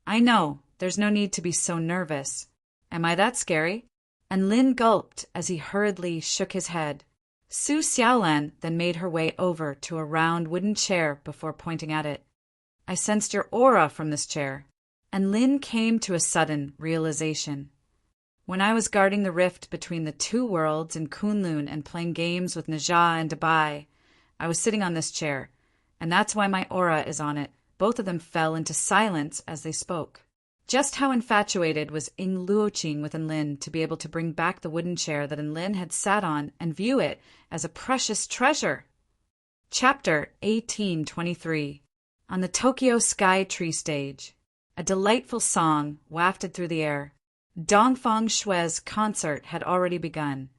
I know, there's no need to be so nervous. Am I that scary? And Lin gulped as he hurriedly shook his head. Su Xiaolan then made her way over to a round wooden chair before pointing at it. I sensed your aura from this chair. And Lin came to a sudden realization. When I was guarding the rift between the two worlds in Kunlun and playing games with Najah and Dabai, I was sitting on this chair, and that's why my aura is on it. Both of them fell into silence as they spoke. Just how infatuated was Ying Luoqing with Lin to be able to bring back the wooden chair that Lin had sat on and view it as a precious treasure. Chapter 1823. On the Tokyo Sky Tree Stage. A delightful song wafted through the air. Dongfang Shui's concert had already begun,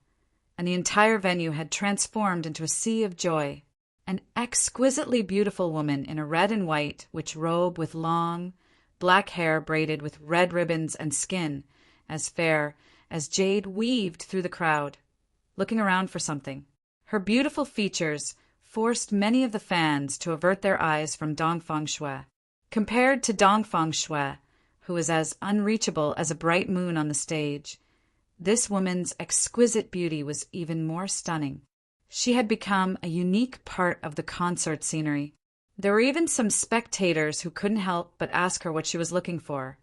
and the entire venue had transformed into a sea of joy. An exquisitely beautiful woman in a red and white witch robe with long, black hair braided with red ribbons and skin as fair as jade weaved through the crowd, looking around for something. Her beautiful features forced many of the fans to avert their eyes from Dongfang Shui. Compared to Dongfang Shui, who was as unreachable as a bright moon on the stage, this woman's exquisite beauty was even more stunning. She had become a unique part of the concert scenery. There were even some spectators who couldn't help but ask her what she was looking for,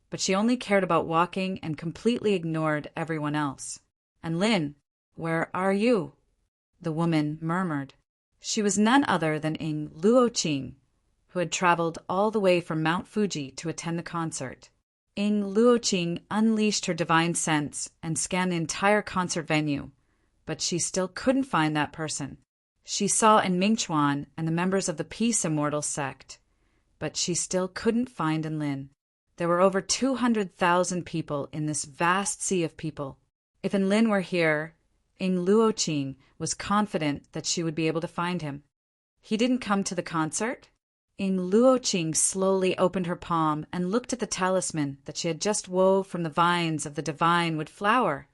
but she only cared about walking and completely ignored everyone else. And Lin, where are you? The woman murmured. She was none other than Ying Luoqing, who had traveled all the way from Mount Fuji to attend the concert. Ying Luoqing unleashed her divine sense and scanned the entire concert venue, but she still couldn't find that person. She saw in Mingchuan and the members of the Peace Immortal sect, but she still couldn't find Lin. There were over 200,000 people in this vast sea of people. If Lin were here, Ying Luoqing was confident that she would be able to find him. He didn't come to the concert? Ying Luoqing slowly opened her palm and looked at the talisman that she had just wove from the vines of the divine wood flower.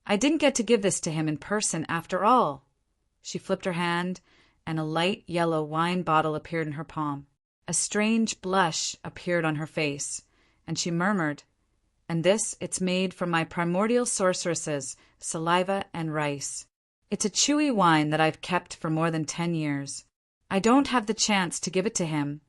I didn't get to give this to him in person after all. She flipped her hand, and a light yellow wine bottle appeared in her palm. A strange blush appeared on her face, and she murmured, And this, it's made from my primordial sorceresses, saliva and rice. It's a chewy wine that I've kept for more than 10 years. I don't have the chance to give it to him.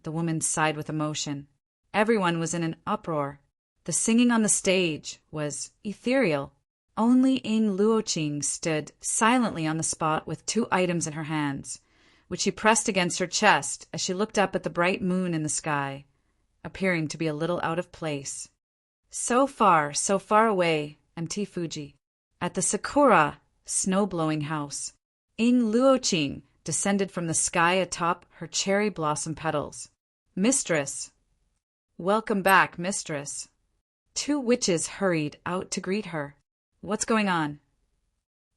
The woman sighed with emotion. Everyone was in an uproar. The singing on the stage was ethereal. Only Ying Luoqing stood silently on the spot with 2 items in her hands, which she pressed against her chest as she looked up at the bright moon in the sky. appearing to be a little out of place. So far away, empty Fuji. At the Sakura, snow-blowing house, Ing Luoqing descended from the sky atop her cherry blossom petals. Mistress! Welcome back, mistress. Two witches hurried out to greet her. What's going on?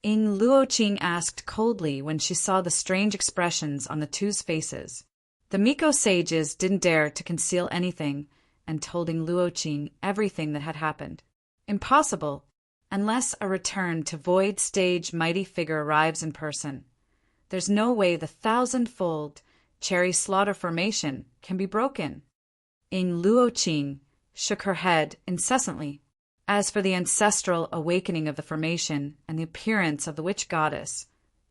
Ing Luoqing asked coldly when she saw the strange expressions on the two's faces. The Miko sages didn't dare to conceal anything and told Ing Luoqing everything that had happened. Impossible, unless a return to Void Stage mighty figure arrives in person. There's no way the thousand-fold cherry slaughter formation can be broken. Ing Luoqing shook her head incessantly. As for the ancestral awakening of the formation and the appearance of the witch goddess,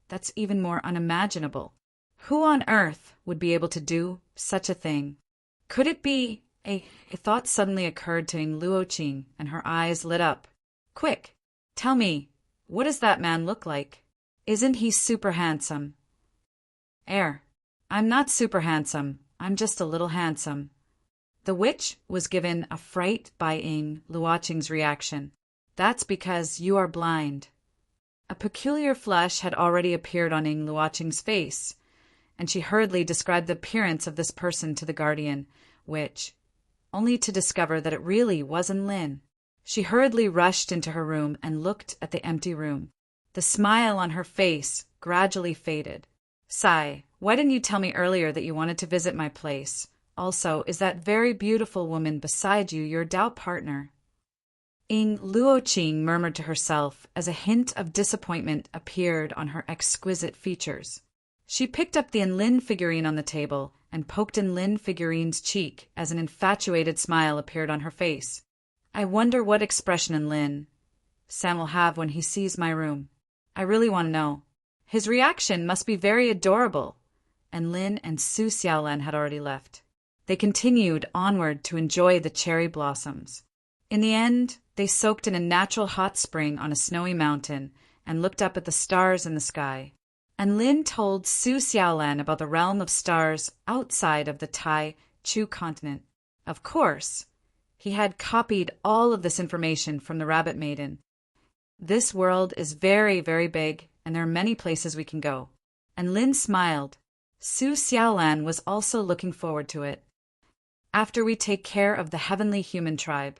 that's even more unimaginable. Who on earth would be able to do such a thing? Could it be a thought suddenly occurred to Ing Luoqing, and her eyes lit up. Quick, tell me, what does that man look like? Isn't he super handsome? I'm not super handsome, I'm just a little handsome. The witch was given a fright by Ing Luoqing's reaction. That's because you are blind. A peculiar flush had already appeared on Ing Luoqing's face, and she hurriedly described the appearance of this person to the guardian witch, only to discover that it really wasn't Lin. She hurriedly rushed into her room and looked at the empty room. The smile on her face gradually faded. Sigh, why didn't you tell me earlier that you wanted to visit my place? Also, is that very beautiful woman beside you your doubt partner? Ing Luoqing murmured to herself as a hint of disappointment appeared on her exquisite features. She picked up the Enlin figurine on the table and poked Enlin figurine's cheek as an infatuated smile appeared on her face. I wonder what expression Enlin Sam will have when he sees my room. I really want to know. His reaction must be very adorable. And Lin and Su Xiaolan had already left. They continued onward to enjoy the cherry blossoms. In the end, they soaked in a natural hot spring on a snowy mountain and looked up at the stars in the sky. And Lin told Su Xiaolan about the realm of stars outside of the Tai Chu continent. Of course, he had copied all of this information from the Rabbit Maiden. This world is very, very big, and there are many places we can go. And Lin smiled. Su Xiaolan was also looking forward to it. After we take care of the heavenly human tribe,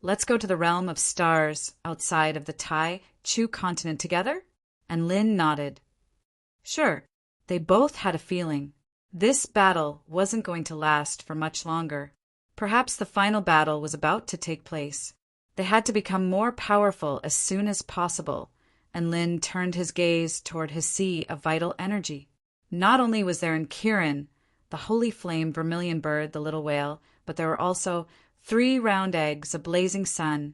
let's go to the realm of stars outside of the Tai Chu continent together? And Lin nodded. Sure, they both had a feeling. This battle wasn't going to last for much longer. Perhaps the final battle was about to take place. They had to become more powerful as soon as possible, and Lin turned his gaze toward his sea of vital energy. Not only was there in Kirin the holy flame vermilion bird, the little whale, but there were also 3 round eggs, a blazing sun,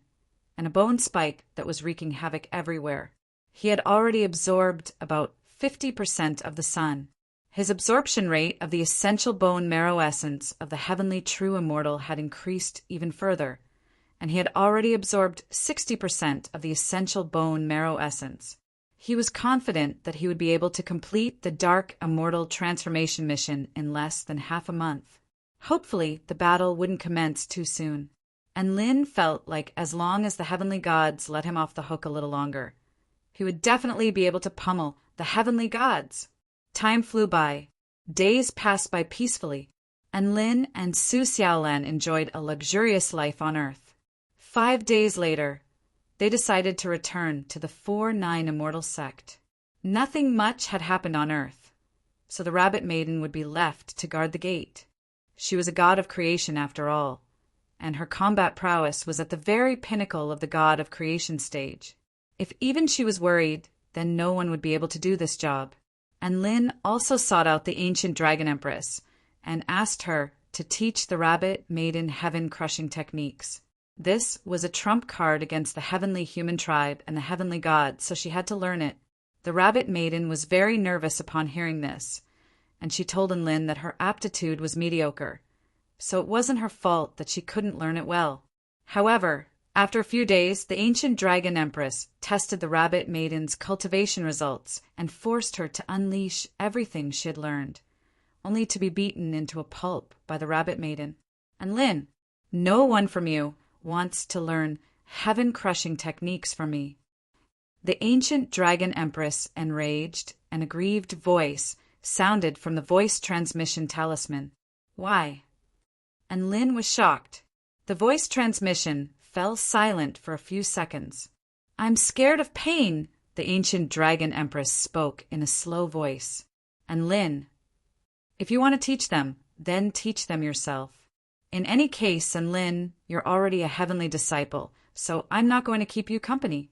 and a bone spike that was wreaking havoc everywhere. He had already absorbed about 50% of the sun. His absorption rate of the essential bone marrow essence of the heavenly true immortal had increased even further, and he had already absorbed 60% of the essential bone marrow essence. He was confident that he would be able to complete the Dark Immortal Transformation mission in less than half a month. Hopefully, the battle wouldn't commence too soon. And Lin felt like as long as the heavenly gods let him off the hook a little longer, he would definitely be able to pummel the heavenly gods. Time flew by. Days passed by peacefully, and Lin and Su Xiaolan enjoyed a luxurious life on Earth. 5 days later, they decided to return to the 4-9 Immortal Sect. Nothing much had happened on Earth, so the Rabbit Maiden would be left to guard the gate. She was a god of creation after all, and her combat prowess was at the very pinnacle of the god of creation stage. If even she was worried, then no one would be able to do this job. And Lin also sought out the ancient Dragon Empress and asked her to teach the Rabbit Maiden heaven-crushing techniques. This was a trump card against the heavenly human tribe and the heavenly god, so she had to learn it. The Rabbit Maiden was very nervous upon hearing this, and she told Enlin that her aptitude was mediocre, so it wasn't her fault that she couldn't learn it well. However, after a few days, the ancient Dragon Empress tested the Rabbit Maiden's cultivation results and forced her to unleash everything she had learned, only to be beaten into a pulp by the Rabbit Maiden. And Lin, no one from you wants to learn heaven-crushing techniques from me. The ancient dragon empress, enraged, and a grieved voice sounded from the voice transmission talisman. Why? And Lin was shocked. The voice transmission fell silent for a few seconds. I'm scared of pain, the ancient dragon empress spoke in a slow voice. And Lin, if you want to teach them, then teach them yourself. In any case, and Lin, you're already a heavenly disciple, so I'm not going to keep you company.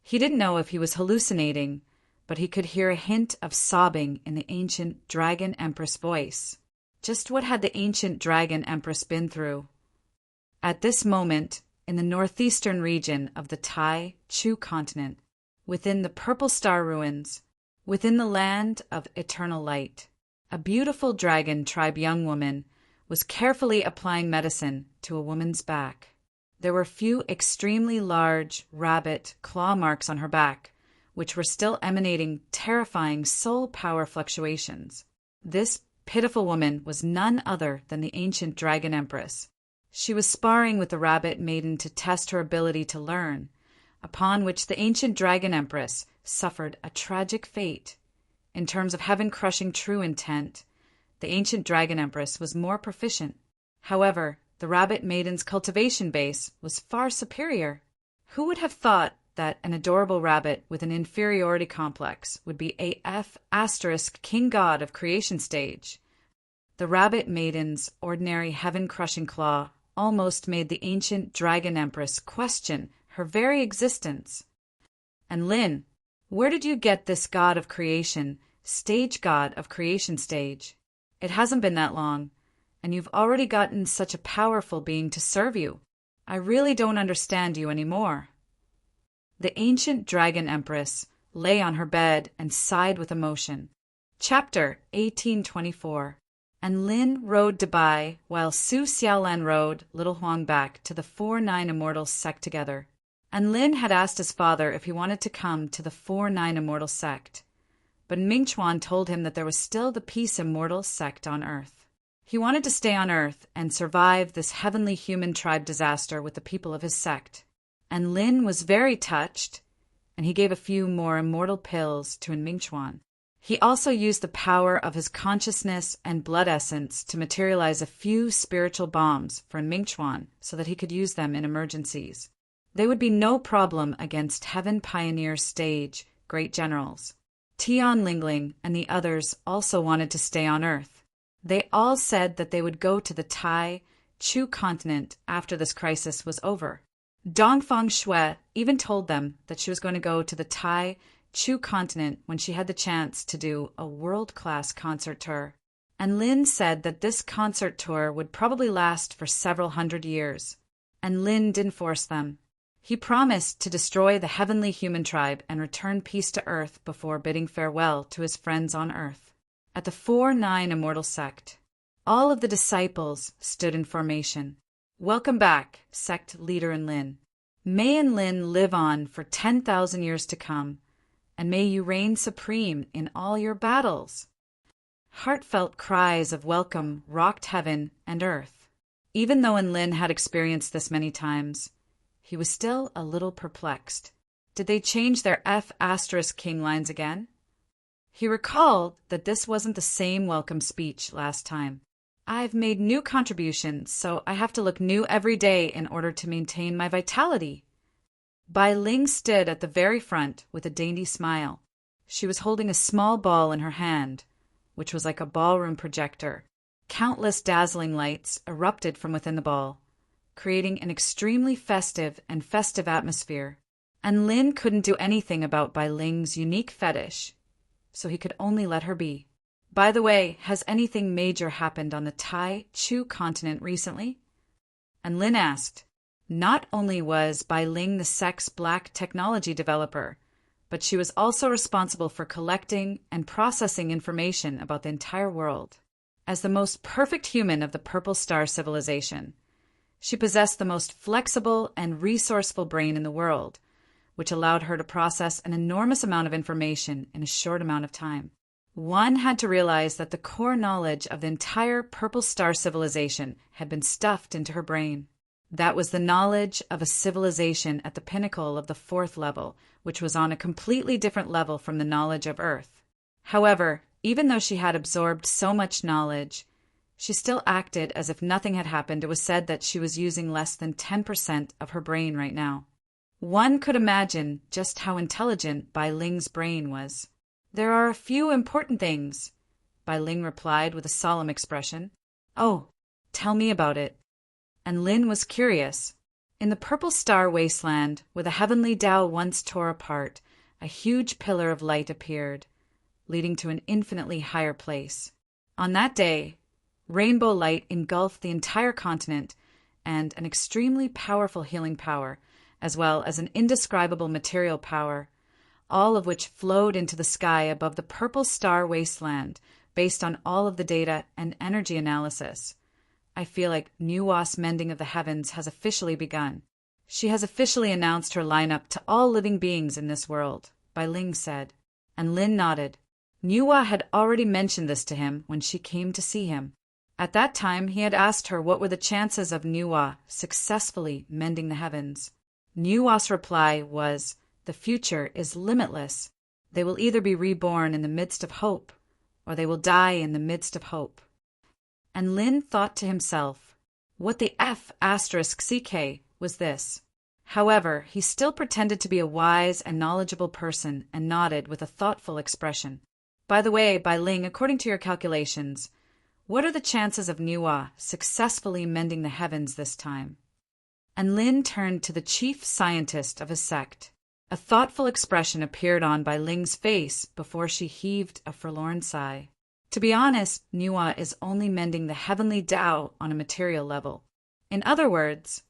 He didn't know if he was hallucinating, but he could hear a hint of sobbing in the ancient dragon empress voice. Just what had the ancient dragon empress been through? At this moment, in the northeastern region of the Tai Chu continent, within the Purple Star ruins, within the land of eternal light, a beautiful dragon tribe young woman was carefully applying medicine to a woman's back. There were few extremely large rabbit claw marks on her back, which were still emanating terrifying soul power fluctuations. This pitiful woman was none other than the ancient dragon empress. She was sparring with the rabbit maiden to test her ability to learn, upon which the ancient dragon empress suffered a tragic fate. In terms of heaven-crushing true intent, the ancient dragon empress was more proficient. However, the rabbit maiden's cultivation base was far superior. Who would have thought that an adorable rabbit with an inferiority complex would be a F** king god of creation stage? The rabbit maiden's ordinary heaven-crushing claw almost made the ancient dragon empress question her very existence. And Lin, where did you get this god of creation, stage god of creation stage? It hasn't been that long, and you've already gotten such a powerful being to serve you. I really don't understand you anymore. The ancient dragon empress lay on her bed and sighed with emotion. Chapter 1824. And Lin rode Dubai, while Su Xiaolan rode Little Huang back to the 4-9 Immortals sect together. And Lin had asked his father if he wanted to come to the 4-9 Immortal sect, but Mingchuan told him that there was still the Peace Immortal sect on Earth. He wanted to stay on Earth and survive this heavenly human tribe disaster with the people of his sect. And Lin was very touched, and he gave a few more immortal pills to Mingchuan. He also used the power of his consciousness and blood essence to materialize a few spiritual bombs for Mingchuan so that he could use them in emergencies. They would be no problem against Heaven Pioneer stage great generals. Tian Lingling and the others also wanted to stay on Earth. They all said that they would go to the Tai Chu continent after this crisis was over. Dongfang Shui even told them that she was going to go to the Tai Chu continent when she had the chance to do a world-class concert tour. And Lin said that this concert tour would probably last for several hundred years. And Lin didn't force them. He promised to destroy the heavenly human tribe and return peace to Earth before bidding farewell to his friends on Earth. At the 4-9 Immortal sect, all of the disciples stood in formation. Welcome back, sect leader and Lin. May and Lin live on for 10,000 years to come, and may you reign supreme in all your battles. Heartfelt cries of welcome rocked heaven and earth. Even though Lin had experienced this many times, he was still a little perplexed. Did they change their F** king lines again? He recalled that this wasn't the same welcome speech last time. I've made new contributions, so I have to look new every day in order to maintain my vitality. Bai Ling stood at the very front with a dainty smile. She was holding a small ball in her hand, which was like a ballroom projector. Countless dazzling lights erupted from within the ball, creating an extremely festive atmosphere. And Lin couldn't do anything about Bai Ling's unique fetish, so he could only let her be. By the way, has anything major happened on the Tai Chu continent recently? And Lin asked. Not only was Bai Ling the sect's black technology developer, but she was also responsible for collecting and processing information about the entire world. As the most perfect human of the Purple Star civilization, she possessed the most flexible and resourceful brain in the world, which allowed her to process an enormous amount of information in a short amount of time. One had to realize that the core knowledge of the entire Purple Star civilization had been stuffed into her brain. That was the knowledge of a civilization at the pinnacle of the 4th level, which was on a completely different level from the knowledge of Earth. However, even though she had absorbed so much knowledge, she still acted as if nothing had happened. It was said that she was using less than 10% of her brain right now. One could imagine just how intelligent Bai Ling's brain was. "There are a few important things," Bai Ling replied with a solemn expression. "Oh, tell me about it." And Lin was curious. In the Purple Star wasteland, where the heavenly Tao once tore apart, a huge pillar of light appeared, leading to an infinitely higher place. On that day, rainbow light engulfed the entire continent, and an extremely powerful healing power, as well as an indescribable material power, all of which flowed into the sky above the Purple Star wasteland based on all of the data and energy analysis. I feel like Nuwa's mending of the heavens has officially begun. She has officially announced her lineup to all living beings in this world, Bai Ling said, and Lin nodded. Nuwa had already mentioned this to him when she came to see him. At that time, he had asked her what were the chances of Nuwa successfully mending the heavens. Nuwa's reply was, "The future is limitless. They will either be reborn in the midst of hope, or they will die in the midst of hope." And Lin thought to himself, what the F***CK was this? However, he still pretended to be a wise and knowledgeable person and nodded with a thoughtful expression. "By the way, Bai Ling, according to your calculations, what are the chances of Nuwa successfully mending the heavens this time?" And Lin turned to the chief scientist of his sect. A thoughtful expression appeared on Bai Ling's face before she heaved a forlorn sigh. To be honest, Nuwa is only mending the heavenly Tao on a material level. In other words,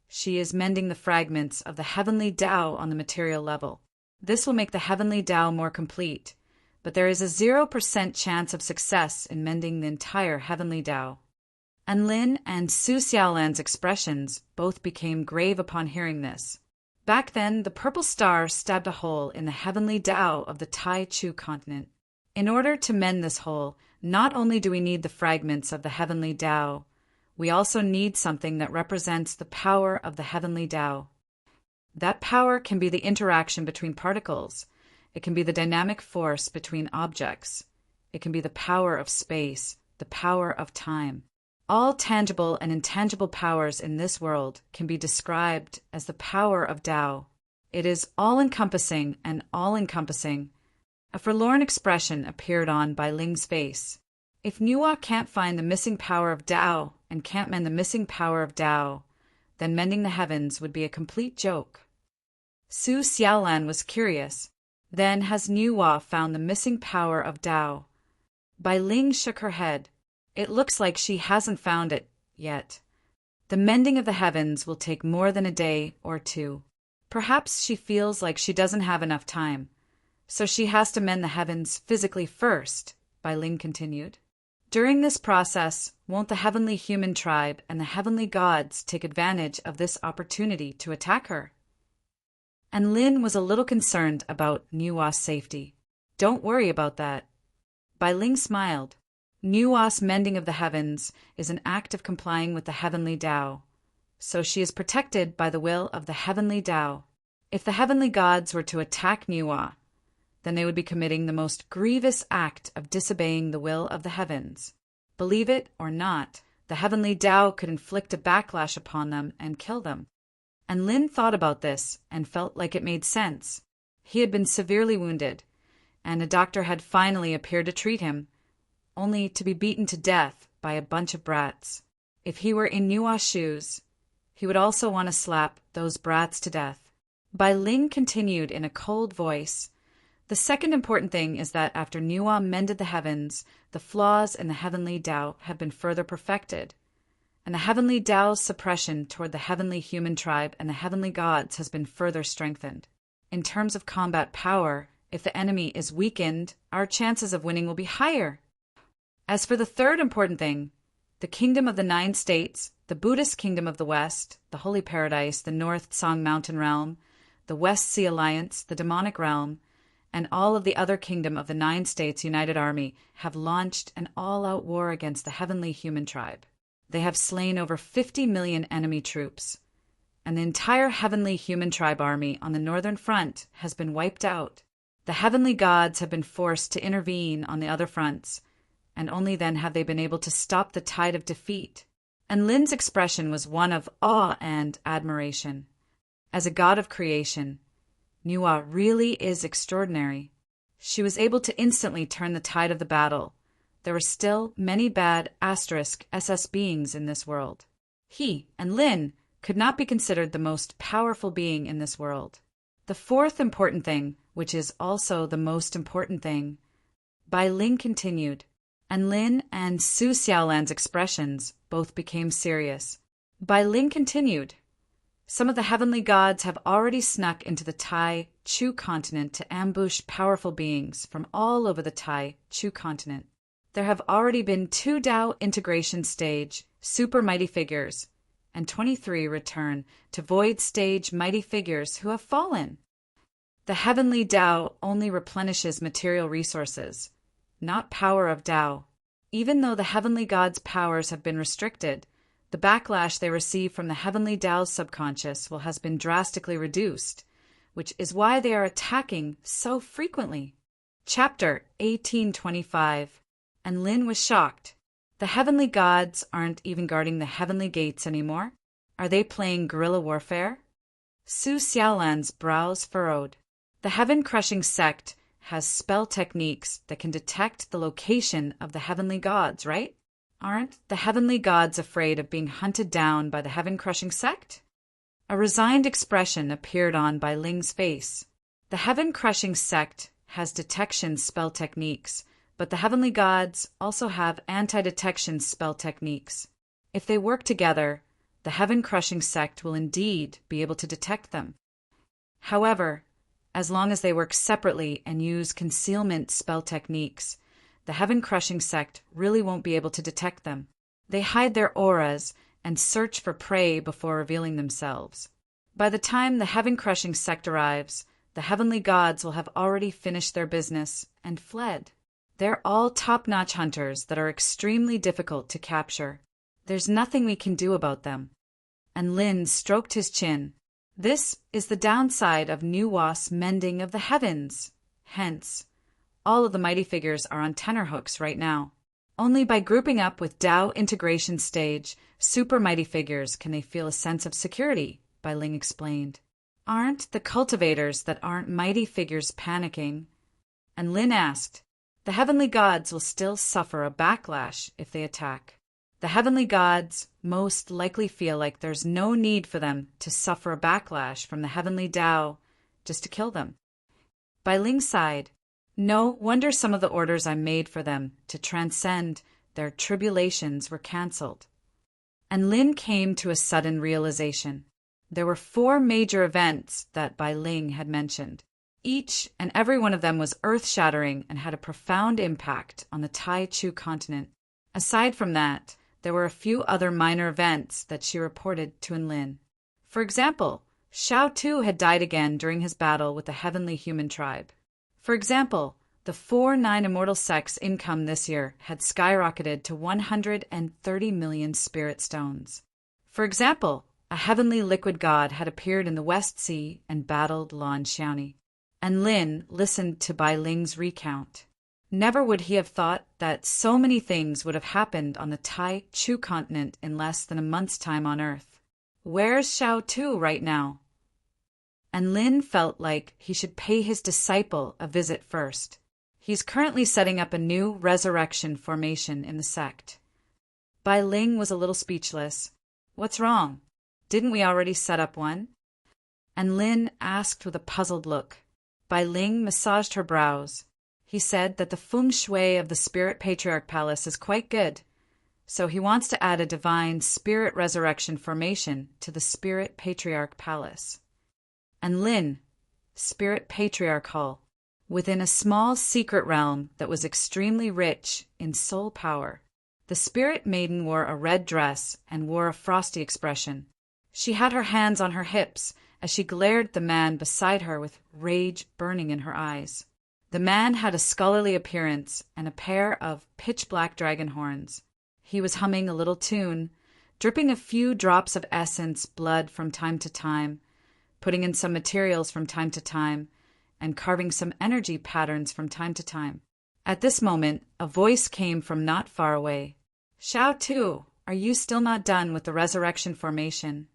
she is mending the fragments of the heavenly Tao on the material level. This will make the heavenly Tao more complete, but there is a 0% chance of success in mending the entire heavenly Tao. And Lin and Su Xiaolan's expressions both became grave upon hearing this. Back then, the Purple Star stabbed a hole in the heavenly Tao of the Tai Chu continent. In order to mend this hole, not only do we need the fragments of the heavenly Tao, we also need something that represents the power of the heavenly Tao. That power can be the interaction between particles. It can be the dynamic force between objects. It can be the power of space, the power of time. All tangible and intangible powers in this world can be described as the power of Tao. It is all-encompassing and all-encompassing. A forlorn expression appeared on Bai Ling's face. If Nuwa can't find the missing power of Tao and can't mend the missing power of Tao, then mending the heavens would be a complete joke. Su Xiaolan was curious. Then has Nuwa found the missing power of Tao? Bai Ling shook her head. It looks like she hasn't found it yet. The mending of the heavens will take more than a day or two. Perhaps she feels like she doesn't have enough time. So she has to mend the heavens physically first, Bai Ling continued. During this process, won't the heavenly human tribe and the heavenly gods take advantage of this opportunity to attack her? And Lin was a little concerned about Nuwa's safety. Don't worry about that. Bai Ling smiled. Nuwa's mending of the heavens is an act of complying with the heavenly Tao. So she is protected by the will of the heavenly Tao. If the heavenly gods were to attack Nuwa, then they would be committing the most grievous act of disobeying the will of the heavens. Believe it or not, the heavenly Tao could inflict a backlash upon them and kill them. And Lin thought about this and felt like it made sense. He had been severely wounded, and a doctor had finally appeared to treat him, only to be beaten to death by a bunch of brats. If he were in Nuwa's shoes, he would also want to slap those brats to death. Bai Ling continued in a cold voice. The second important thing is that after Nuwa mended the heavens, the flaws in the heavenly Tao have been further perfected, and the heavenly Tao's suppression toward the heavenly human tribe and the heavenly gods has been further strengthened. In terms of combat power, if the enemy is weakened, our chances of winning will be higher. As for the third important thing, the kingdom of the 9 states, the Buddhist kingdom of the West, the Holy Paradise, the North Song Mountain realm, the West Sea Alliance, the demonic realm, and all of the other kingdom of the 9 States United Army have launched an all-out war against the heavenly human tribe. They have slain over 50 million enemy troops, and the entire heavenly human tribe army on the northern front has been wiped out. The heavenly gods have been forced to intervene on the other fronts, and only then have they been able to stop the tide of defeat. And Lin's expression was one of awe and admiration. As a god of creation, Nuwa really is extraordinary. She was able to instantly turn the tide of the battle. There were still many bad *SS beings in this world. He and Lin could not be considered the most powerful being in this world. The fourth important thing, which is also the most important thing, Bai Ling continued, and Lin and Su Xiaolan's expressions both became serious. Bai Ling continued, some of the heavenly gods have already snuck into the Tai Chu continent to ambush powerful beings from all over the Tai Chu continent. There have already been 2 Dao integration stage super mighty figures, and 23 return to void stage mighty figures who have fallen. The heavenly Dao only replenishes material resources, not power of Dao. Even though the heavenly gods' powers have been restricted, the backlash they receive from the heavenly Dao's subconscious has been drastically reduced, which is why they are attacking so frequently. Chapter 1825. And Lin was shocked. The heavenly gods aren't even guarding the heavenly gates anymore. Are they playing guerrilla warfare? Su Xiaolan's brows furrowed. The heaven-crushing sect has spell techniques that can detect the location of the heavenly gods, right? Aren't the heavenly gods afraid of being hunted down by the heaven-crushing sect? A resigned expression appeared on Bai Ling's face. The heaven-crushing sect has detection spell techniques, but the heavenly gods also have anti-detection spell techniques. If they work together, the heaven-crushing sect will indeed be able to detect them. However, as long as they work separately and use concealment spell techniques, the heaven-crushing sect really won't be able to detect them. They hide their auras and search for prey before revealing themselves. By the time the heaven-crushing sect arrives, the heavenly gods will have already finished their business and fled. They're all top-notch hunters that are extremely difficult to capture. There's nothing we can do about them. And Lin stroked his chin. This is the downside of Nuwa's mending of the heavens. Hence, all of the mighty figures are on tenterhooks right now. Only by grouping up with Dao integration stage, super mighty figures can they feel a sense of security, Bai Ling explained. Aren't the cultivators that aren't mighty figures panicking? And Lin asked, the heavenly gods will still suffer a backlash if they attack. The heavenly gods most likely feel like there's no need for them to suffer a backlash from the heavenly Dao just to kill them. Bai Ling sighed. No wonder some of the orders I made for them to transcend their tribulations were cancelled. And Lin came to a sudden realization. There were 4 major events that Bai Ling had mentioned. Each and every one of them was earth-shattering and had a profound impact on the Tai Chu continent. Aside from that, there were a few other minor events that she reported to Lin. For example, Shao Tu had died again during his battle with the heavenly human tribe. For example, the 4-9 immortal sect's income this year had skyrocketed to 130 million spirit stones. For example, a heavenly liquid god had appeared in the West Sea and battled Lan Xiaoni. And Lin listened to Bai Ling's recount. Never would he have thought that so many things would have happened on the Tai Chu continent in less than a month's time on Earth. Where's Shao Tu right now? And Lin felt like he should pay his disciple a visit first. He's currently setting up a new resurrection formation in the sect. Bai Ling was a little speechless. What's wrong? Didn't we already set up one? And Lin asked with a puzzled look. Bai Ling massaged her brows. He said that the feng shui of the Spirit Patriarch Palace is quite good, so he wants to add a divine spirit resurrection formation to the Spirit Patriarch Palace. And Lin, Spirit Patriarch Hall, within a small secret realm that was extremely rich in soul power. The Spirit Maiden wore a red dress and wore a frosty expression. She had her hands on her hips as she glared at the man beside her with rage burning in her eyes. The man had a scholarly appearance and a pair of pitch-black dragon horns. He was humming a little tune, dripping a few drops of essence blood from time to time, putting in some materials from time to time, and carving some energy patterns from time to time. At this moment, a voice came from not far away. "Shao Tu, are you still not done with the resurrection formation?"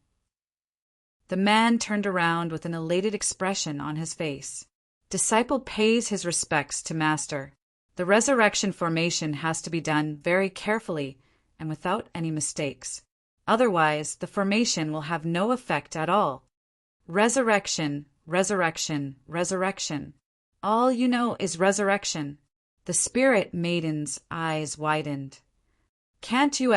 The man turned around with an elated expression on his face. Disciple pays his respects to master. The resurrection formation has to be done very carefully and without any mistakes. Otherwise, the formation will have no effect at all. Resurrection, resurrection, resurrection. All you know is resurrection. The spirit maiden's eyes widened. Can't you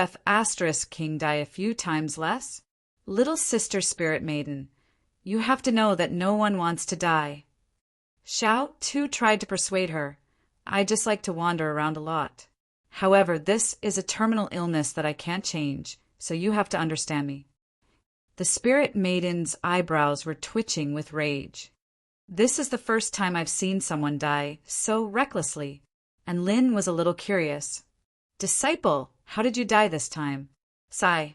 King die a few times less? Little sister spirit maiden, you have to know that no one wants to die. Shao Tu tried to persuade her. I just like to wander around a lot. However, this is a terminal illness that I can't change, so you have to understand me. The spirit maiden's eyebrows were twitching with rage. This is the first time I've seen someone die so recklessly, and Lin was a little curious. Disciple, how did you die this time? Sigh.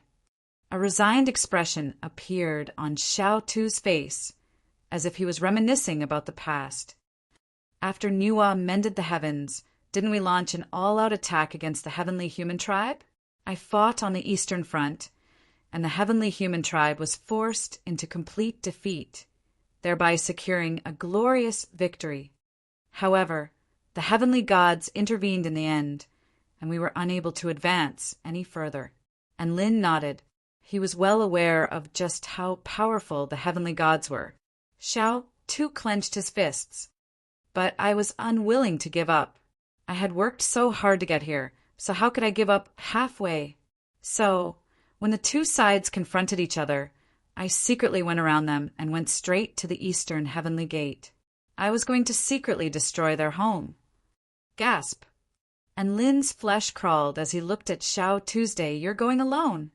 A resigned expression appeared on Shao Tu's face, as if he was reminiscing about the past. After Nuwa mended the heavens, didn't we launch an all-out attack against the heavenly human tribe? I fought on the Eastern Front, and the heavenly human tribe was forced into complete defeat, thereby securing a glorious victory. However, the heavenly gods intervened in the end, and we were unable to advance any further. And Lin nodded. He was well aware of just how powerful the heavenly gods were. Shao Tu clenched his fists. But I was unwilling to give up. I had worked so hard to get here, so how could I give up halfway? So, when the two sides confronted each other, I secretly went around them and went straight to the Eastern Heavenly Gate. I was going to secretly destroy their home. Gasp. And Lin's flesh crawled as he looked at Shao Tuesday. You're going alone.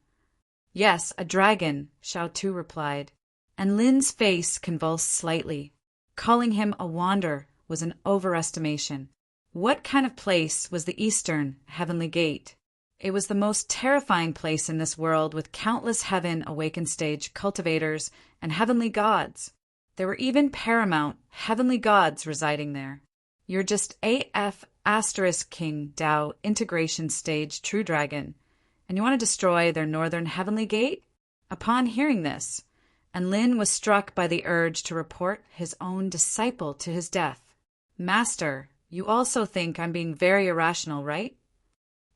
Yes, a dragon, Shao Tu replied, and Lin's face convulsed slightly. Calling him a wander was an overestimation. What kind of place was the Eastern Heavenly Gate? It was the most terrifying place in this world, with countless heaven awakened stage cultivators and heavenly gods. There were even paramount heavenly gods residing there. You're just AF King Dao integration stage true dragon, and you want to destroy their northern heavenly gate? Upon hearing this, and Lin was struck by the urge to report his own disciple to his death. Master, you also think I'm being very irrational, right?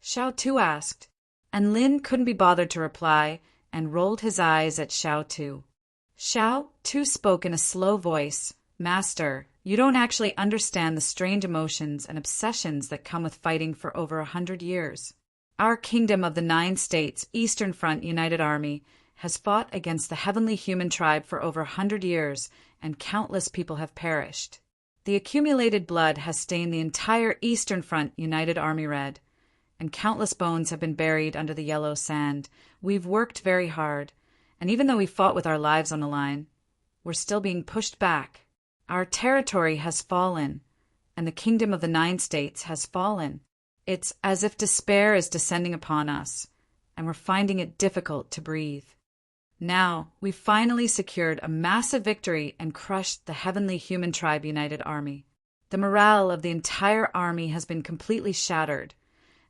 Shao Tu asked, and Lin couldn't be bothered to reply and rolled his eyes at Shao Tu. Shao Tu spoke in a slow voice. Master, you don't actually understand the strange emotions and obsessions that come with fighting for over 100 years. Our kingdom of the 9 states, Eastern Front United Army, has fought against the heavenly human tribe for over 100 years, and countless people have perished. The accumulated blood has stained the entire Eastern Front United Army red, and countless bones have been buried under the yellow sand. We've worked very hard, and even though we fought with our lives on the line, we're still being pushed back. Our territory has fallen, and the kingdom of the 9 states has fallen. It's as if despair is descending upon us, and we're finding it difficult to breathe. Now, we've finally secured a massive victory and crushed the Heavenly Human Tribe United Army. The morale of the entire army has been completely shattered,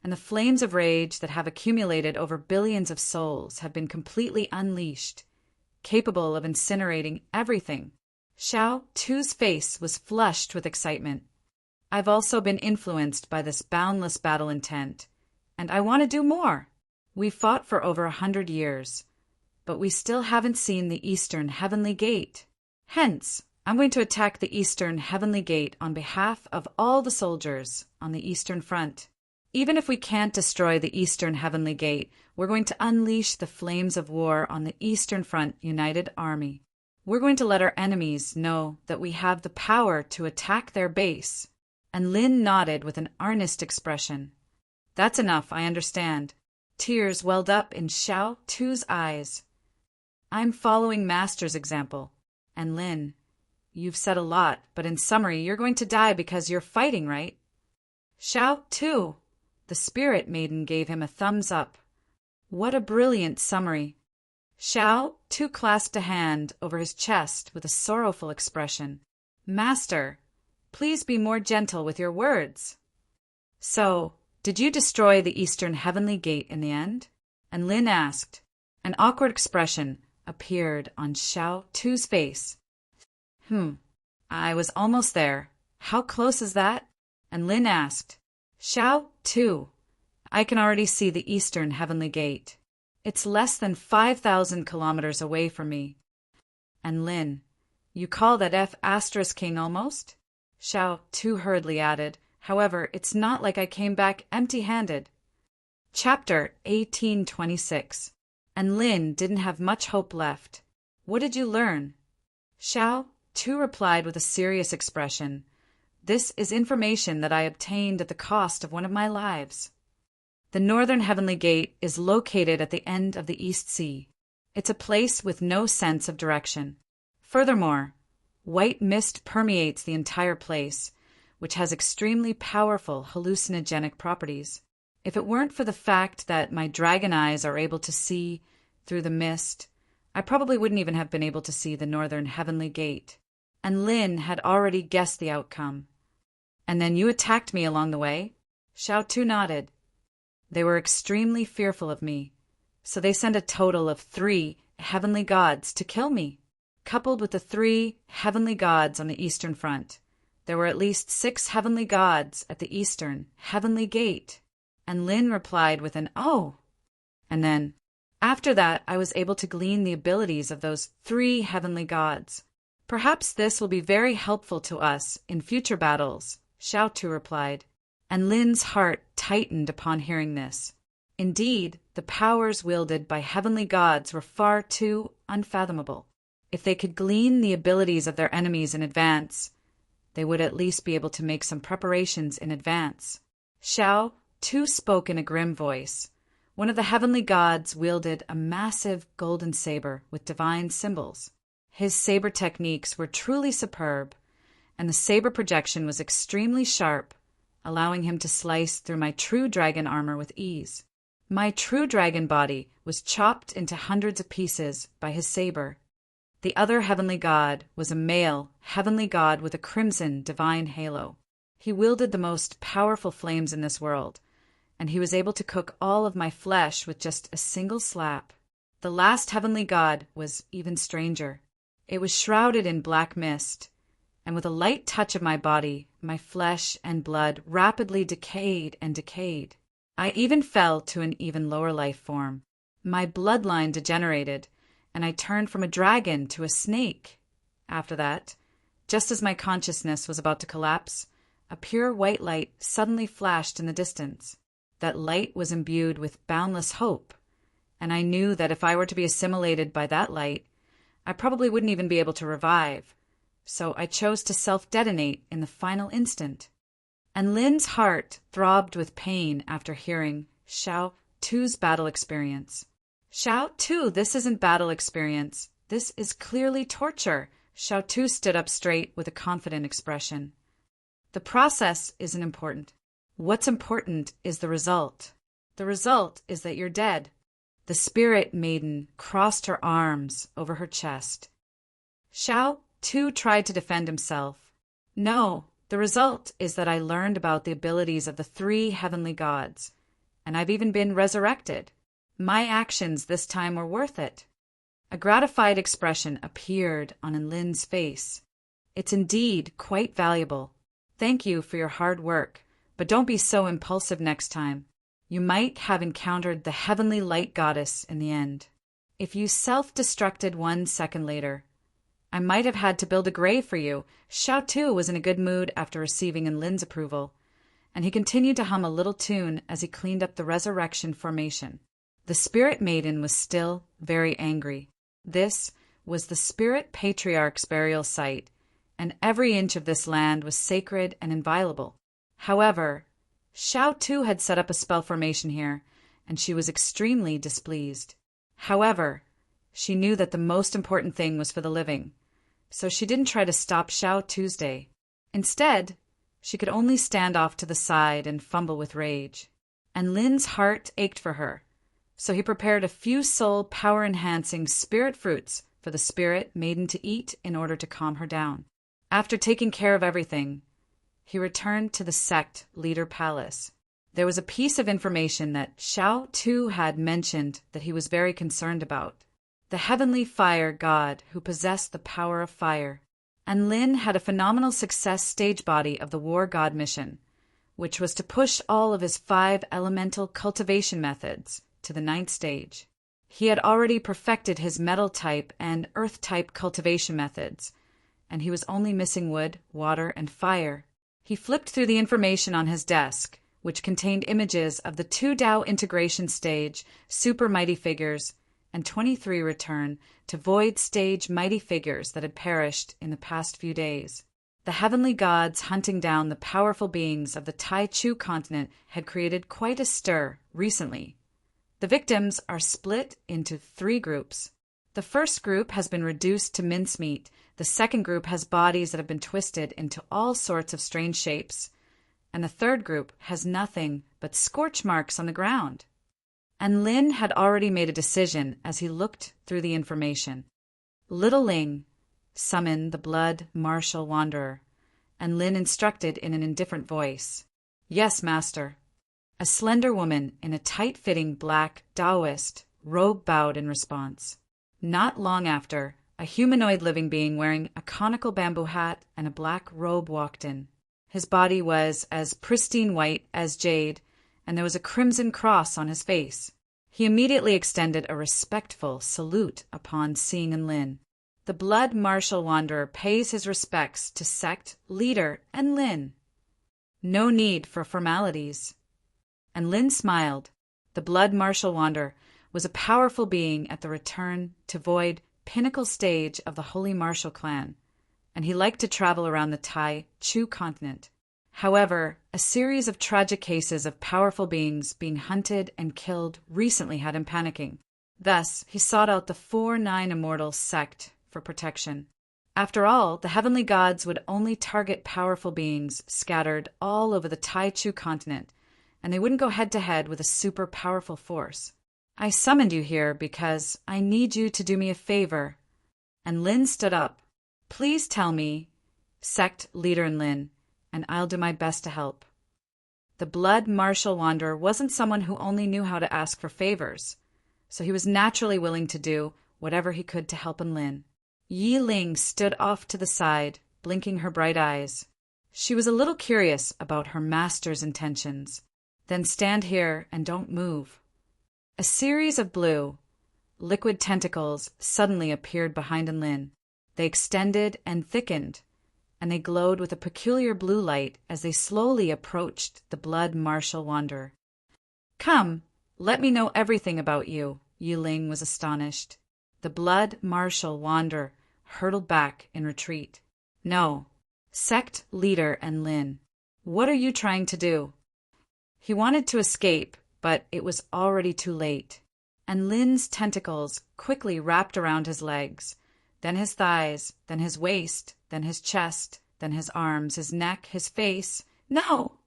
and the flames of rage that have accumulated over billions of souls have been completely unleashed, capable of incinerating everything. Shao Tu's face was flushed with excitement. I've also been influenced by this boundless battle intent, and I want to do more. We've fought for over 100 years, but we still haven't seen the Eastern Heavenly Gate. Hence, I'm going to attack the Eastern Heavenly Gate on behalf of all the soldiers on the Eastern Front. Even if we can't destroy the Eastern Heavenly Gate, we're going to unleash the flames of war on the Eastern Front United Army. We're going to let our enemies know that we have the power to attack their base. And Lin nodded with an earnest expression. That's enough, I understand. Tears welled up in Shao Tu's eyes. I'm following Master's example. And Lin, you've said a lot, but in summary, you're going to die because you're fighting, right? Xiao Tu, the spirit maiden, gave him a thumbs up. What a brilliant summary. Xiao Tu clasped a hand over his chest with a sorrowful expression. Master, please be more gentle with your words. So, did you destroy the Eastern Heavenly Gate in the end? And Lin asked. An awkward expression appeared on Xiao Tu's face. I was almost there. How close is that? And Lin asked. Xiao Tu, I can already see the Eastern Heavenly Gate. It's less than 5,000 kilometers away from me. And Lin, you call that F** king almost? Xiao Tu hurriedly added, however, it's not like I came back empty-handed. Chapter 1826. And Lin didn't have much hope left. What did you learn? Xiao Tu replied with a serious expression. This is information that I obtained at the cost of one of my lives. The Northern Heavenly Gate is located at the end of the East Sea. It's a place with no sense of direction. Furthermore, white mist permeates the entire place, which has extremely powerful hallucinogenic properties. If it weren't for the fact that my dragon eyes are able to see through the mist, I probably wouldn't even have been able to see the Northern Heavenly Gate. And Lin had already guessed the outcome. And then you attacked me along the way? Xiao Tu nodded. They were extremely fearful of me, so they sent a total of 3 heavenly gods to kill me. Coupled with the 3 heavenly gods on the Eastern Front, there were at least 6 heavenly gods at the Eastern Heavenly Gate. And Lin replied with an "Oh!" And then, after that, I was able to glean the abilities of those 3 heavenly gods. Perhaps this will be very helpful to us in future battles, Xiao Tu replied. And Lin's heart tightened upon hearing this. Indeed, the powers wielded by heavenly gods were far too unfathomable. If they could glean the abilities of their enemies in advance, they would at least be able to make some preparations in advance. Xiao Tu spoke in a grim voice. One of the heavenly gods wielded a massive golden saber with divine symbols. His saber techniques were truly superb, and the saber projection was extremely sharp, allowing him to slice through my true dragon armor with ease. My true dragon body was chopped into hundreds of pieces by his saber. The other heavenly god was a male heavenly god with a crimson divine halo. He wielded the most powerful flames in this world, and he was able to cook all of my flesh with just a single slap. The last heavenly god was even stranger. It was shrouded in black mist, and with a light touch of my body, my flesh and blood rapidly decayed and decayed. I even fell to an even lower life form. My bloodline degenerated, and I turned from a dragon to a snake. After that, just as my consciousness was about to collapse, a pure white light suddenly flashed in the distance. That light was imbued with boundless hope, and I knew that if I were to be assimilated by that light, I probably wouldn't even be able to revive. So I chose to self-detonate in the final instant. And Lin's heart throbbed with pain after hearing Xiao Tu's battle experience. Xiao Tu, this isn't battle experience. This is clearly torture. Xiao Tu stood up straight with a confident expression. The process isn't important. What's important is the result. The result is that you're dead. The spirit maiden crossed her arms over her chest. Xiao Tu tried to defend himself. No, the result is that I learned about the abilities of the 3 heavenly gods, and I've even been resurrected. My actions this time were worth it. A gratified expression appeared on Lin's face. It's indeed quite valuable. Thank you for your hard work, but don't be so impulsive next time. You might have encountered the heavenly light goddess in the end. If you self-destructed 1 second later, I might have had to build a grave for you. Xiao Tu was in a good mood after receiving Lin's approval, and he continued to hum a little tune as he cleaned up the resurrection formation. The spirit maiden was still very angry. This was the spirit patriarch's burial site, and every inch of this land was sacred and inviolable. However, Xiao Tu had set up a spell formation here, and she was extremely displeased. However, she knew that the most important thing was for the living, so she didn't try to stop Xiao Tuesday. Instead, she could only stand off to the side and fumble with rage. And Lin's heart ached for her, so he prepared a few soul power-enhancing spirit fruits for the spirit maiden to eat in order to calm her down. After taking care of everything, he returned to the sect leader palace. There was a piece of information that Xiao Tu had mentioned that he was very concerned about. The heavenly fire god who possessed the power of fire. And Lin had a phenomenal success stage body of the war god mission, which was to push all of his 5 elemental cultivation methods to the 9th stage. He had already perfected his metal type and earth type cultivation methods, and he was only missing wood, water, and fire. He flipped through the information on his desk, which contained images of the 2 Dao integration stage super mighty figures and 23 return to void stage mighty figures that had perished in the past few days. The heavenly gods hunting down the powerful beings of the Tai Chu continent had created quite a stir recently. The victims are split into 3 groups. The first group has been reduced to mincemeat. The second group has bodies that have been twisted into all sorts of strange shapes. And the third group has nothing but scorch marks on the ground. And Lin had already made a decision as he looked through the information. Little Ling summoned the blood martial wanderer, and Lin instructed in an indifferent voice. Yes, master. A slender woman in a tight-fitting black Taoist robe bowed in response. Not long after, a humanoid living being wearing a conical bamboo hat and a black robe walked in. His body was as pristine white as jade, and there was a crimson cross on his face. He immediately extended a respectful salute upon seeing Lin. The blood martial wanderer pays his respects to sect, leader, and Lin. No need for formalities. And Lin smiled. The blood martial wanderer was a powerful being at the return to void pinnacle stage of the Holy Martial clan, and he liked to travel around the Tai Chu continent. However, a series of tragic cases of powerful beings being hunted and killed recently had him panicking. Thus, he sought out the 4-9 Immortal sect for protection. After all, the heavenly gods would only target powerful beings scattered all over the Tai Chu continent, and they wouldn't go head-to-head with a super powerful force. I summoned you here because I need you to do me a favor. And Lin stood up. Please tell me, sect leader and Lin, and I'll do my best to help. The blood martial wanderer wasn't someone who only knew how to ask for favors, so he was naturally willing to do whatever he could to help Lin. Yi Ling stood off to the side, blinking her bright eyes. She was a little curious about her master's intentions. Then stand here and don't move. A series of blue, liquid tentacles suddenly appeared behind Lin. They extended and thickened, and they glowed with a peculiar blue light as they slowly approached the blood martial wanderer. Come, let me know everything about you, Yi Ling was astonished. The blood martial wanderer hurtled back in retreat. No, sect leader and Lin, what are you trying to do? He wanted to escape, but it was already too late, and Lin's tentacles quickly wrapped around his legs, then his thighs, then his waist, then his chest, then his arms, his neck, his face. No!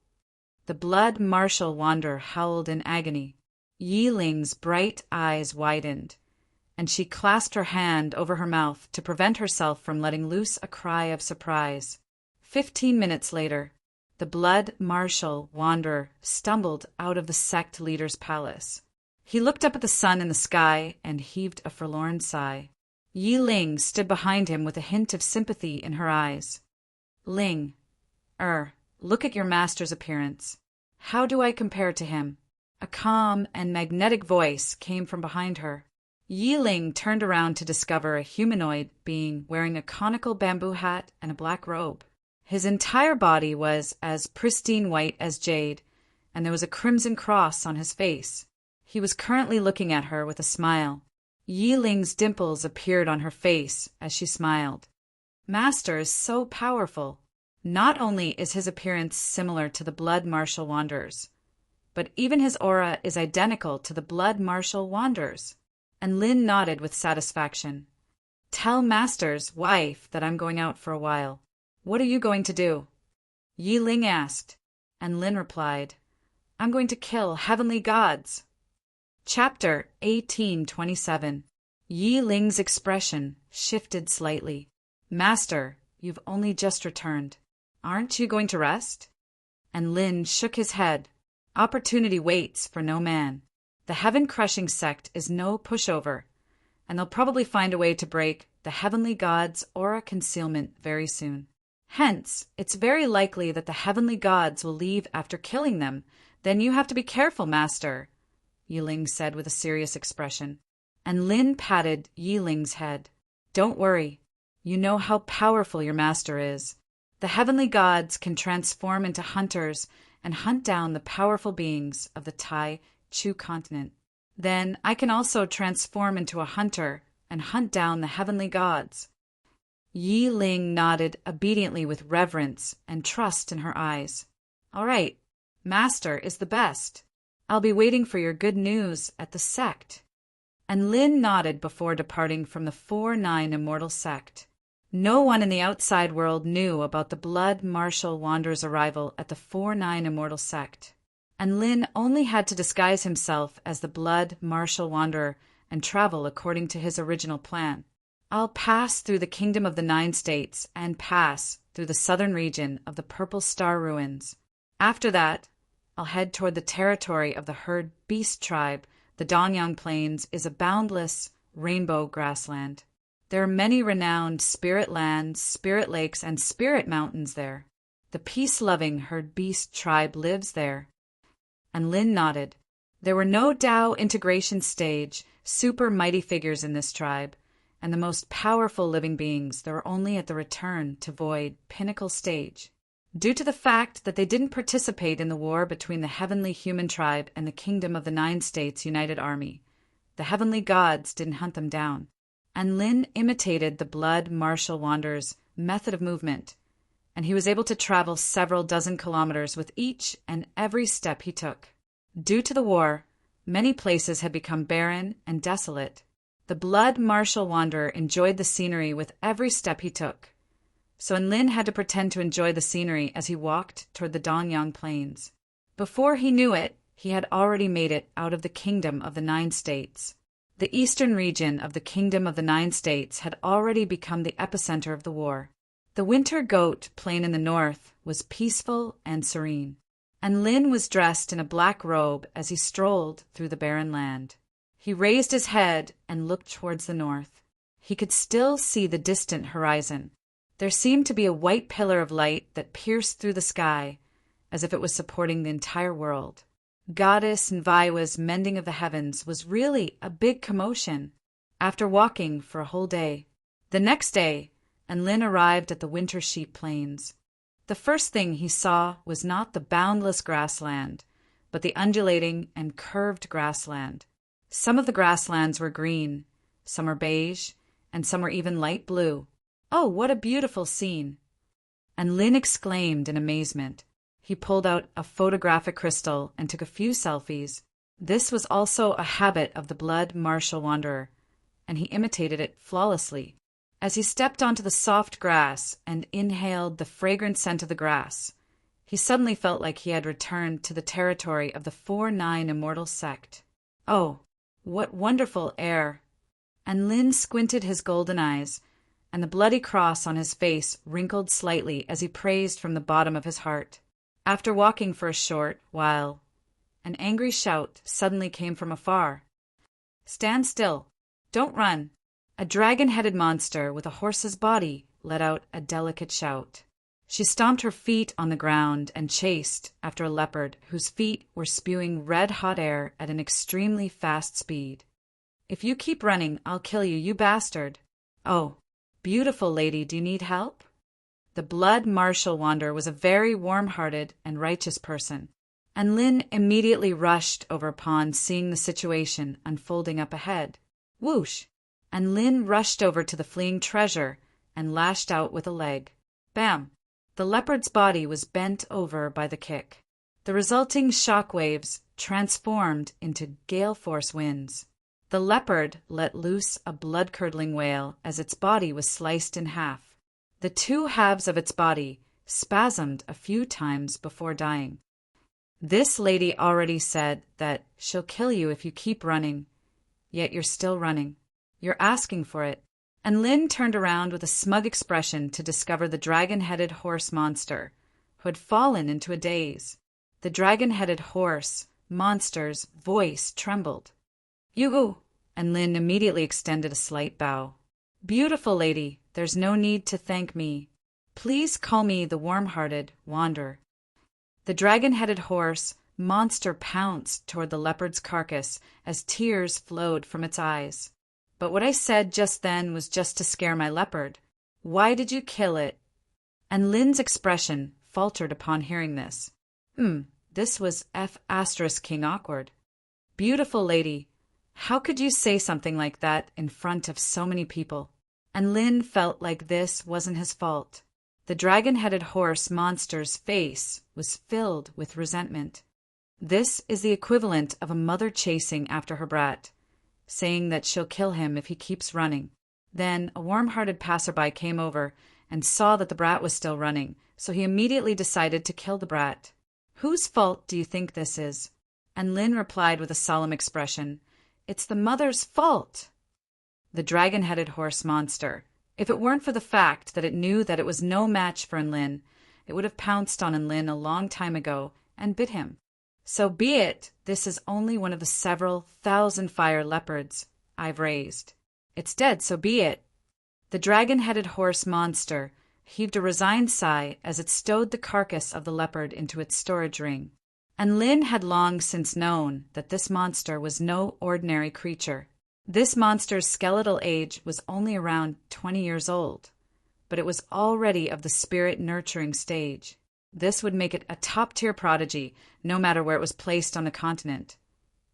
The blood martial wanderer howled in agony. Yi Ling's bright eyes widened, and she clasped her hand over her mouth to prevent herself from letting loose a cry of surprise. 15 minutes later, the blood martial wanderer stumbled out of the sect leader's palace. He looked up at the sun in the sky and heaved a forlorn sigh. Yi Ling stood behind him with a hint of sympathy in her eyes. Ling, look at your master's appearance. How do I compare to him? A calm and magnetic voice came from behind her. Yi Ling turned around to discover a humanoid being wearing a conical bamboo hat and a black robe. His entire body was as pristine white as jade, and there was a crimson cross on his face. He was currently looking at her with a smile. Yi Ling's dimples appeared on her face as she smiled. Master is so powerful. Not only is his appearance similar to the blood martial wanderer's, but even his aura is identical to the blood martial wanderer's. And Lin nodded with satisfaction. Tell Master's wife that I'm going out for a while. What are you going to do? Yi Ling asked, and Lin replied, I'm going to kill heavenly gods. Chapter 1827. Yi Ling's expression shifted slightly. Master, you've only just returned. Aren't you going to rest? And Lin shook his head. Opportunity waits for no man. The heaven-crushing sect is no pushover, and they'll probably find a way to break the heavenly gods' aura concealment very soon. Hence, it's very likely that the heavenly gods will leave after killing them. Then you have to be careful, Master, Yi Ling said with a serious expression. And Lin patted Yi Ling's head. Don't worry. You know how powerful your master is. The heavenly gods can transform into hunters and hunt down the powerful beings of the Tai Chu continent. Then I can also transform into a hunter and hunt down the heavenly gods. Yi Ling nodded obediently with reverence and trust in her eyes. All right, Master is the best. I'll be waiting for your good news at the sect. And Lin nodded before departing from the 4-9 Immortal sect. No one in the outside world knew about the Blood Martial Wanderer's arrival at the 4-9 Immortal sect, and Lin only had to disguise himself as the Blood Martial Wanderer and travel according to his original plan. I'll pass through the Kingdom of the 9 States and pass through the southern region of the Purple Star Ruins. After that, I'll head toward the territory of the Herd Beast tribe. The Dongyang Plains is a boundless rainbow grassland. There are many renowned spirit lands, spirit lakes, and spirit mountains there. The peace-loving Herd Beast tribe lives there. And Lin nodded. There were no Tao integration stage, super mighty figures in this tribe, and the most powerful living beings there were only at the return to void pinnacle stage. Due to the fact that they didn't participate in the war between the heavenly human tribe and the Kingdom of the 9 States United Army, the heavenly gods didn't hunt them down. And Lin imitated the Blood Martial Wanderer's method of movement, and he was able to travel several dozen kilometers with each and every step he took. Due to the war, many places had become barren and desolate. The Blood Martial Wanderer enjoyed the scenery with every step he took. So Lin had to pretend to enjoy the scenery as he walked toward the Dongyang Plains. Before he knew it, he had already made it out of the Kingdom of the 9 States. The eastern region of the Kingdom of the 9 States had already become the epicenter of the war. The Winter Goat Plain in the north was peaceful and serene, and Lin was dressed in a black robe as he strolled through the barren land. He raised his head and looked towards the north. He could still see the distant horizon. There seemed to be a white pillar of light that pierced through the sky, as if it was supporting the entire world. Goddess Nvaiwa's mending of the heavens was really a big commotion. After walking for a whole day, the next day, Lin arrived at the Winter Sheep Plains. The first thing he saw was not the boundless grassland, but the undulating and curved grassland. Some of the grasslands were green, some were beige, and some were even light blue. Oh, what a beautiful scene! And Lin exclaimed in amazement. He pulled out a photographic crystal and took a few selfies. This was also a habit of the Blood Martial Wanderer, and he imitated it flawlessly. As he stepped onto the soft grass and inhaled the fragrant scent of the grass, he suddenly felt like he had returned to the territory of the 4-9 Immortal sect. Oh, what wonderful air! And Lin squinted his golden eyes, and the bloody cross on his face wrinkled slightly as he praised from the bottom of his heart. After walking for a short while, an angry shout suddenly came from afar. Stand still. Don't run. A dragon-headed monster with a horse's body let out a delicate shout. She stomped her feet on the ground and chased after a leopard whose feet were spewing red-hot air at an extremely fast speed. If you keep running, I'll kill you, you bastard. Oh, beautiful lady, do you need help? The Blood Martial Wanderer was a very warm-hearted and righteous person, and Lin immediately rushed over upon seeing the situation unfolding up ahead. Whoosh! And Lin rushed over to the fleeing treasure and lashed out with a leg. Bam! The leopard's body was bent over by the kick. The resulting shock waves transformed into gale-force winds. The leopard let loose a blood-curdling wail as its body was sliced in half. The two halves of its body spasmed a few times before dying. This lady already said that she'll kill you if you keep running, yet you're still running. You're asking for it. And Lin turned around with a smug expression to discover the dragon-headed horse monster, who had fallen into a daze. The dragon-headed horse monster's voice trembled. "Yugu!" And Lin immediately extended a slight bow. "Beautiful lady, there's no need to thank me. Please call me the warm-hearted wanderer." The dragon-headed horse monster pounced toward the leopard's carcass as tears flowed from its eyes. "But what I said just then was just to scare my leopard. Why did you kill it?" And Lin's expression faltered upon hearing this. This was King awkward. "Beautiful lady, how could you say something like that in front of so many people?" And Lin felt like this wasn't his fault. The dragon-headed horse monster's face was filled with resentment. This is the equivalent of a mother chasing after her brat, saying that she'll kill him if he keeps running. Then a warm-hearted passerby came over and saw that the brat was still running, so he immediately decided to kill the brat. "Whose fault do you think this is?" And Lin replied with a solemn expression, "It's the mother's fault." The dragon-headed horse monster, if it weren't for the fact that it knew that it was no match for Enlin, it would have pounced on Enlin a long time ago and bit him. "So be it, this is only one of the several thousand fire leopards I've raised. It's dead, so be it." The dragon-headed horse monster heaved a resigned sigh as it stowed the carcass of the leopard into its storage ring. And Lin had long since known that this monster was no ordinary creature. This monster's skeletal age was only around 20 years old, but it was already of the spirit-nurturing stage. This would make it a top-tier prodigy, no matter where it was placed on the continent.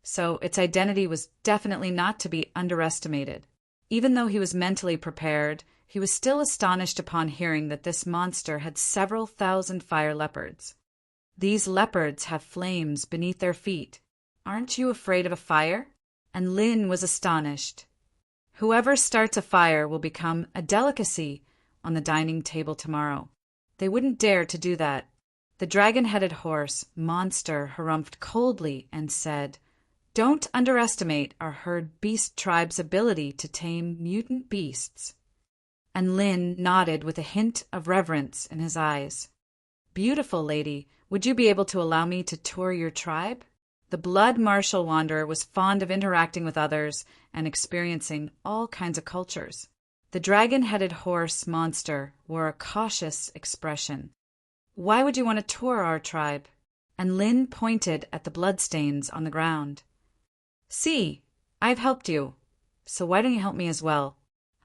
So its identity was definitely not to be underestimated. Even though he was mentally prepared, he was still astonished upon hearing that this monster had several thousand fire leopards. "These leopards have flames beneath their feet. Aren't you afraid of a fire?" And Lin was astonished. Whoever starts a fire will become a delicacy on the dining table tomorrow. They wouldn't dare to do that. The dragon-headed horse monster harumphed coldly and said, "Don't underestimate our herd beast tribe's ability to tame mutant beasts." And Lin nodded with a hint of reverence in his eyes. "Beautiful lady, would you be able to allow me to tour your tribe?" The blood martial wanderer was fond of interacting with others and experiencing all kinds of cultures. The dragon-headed horse monster wore a cautious expression. "Why would you want to tour our tribe?" And Lin pointed at the bloodstains on the ground. "See, I've helped you, so why don't you help me as well?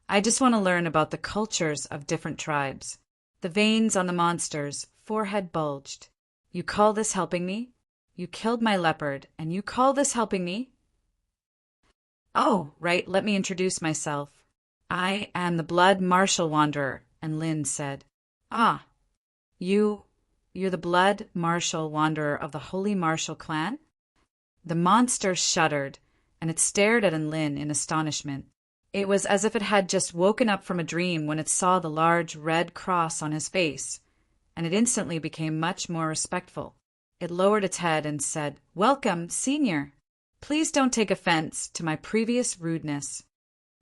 I just want to learn about the cultures of different tribes." The veins on the monster's forehead bulged. "You call this helping me? You killed my leopard, and you call this helping me?" "Oh, right, let me introduce myself. I am the blood martial wanderer," and Lin said. "Ah, you're the blood martial wanderer of the Holy Martial Clan?" The monster shuddered, and it stared at Enlin in astonishment. It was as if it had just woken up from a dream when it saw the large red cross on his face, and it instantly became much more respectful. It lowered its head and said, "Welcome, Senior. Please don't take offense to my previous rudeness."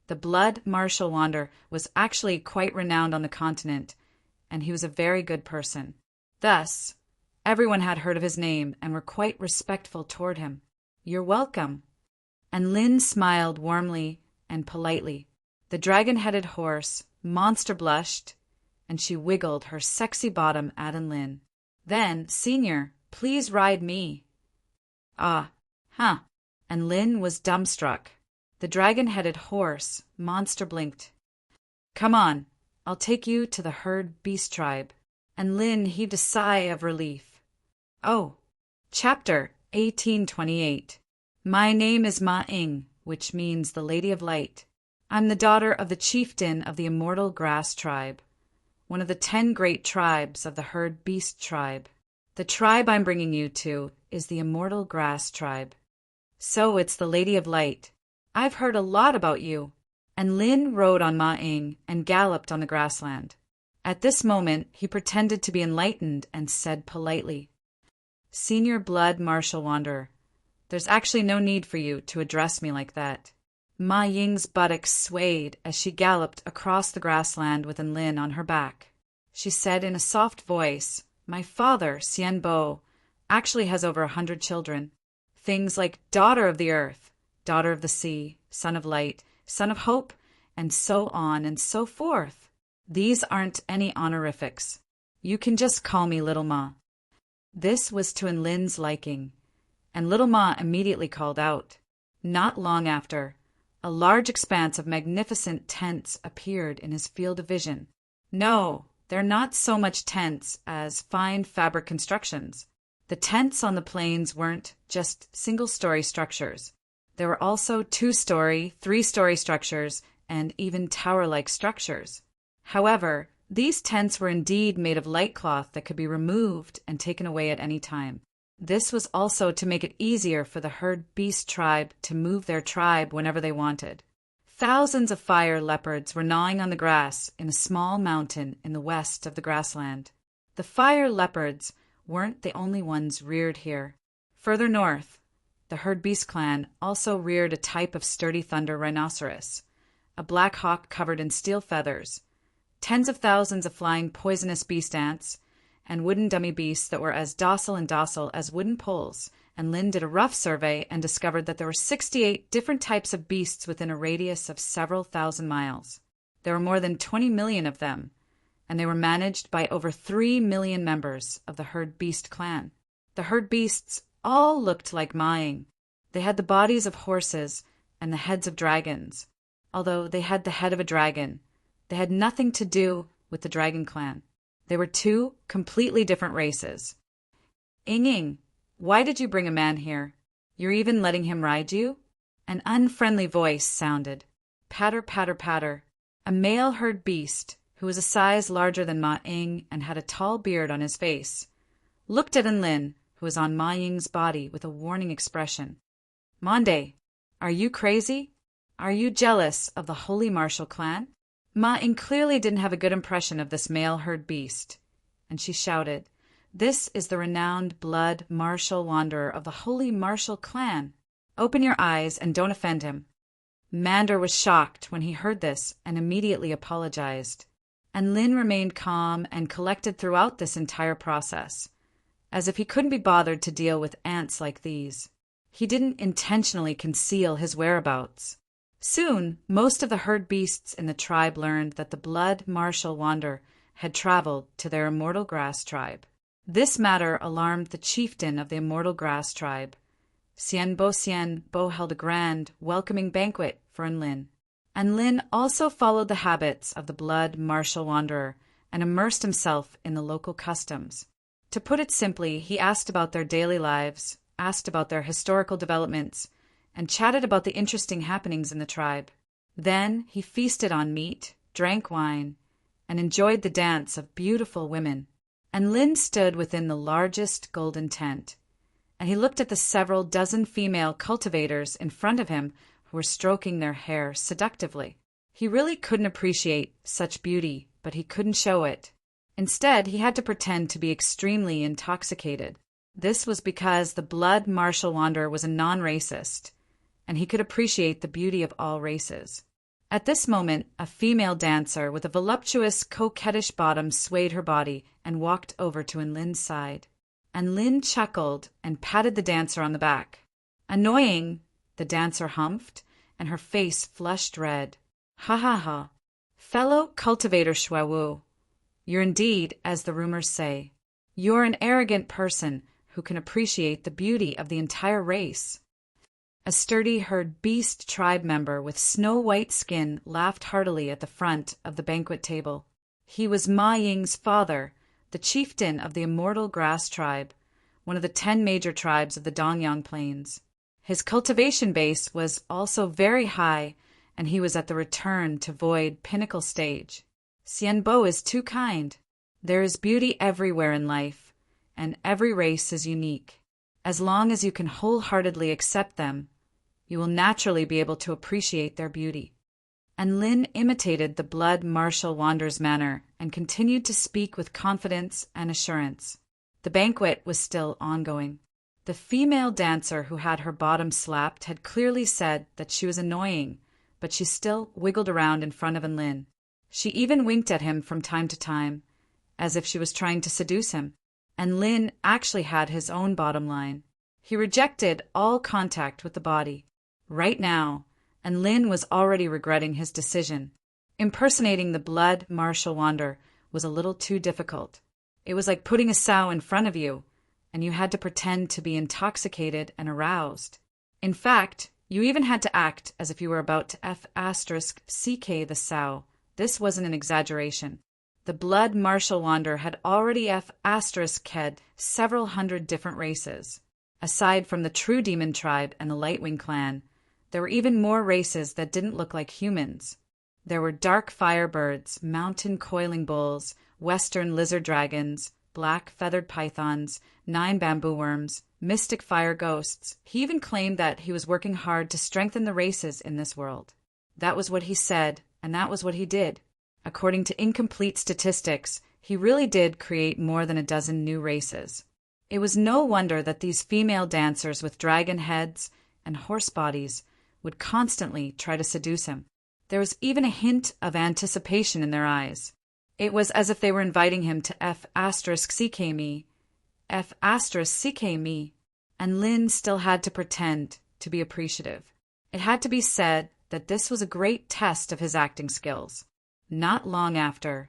The blood martial wanderer was actually quite renowned on the continent, and he was a very good person. Thus, everyone had heard of his name and were quite respectful toward him. "You're welcome." And Lin smiled warmly and politely. The dragon-headed horse monster blushed, and she wiggled her sexy bottom at Lin. Then, "Senior, please ride me." "Ah, huh." And Lin was dumbstruck. The dragon-headed horse monster blinked. "Come on, I'll take you to the herd beast tribe." And Lin heaved a sigh of relief. Oh, Chapter 1828. My name is Ma-ing, which means the Lady of Light. I'm the daughter of the chieftain of the immortal grass tribe, one of the 10 great tribes of the herd beast tribe. The tribe I'm bringing you to is the immortal grass tribe. So it's the Lady of Light. I've heard a lot about you." And Lin rode on Ma Ying and galloped on the grassland. At this moment, he pretended to be enlightened and said politely, "Senior Blood Martial Wanderer, there's actually no need for you to address me like that." Ma Ying's buttocks swayed as she galloped across the grassland with Lin on her back. She said in a soft voice, "My father, Xian Bo, actually has over 100 children. Things like Daughter of the Earth, Daughter of the Sea, Son of Light, Son of Hope, and so on and so forth. These aren't any honorifics. You can just call me Little Ma." This was to Lin's liking, and Little Ma immediately called out. Not long after, a large expanse of magnificent tents appeared in his field of vision. No, they're not so much tents as fine fabric constructions. The tents on the plains weren't just single-story structures. There were also 2-story, 3-story structures, and even tower-like structures. However, these tents were indeed made of light cloth that could be removed and taken away at any time. This was also to make it easier for the herd beast tribe to move their tribe whenever they wanted. Thousands of fire leopards were gnawing on the grass in a small mountain in the west of the grassland. The fire leopards weren't the only ones reared here. Further north, the herd beast clan also reared a type of sturdy thunder rhinoceros, a black hawk covered in steel feathers, tens of thousands of flying poisonous beast ants, and wooden dummy beasts that were as docile as wooden poles, and Lin did a rough survey and discovered that there were 68 different types of beasts within a radius of several thousand miles. There were more than 20 million of them, and they were managed by over 3 million members of the herd beast clan. The herd beasts all looked like Ma Ying. They had the bodies of horses and the heads of dragons. Although they had the head of a dragon, they had nothing to do with the dragon clan. They were 2 completely different races. "Ying, why did you bring a man here? You're even letting him ride you?" An unfriendly voice sounded. Patter, patter, patter. A male herd beast, who was a size larger than Ma Ying and had a tall beard on his face, looked at Lin, who was on Ma Ying's body, with a warning expression. "Monde, are you crazy? Are you jealous of the Holy Martial Clan?" Ma Ying clearly didn't have a good impression of this male herd beast, and she shouted, "This is the renowned Blood Martial Wanderer of the Holy Martial Clan. Open your eyes and don't offend him." Mander was shocked when he heard this and immediately apologized. And Lin remained calm and collected throughout this entire process, as if he couldn't be bothered to deal with ants like these. He didn't intentionally conceal his whereabouts. Soon, most of the herd beasts in the tribe learned that the Blood Martial Wanderer had traveled to their Immortal Grass tribe. This matter alarmed the chieftain of the Immortal Grass tribe. Xian Bo held a grand, welcoming banquet for Lin. And Lin also followed the habits of the Blood Martial Wanderer and immersed himself in the local customs. To put it simply, he asked about their daily lives, asked about their historical developments, and chatted about the interesting happenings in the tribe. Then he feasted on meat, drank wine, and enjoyed the dance of beautiful women. And Lin stood within the largest golden tent, and he looked at the several dozen female cultivators in front of him who were stroking their hair seductively. He really couldn't appreciate such beauty, but he couldn't show it. Instead, he had to pretend to be extremely intoxicated. This was because the Blood Martial Wanderer was a non-racist, and he could appreciate the beauty of all races. At this moment, a female dancer with a voluptuous, coquettish bottom swayed her body and walked over to Lin's side. And Lin chuckled and patted the dancer on the back. "Annoying," the dancer humphed, and her face flushed red. "Ha ha ha. Fellow Cultivator Shuawu, you're indeed, as the rumors say. You're an arrogant person who can appreciate the beauty of the entire race." A sturdy herd beast tribe member with snow-white skin laughed heartily at the front of the banquet table. He was Ma Ying's father, the chieftain of the Immortal Grass tribe, one of the 10 major tribes of the Dongyang Plains. His cultivation base was also very high, and he was at the return to void pinnacle stage. Xian Bo is too kind. There is beauty everywhere in life, and every race is unique. As long as you can wholeheartedly accept them, You will naturally be able to appreciate their beauty." And Lin imitated the blood martial wander's manner and continued to speak with confidence and assurance. The banquet was still ongoing. The female dancer who had her bottom slapped had clearly said that she was annoying, but she still wiggled around in front of Lin. She even winked at him from time to time, as if she was trying to seduce him. And Lin actually had his own bottom line. He rejected all contact with the body. Right now, and Lin was already regretting his decision. Impersonating the blood martial wander was a little too difficult. It was like putting a sow in front of you, and you had to pretend to be intoxicated and aroused. In fact, you even had to act as if you were about to F***ck the sow. This wasn't an exaggeration. The blood martial wander had already F***ed several hundred different races. Aside from the true demon tribe and the Lightwing clan, there were even more races that didn't look like humans. There were dark firebirds, mountain coiling bulls, western lizard dragons, black feathered pythons, 9 bamboo worms, mystic fire ghosts. He even claimed that he was working hard to strengthen the races in this world. That was what he said, and that was what he did. According to incomplete statistics, he really did create more than a dozen new races. It was no wonder that these female dancers with dragon heads and horse bodies would constantly try to seduce him. There was even a hint of anticipation in their eyes. It was as if they were inviting him to F***ck me, and Lin still had to pretend to be appreciative. It had to be said that this was a great test of his acting skills. Not long after,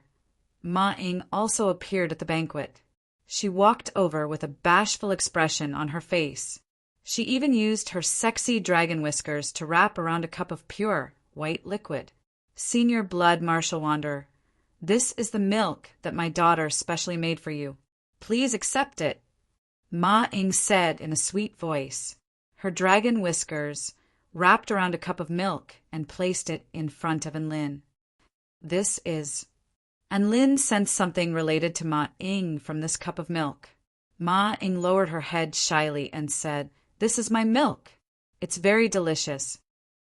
Ma Ying also appeared at the banquet. She walked over with a bashful expression on her face. She even used her sexy dragon whiskers to wrap around a cup of pure, white liquid. "Senior blood martial wander, this is the milk that my daughter specially made for you. Please accept it," Ma Ying said in a sweet voice. Her dragon whiskers wrapped around a cup of milk and placed it in front of Lin. "This is..." And Lin sensed something related to Ma Ying from this cup of milk. Ma Ying lowered her head shyly and said, "This is my milk. It's very delicious.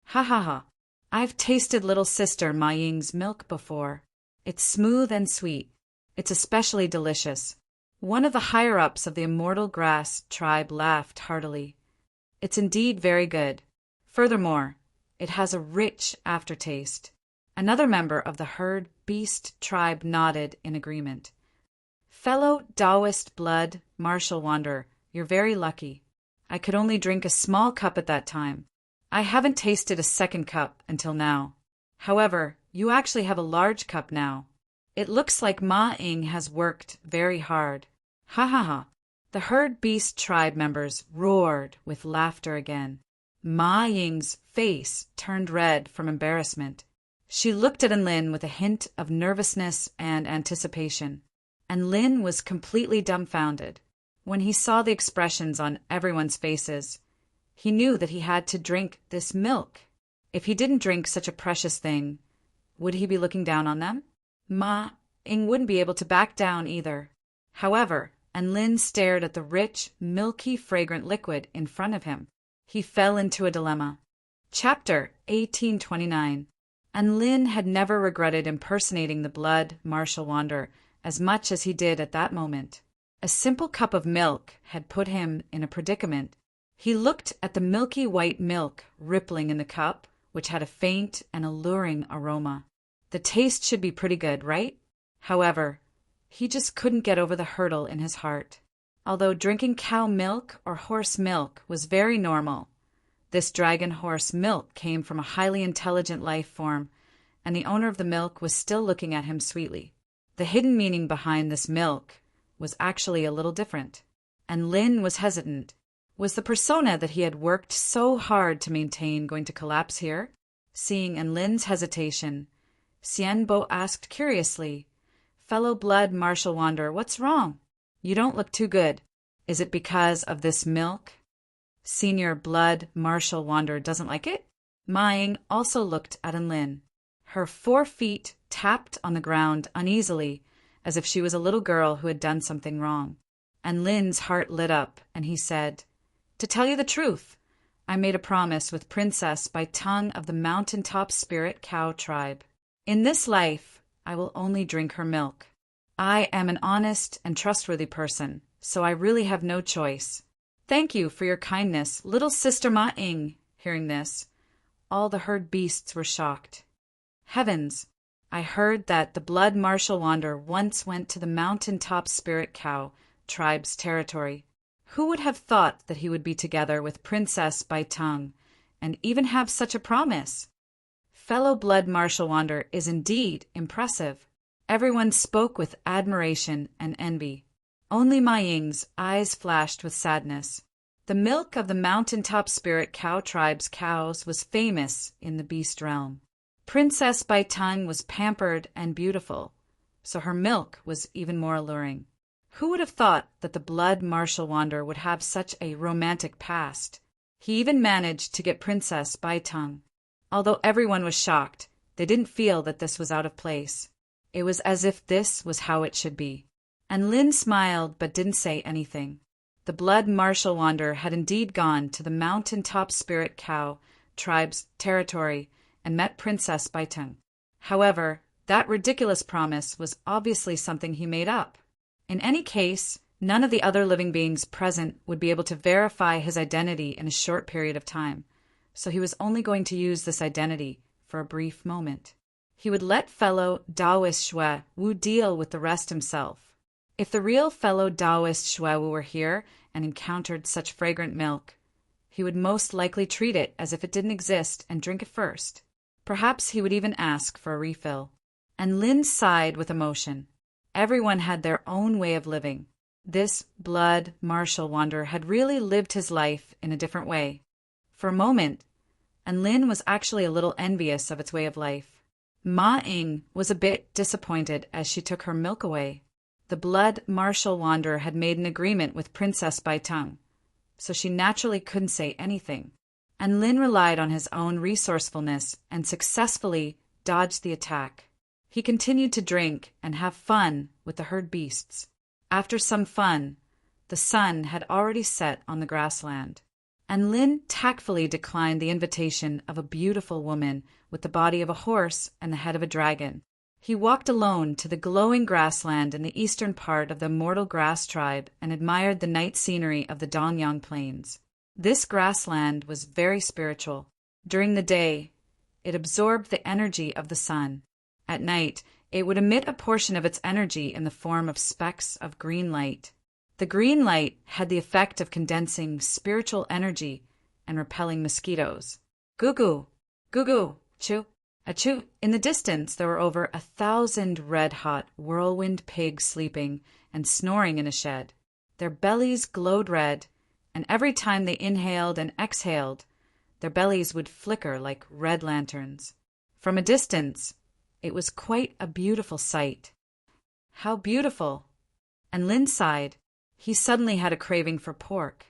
Ha ha ha. I've tasted little sister Ma Ying's milk before. It's smooth and sweet. It's especially delicious." One of the higher-ups of the Immortal Grass tribe laughed heartily. "It's indeed very good. Furthermore, it has a rich aftertaste." Another member of the Herd Beast tribe nodded in agreement. "Fellow Taoist blood martial wanderer, you're very lucky. I could only drink a small cup at that time. I haven't tasted a second cup until now. However, you actually have a large cup now. It looks like Ma Ying has worked very hard. Ha ha ha." The Herd Beast tribe members roared with laughter again. Ma Ying's face turned red from embarrassment. She looked at Lin with a hint of nervousness and anticipation, and Lin was completely dumbfounded. When he saw the expressions on everyone's faces, he knew that he had to drink this milk. If he didn't drink such a precious thing, would he be looking down on them? Ma Ying wouldn't be able to back down either. However, Lin stared at the rich, milky, fragrant liquid in front of him. He fell into a dilemma. Chapter 1829. And Lin had never regretted impersonating the blood martial wander as much as he did at that moment. A simple cup of milk had put him in a predicament. He looked at the milky white milk rippling in the cup, which had a faint and alluring aroma. The taste should be pretty good, right? However, he just couldn't get over the hurdle in his heart. Although drinking cow milk or horse milk was very normal, this dragon horse milk came from a highly intelligent life form, and the owner of the milk was still looking at him sweetly. The hidden meaning behind this milk was actually a little different, and Lin was hesitant. Was the persona that he had worked so hard to maintain going to collapse here? Seeing Lin's hesitation, Xian Bo asked curiously, "Fellow blood martial wanderer, what's wrong? You don't look too good. Is it because of this milk?" Senior blood martial wanderer doesn't like it? Ma Ying also looked at Lin. Her 4 feet tapped on the ground uneasily, as if she was a little girl who had done something wrong. And Lin's heart lit up, and he said, "To tell you the truth, I made a promise with Princess by tongue of the mountaintop spirit cow tribe. In this life, I will only drink her milk. I am an honest and trustworthy person, so I really have no choice. Thank you for your kindness, little sister Ma-ing." Hearing this, all the herd beasts were shocked. Heavens! I heard that the blood martial wander once went to the mountaintop spirit cow tribe's territory. Who would have thought that he would be together with Princess by tongue, and even have such a promise? Fellow blood martial wander is indeed impressive. Everyone spoke with admiration and envy. Only Ma-ying's eyes flashed with sadness. The milk of the mountaintop spirit cow tribe's cows was famous in the beast realm. Princess by tongue was pampered and beautiful, so her milk was even more alluring. Who would have thought that the blood martial wander would have such a romantic past? He even managed to get Princess by tongue. Although everyone was shocked, they didn't feel that this was out of place. It was as if this was how it should be. And Lin smiled but didn't say anything. The blood martial wander had indeed gone to the mountaintop spirit cow tribe's territory and met Princess by tongue. However, that ridiculous promise was obviously something he made up. In any case, none of the other living beings present would be able to verify his identity in a short period of time, so he was only going to use this identity for a brief moment. He would let fellow Taoist Shui Wu deal with the rest himself. If the real fellow Taoist Shui Wu were here and encountered such fragrant milk, he would most likely treat it as if it didn't exist and drink it first. Perhaps he would even ask for a refill. And Lin sighed with emotion. Everyone had their own way of living. This blood martial wanderer had really lived his life in a different way. For a moment, and Lin was actually a little envious of its way of life. Ma-ing was a bit disappointed as she took her milk away. The blood martial wanderer had made an agreement with Princess by tongue, so she naturally couldn't say anything. And Lin relied on his own resourcefulness and successfully dodged the attack. He continued to drink and have fun with the herd beasts. After some fun, the sun had already set on the grassland, and Lin tactfully declined the invitation of a beautiful woman with the body of a horse and the head of a dragon. He walked alone to the glowing grassland in the eastern part of the immortal grass tribe and admired the night scenery of the Dongyang Plains. This grassland was very spiritual. During the day, it absorbed the energy of the sun. At night, it would emit a portion of its energy in the form of specks of green light. The green light had the effect of condensing spiritual energy and repelling mosquitoes. Goo-goo, goo-goo, choo, achoo. In the distance, there were over 1,000 red-hot whirlwind pigs sleeping and snoring in a shed. Their bellies glowed red, and every time they inhaled and exhaled, their bellies would flicker like red lanterns. From a distance, it was quite a beautiful sight. How beautiful! And Lin sighed. He suddenly had a craving for pork.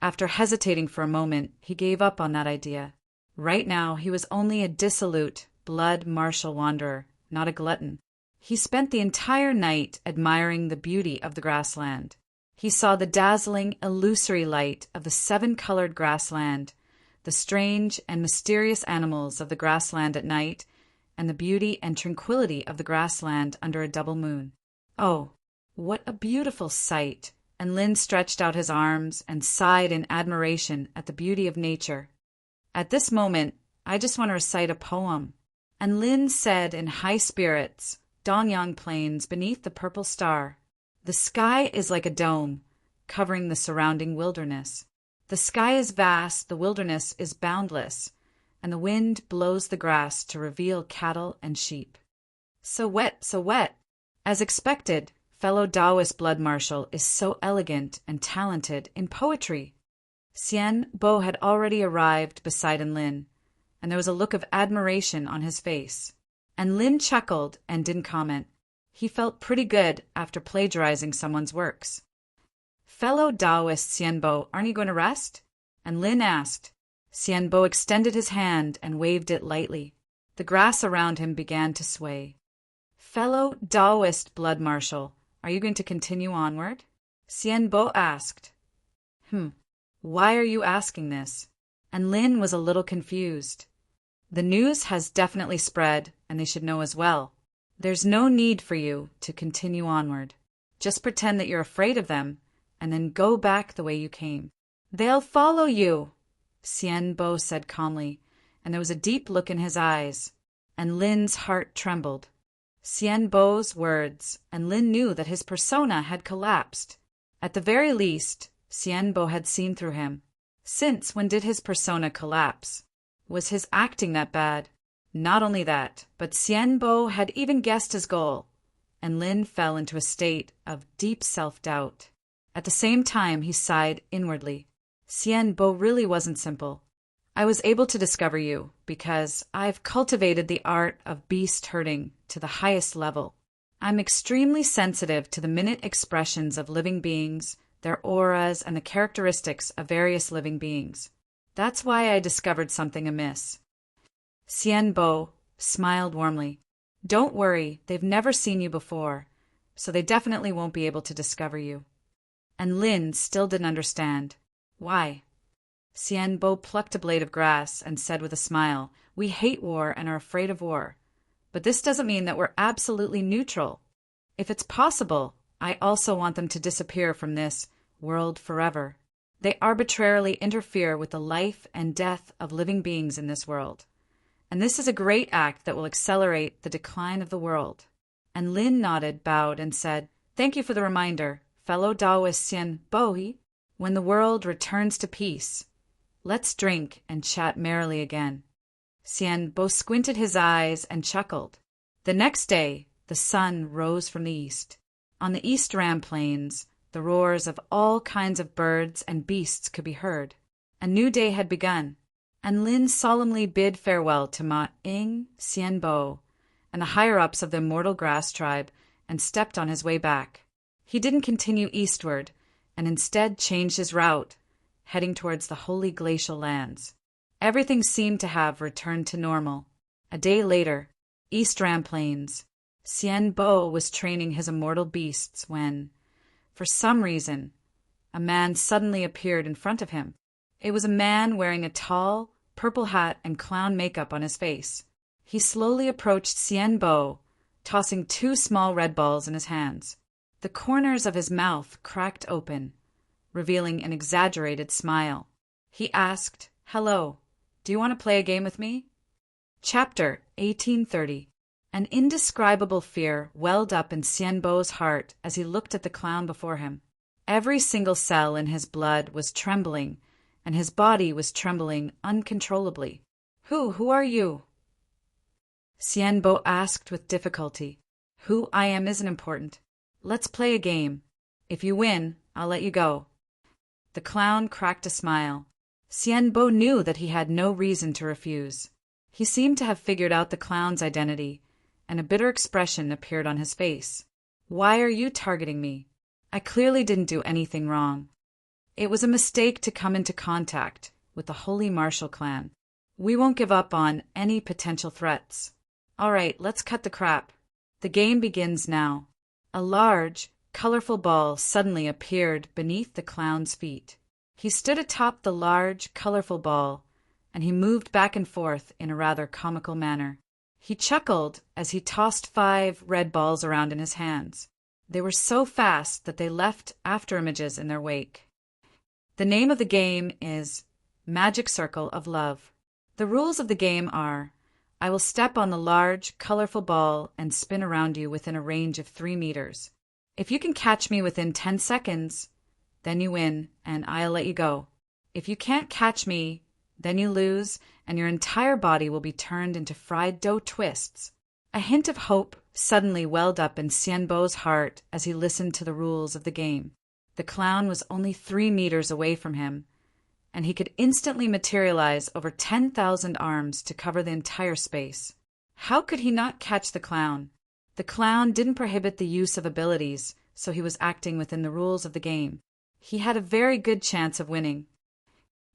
After hesitating for a moment, he gave up on that idea. Right now, he was only a dissolute, blood martial wanderer, not a glutton. He spent the entire night admiring the beauty of the grassland. He saw the dazzling, illusory light of the 7-colored grassland, the strange and mysterious animals of the grassland at night, and the beauty and tranquility of the grassland under a double moon. Oh, what a beautiful sight! And Lin stretched out his arms and sighed in admiration at the beauty of nature. At this moment, I just want to recite a poem. And Lin said in high spirits, Dongyang Plains beneath the purple star. The sky is like a dome, covering the surrounding wilderness. The sky is vast, the wilderness is boundless, and the wind blows the grass to reveal cattle and sheep. So wet, so wet. As expected, fellow Taoist blood marshal is so elegant and talented in poetry. Xian Bo had already arrived beside Lin, and there was a look of admiration on his face. And Lin chuckled and didn't comment. He felt pretty good after plagiarizing someone's works. Fellow Taoist Xian Bo, aren't you going to rest? And Lin asked. Xian Bo extended his hand and waved it lightly. The grass around him began to sway. Fellow Taoist blood marshal, are you going to continue onward? Xian Bo asked. Why are you asking this? and Lin was a little confused. The news has definitely spread, and they should know as well. There's no need for you to continue onward. Just pretend that you're afraid of them, and then go back the way you came. They'll follow you, Xian Bo said calmly, and there was a deep look in his eyes, and Lin's heart trembled. Xian Bo's words, and Lin knew that his persona had collapsed. At the very least, Xian Bo had seen through him. Since when did his persona collapse? Was his acting that bad? Not only that, but Xian Bo had even guessed his goal, and Lin fell into a state of deep self-doubt. At the same time, he sighed inwardly. Xian Bo really wasn't simple. I was able to discover you because I've cultivated the art of beast herding to the highest level. I'm extremely sensitive to the minute expressions of living beings, their auras, and the characteristics of various living beings. That's why I discovered something amiss. Xian Bo smiled warmly. Don't worry, they've never seen you before, so they definitely won't be able to discover you. And Lin still didn't understand. Why? Xian Bo plucked a blade of grass and said with a smile, We hate war and are afraid of war. But this doesn't mean that we're absolutely neutral. If it's possible, I also want them to disappear from this world forever. They arbitrarily interfere with the life and death of living beings in this world. And this is a great act that will accelerate the decline of the world. And Lin nodded, bowed, and said, Thank you for the reminder, fellow Taoist Xian Bo. When the world returns to peace, let's drink and chat merrily again. Xian Bo squinted his eyes and chuckled. The next day, the sun rose from the east. On the East Ram Plains, the roars of all kinds of birds and beasts could be heard. A new day had begun, and Lin solemnly bid farewell to Ma Ying, Xian Bo, and the higher-ups of the Immortal Grass tribe, and stepped on his way back. He didn't continue eastward, and instead changed his route, heading towards the holy glacial lands. Everything seemed to have returned to normal. A day later, East Ram Plains, Xian Bo was training his immortal beasts when, for some reason, a man suddenly appeared in front of him. It was a man wearing a tall, purple hat and clown makeup on his face. He slowly approached Xian Bo, tossing 2 small red balls in his hands. The corners of his mouth cracked open, revealing an exaggerated smile. He asked, Hello, do you want to play a game with me? Chapter 1830. An indescribable fear welled up in Xian Bo's heart as he looked at the clown before him. Every single cell in his blood was trembling, and his body was trembling uncontrollably. Who are you? Xian Bo asked with difficulty. Who I am isn't important. Let's play a game. If you win, I'll let you go. The clown cracked a smile. Xian Bo knew that he had no reason to refuse. He seemed to have figured out the clown's identity, and a bitter expression appeared on his face. Why are you targeting me? I clearly didn't do anything wrong. It was a mistake to come into contact with the Holy Martial Clan. We won't give up on any potential threats. All right, let's cut the crap. The game begins now. A large, colorful ball suddenly appeared beneath the clown's feet. He stood atop the large, colorful ball, and he moved back and forth in a rather comical manner. He chuckled as he tossed 5 red balls around in his hands. They were so fast that they left afterimages in their wake. The name of the game is Magic Circle of Love. The rules of the game are, I will step on the large, colorful ball and spin around you within a range of 3 meters. If you can catch me within 10 seconds, then you win, and I'll let you go. If you can't catch me, then you lose, and your entire body will be turned into fried dough twists. A hint of hope suddenly welled up in Xian Bo's heart as he listened to the rules of the game. The clown was only 3 meters away from him, and he could instantly materialize over 10,000 arms to cover the entire space. How could he not catch the clown? The clown didn't prohibit the use of abilities, so he was acting within the rules of the game. He had a very good chance of winning.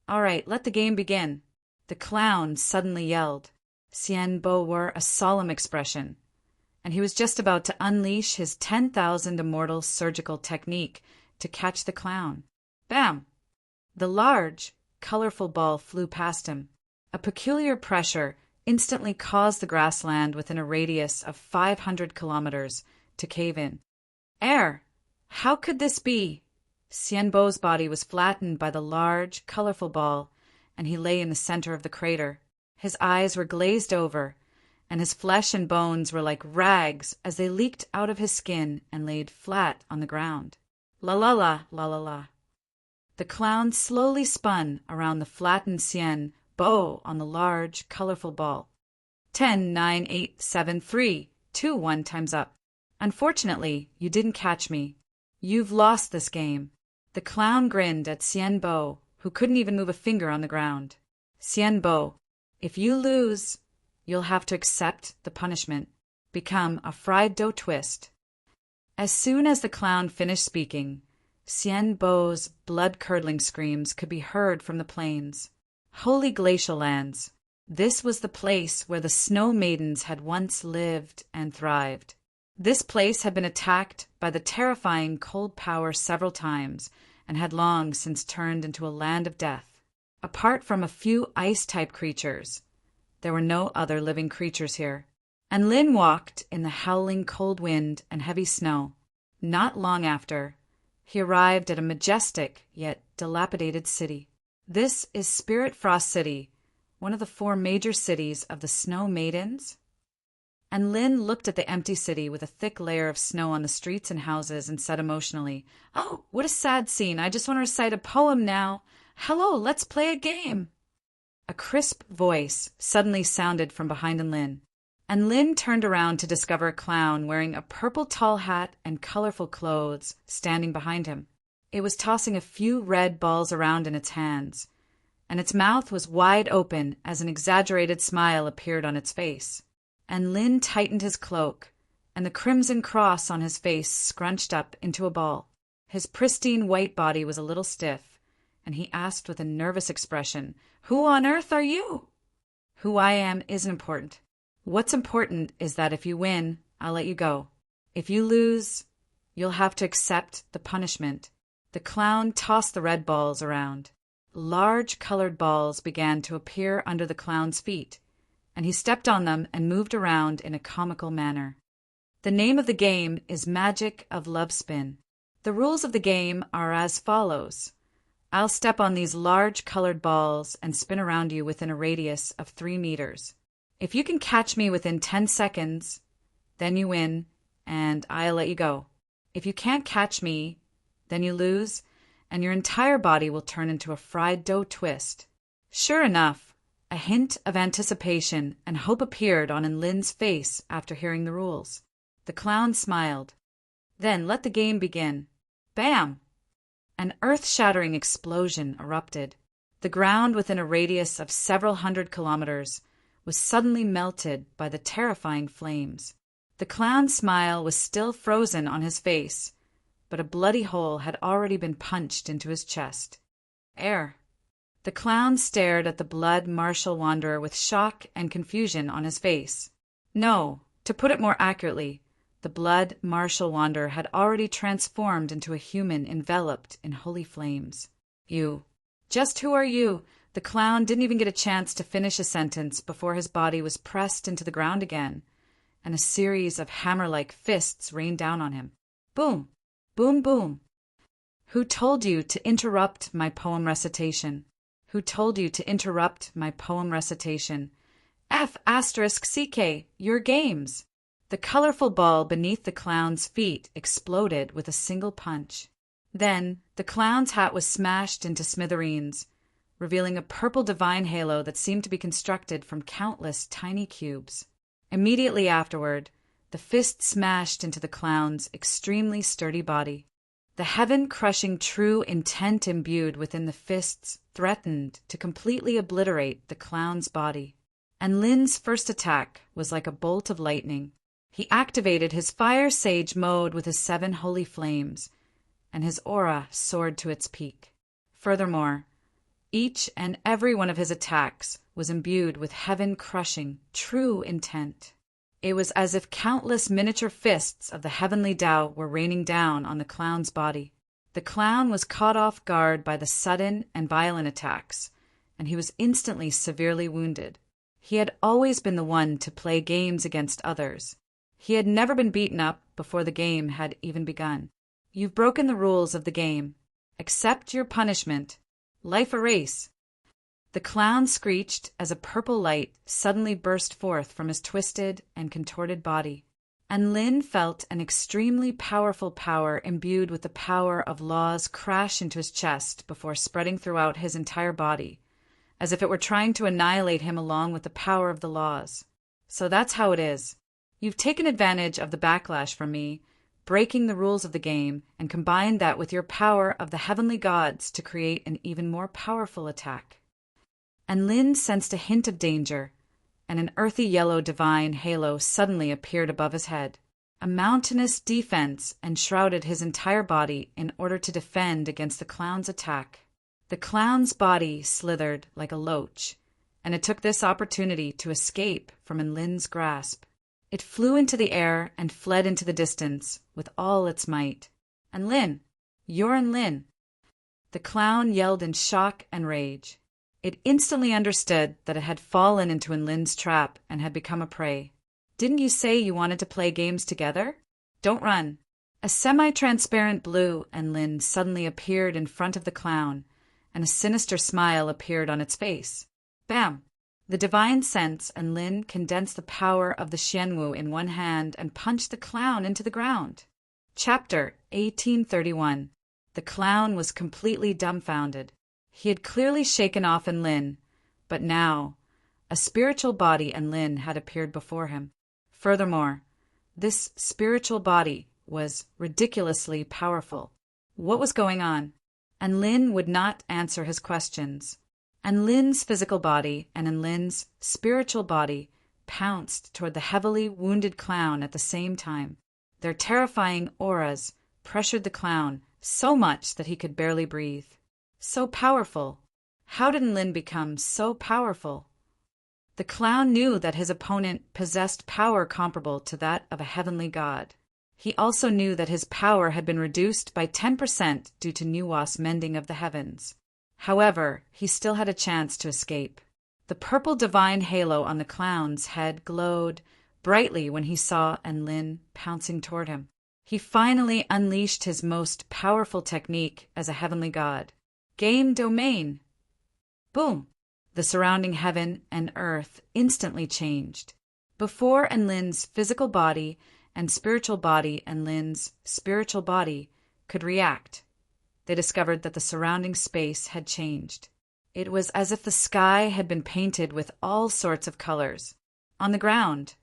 All right, let the game begin. The clown suddenly yelled. Xian Bo wore a solemn expression, and he was just about to unleash his 10,000 immortal surgical technique to catch the clown. Bam! The large, colorful ball flew past him. A peculiar pressure instantly caused the grassland within a radius of 500 kilometers to cave in. Air! How could this be? Xianbo's body was flattened by the large, colorful ball, and he lay in the center of the crater. His eyes were glazed over, and his flesh and bones were like rags as they leaked out of his skin and laid flat on the ground. La la la, la la la. The clown slowly spun around the flattened Xianbo on the large, colorful ball. 10, 9, 8, 7, 3, 2, 1 times up. Unfortunately, you didn't catch me. You've lost this game. The clown grinned at Xianbo, who couldn't even move a finger on the ground. Xianbo, if you lose, you'll have to accept the punishment. Become a fried dough twist. As soon as the clown finished speaking, Xianbo's blood-curdling screams could be heard from the plains. Holy glacial lands! This was the place where the snow maidens had once lived and thrived. This place had been attacked by the terrifying cold power several times and had long since turned into a land of death. Apart from a few ice-type creatures, there were no other living creatures here. And Lin walked in the howling cold wind and heavy snow. Not long after, he arrived at a majestic yet dilapidated city. This is Spirit Frost City, one of the 4 major cities of the Snow Maidens. And Lin looked at the empty city with a thick layer of snow on the streets and houses and said emotionally, "Oh, what a sad scene. I just want to recite a poem now. Hello, let's play a game." A crisp voice suddenly sounded from behind Lin, and Lin turned around to discover a clown wearing a purple tall hat and colorful clothes standing behind him. It was tossing a few red balls around in its hands, and its mouth was wide open as an exaggerated smile appeared on its face. And Lin tightened his cloak, and the crimson cross on his face scrunched up into a ball. His pristine white body was a little stiff, and he asked with a nervous expression, "Who on earth are you?" "Who I am isn't important. What's important is that if you win, I'll let you go. If you lose, you'll have to accept the punishment." The clown tossed the red balls around. Large colored balls began to appear under the clown's feet, and he stepped on them and moved around in a comical manner. The name of the game is Magic of Love Spin. The rules of the game are as follows. I'll step on these large colored balls and spin around you within a radius of 3 meters. If you can catch me within 10 seconds, then you win, and I'll let you go. If you can't catch me, then you lose, and your entire body will turn into a fried dough twist. Sure enough, a hint of anticipation and hope appeared on Lin's face after hearing the rules. The clown smiled. Then let the game begin. Bam! An earth-shattering explosion erupted. The ground within a radius of several hundred kilometers was suddenly melted by the terrifying flames. The clown's smile was still frozen on his face, but a bloody hole had already been punched into his chest. Air. The clown stared at the blood martial wanderer with shock and confusion on his face. No, to put it more accurately, the blood martial wanderer had already transformed into a human enveloped in holy flames. You. Just who are you? The clown didn't even get a chance to finish a sentence before his body was pressed into the ground again, and a series of hammer-like fists rained down on him. Boom! Boom, boom. Who told you to interrupt my poem recitation? Who told you to interrupt my poem recitation? F***CK, your games. The colorful ball beneath the clown's feet exploded with a single punch. Then the clown's hat was smashed into smithereens, revealing a purple divine halo that seemed to be constructed from countless tiny cubes. Immediately afterward, the fist smashed into the clown's extremely sturdy body. The heaven-crushing true intent imbued within the fists threatened to completely obliterate the clown's body. And Lin's first attack was like a bolt of lightning. He activated his fire sage mode with his 7 holy flames, and his aura soared to its peak. Furthermore, each and every one of his attacks was imbued with heaven-crushing true intent. It was as if countless miniature fists of the heavenly Tao were raining down on the clown's body. The clown was caught off guard by the sudden and violent attacks, and he was instantly severely wounded. He had always been the one to play games against others. He had never been beaten up before the game had even begun. "You've broken the rules of the game. Accept your punishment. Life erase." The clown screeched as a purple light suddenly burst forth from his twisted and contorted body. And Lin felt an extremely powerful power imbued with the power of laws crash into his chest before spreading throughout his entire body, as if it were trying to annihilate him along with the power of the laws. "So that's how it is. You've taken advantage of the backlash from me, breaking the rules of the game, and combined that with your power of the heavenly gods to create an even more powerful attack." And Lin sensed a hint of danger, and an earthy yellow divine halo suddenly appeared above his head. A mountainous defense enshrouded his entire body in order to defend against the clown's attack. The clown's body slithered like a loach, and it took this opportunity to escape from Lin's grasp. It flew into the air and fled into the distance with all its might. "And Lin, you're in Lin." The clown yelled in shock and rage. It instantly understood that it had fallen into Lin's trap and had become a prey. "Didn't you say you wanted to play games together? Don't run." A semi-transparent blue Lin suddenly appeared in front of the clown, and a sinister smile appeared on its face. Bam! The divine sense Lin condensed the power of the Xianwu in one hand and punched the clown into the ground. Chapter 1831. The clown was completely dumbfounded. He had clearly shaken off Lin, but now a spiritual body Lin had appeared before him. Furthermore, this spiritual body was ridiculously powerful. What was going on? Lin would not answer his questions. Lin's physical body and Lin's spiritual body pounced toward the heavily wounded clown at the same time. Their terrifying auras pressured the clown so much that he could barely breathe. So powerful. How did Lin become so powerful? The clown knew that his opponent possessed power comparable to that of a heavenly god. He also knew that his power had been reduced by 10% due to Nuwa's mending of the heavens. However, he still had a chance to escape. The purple divine halo on the clown's head glowed brightly when he saw Lin pouncing toward him. He finally unleashed his most powerful technique as a heavenly god. Game domain. Boom! The surrounding heaven and earth instantly changed. Before Lin's physical body and spiritual body Lin's spiritual body could react, they discovered that the surrounding space had changed. It was as if the sky had been painted with all sorts of colors. On the ground,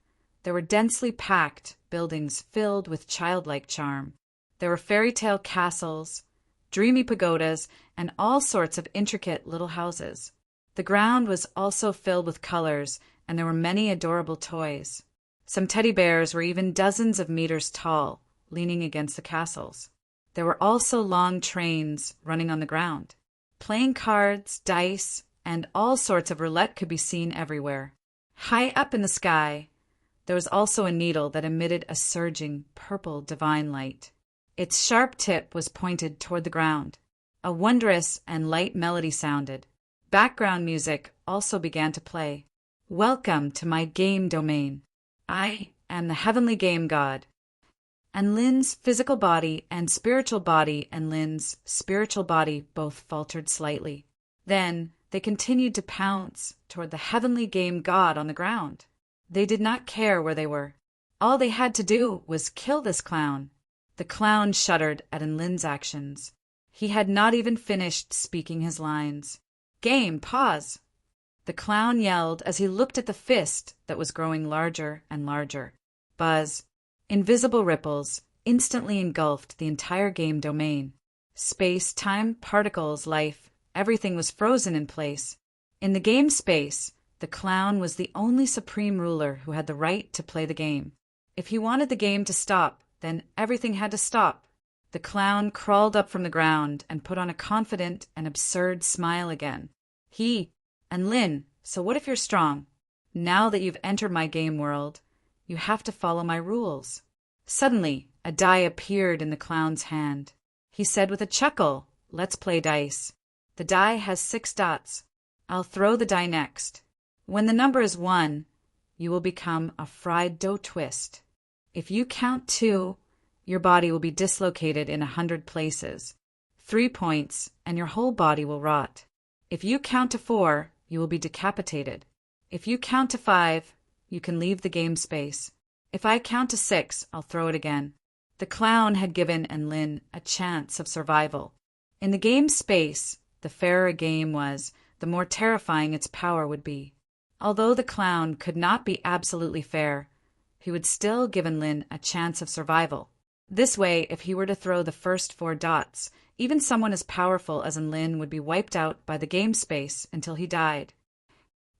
there were densely packed buildings filled with childlike charm. There were fairy tale castles, dreamy pagodas, and all sorts of intricate little houses. The ground was also filled with colors, and there were many adorable toys. Some teddy bears were even dozens of meters tall, leaning against the castles. There were also long trains running on the ground. Playing cards, dice, and all sorts of roulette could be seen everywhere. High up in the sky, there was also a needle that emitted a surging, purple divine light. Its sharp tip was pointed toward the ground. A wondrous and light melody sounded. Background music also began to play. "Welcome to my game domain. I am the heavenly game god." Lin's physical body and spiritual body Lin's spiritual body both faltered slightly. Then they continued to pounce toward the heavenly game god on the ground. They did not care where they were. All they had to do was kill this clown. The clown shuddered at Lin's actions. He had not even finished speaking his lines. "Game, pause!" The clown yelled as he looked at the fist that was growing larger and larger. Buzz. Invisible ripples instantly engulfed the entire game domain. Space, time, particles, life, everything was frozen in place. In the game space, the clown was the only supreme ruler who had the right to play the game. If he wanted the game to stop, then everything had to stop. The clown crawled up from the ground and put on a confident and absurd smile again. Lin, so what if you're strong? Now that you've entered my game world, you have to follow my rules." Suddenly, a die appeared in the clown's hand. He said with a chuckle, "Let's play dice. The die has 6 dots. I'll throw the die next. When the number is 1, you will become a fried dough twist. If you count 2, your body will be dislocated in 100 places. 3 points, and your whole body will rot. If you count to 4, you will be decapitated. If you count to 5, you can leave the game space. If I count to 6, I'll throw it again." The clown had given Lin a chance of survival. In the game space, the fairer a game was, the more terrifying its power would be. Although the clown could not be absolutely fair, he would still give Lin a chance of survival. This way, if he were to throw the first 4 dots, even someone as powerful as Lin would be wiped out by the game space until he died.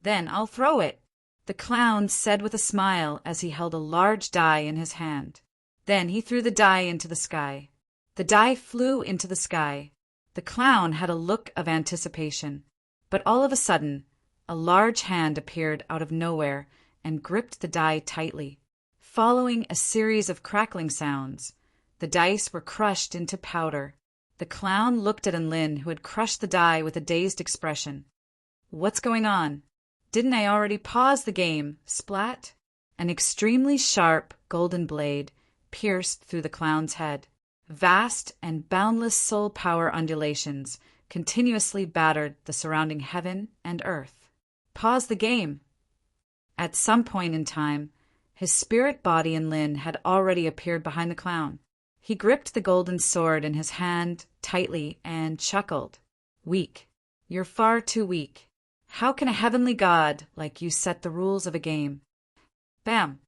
"Then I'll throw it," the clown said with a smile as he held a large die in his hand. Then he threw the die into the sky. The die flew into the sky. The clown had a look of anticipation, but all of a sudden, a large hand appeared out of nowhere and gripped the die tightly. Following a series of crackling sounds, the dice were crushed into powder. The clown looked at Lin, who had crushed the die with a dazed expression. "What's going on? Didn't I already pause the game?" Splat! An extremely sharp golden blade pierced through the clown's head. Vast and boundless soul power undulations continuously battered the surrounding heaven and earth. Pause the game. At some point in time, his spirit body in Lin had already appeared behind the clown. He gripped the golden sword in his hand tightly and chuckled. "Weak. You're far too weak. How can a heavenly god like you set the rules of a game?" Bam!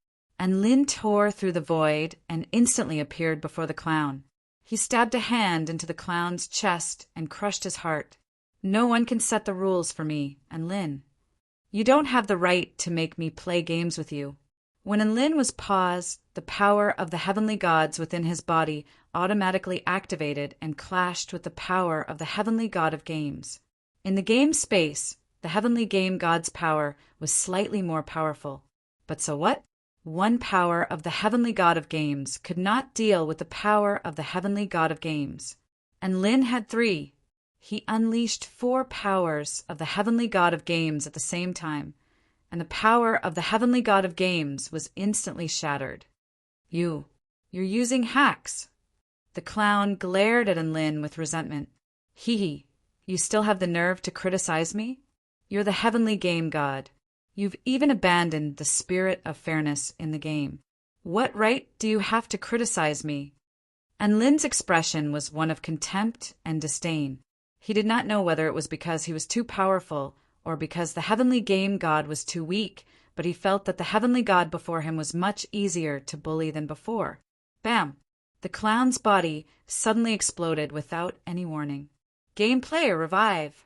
And Lin tore through the void and instantly appeared before the clown. He stabbed a hand into the clown's chest and crushed his heart. "No one can set the rules for me, Lin. You don't have the right to make me play games with you." When Lin was paused, the power of the heavenly gods within his body automatically activated and clashed with the power of the heavenly god of games. In the game space, the heavenly game god's power was slightly more powerful. But so what? One power of the heavenly god of games could not deal with the power of the heavenly god of games. And Lin had 3. He unleashed 4 powers of the heavenly god of games at the same time, and the power of the heavenly god of games was instantly shattered. You're using hacks." The clown glared at Lin with resentment. "Hee, you still have the nerve to criticize me? You're the heavenly game god. You've even abandoned the spirit of fairness in the game. What right do you have to criticize me?" And Lin's expression was one of contempt and disdain. He did not know whether it was because he was too powerful or because the heavenly game god was too weak, but he felt that the heavenly god before him was much easier to bully than before. Bam! The clown's body suddenly exploded without any warning. "Game player revive!"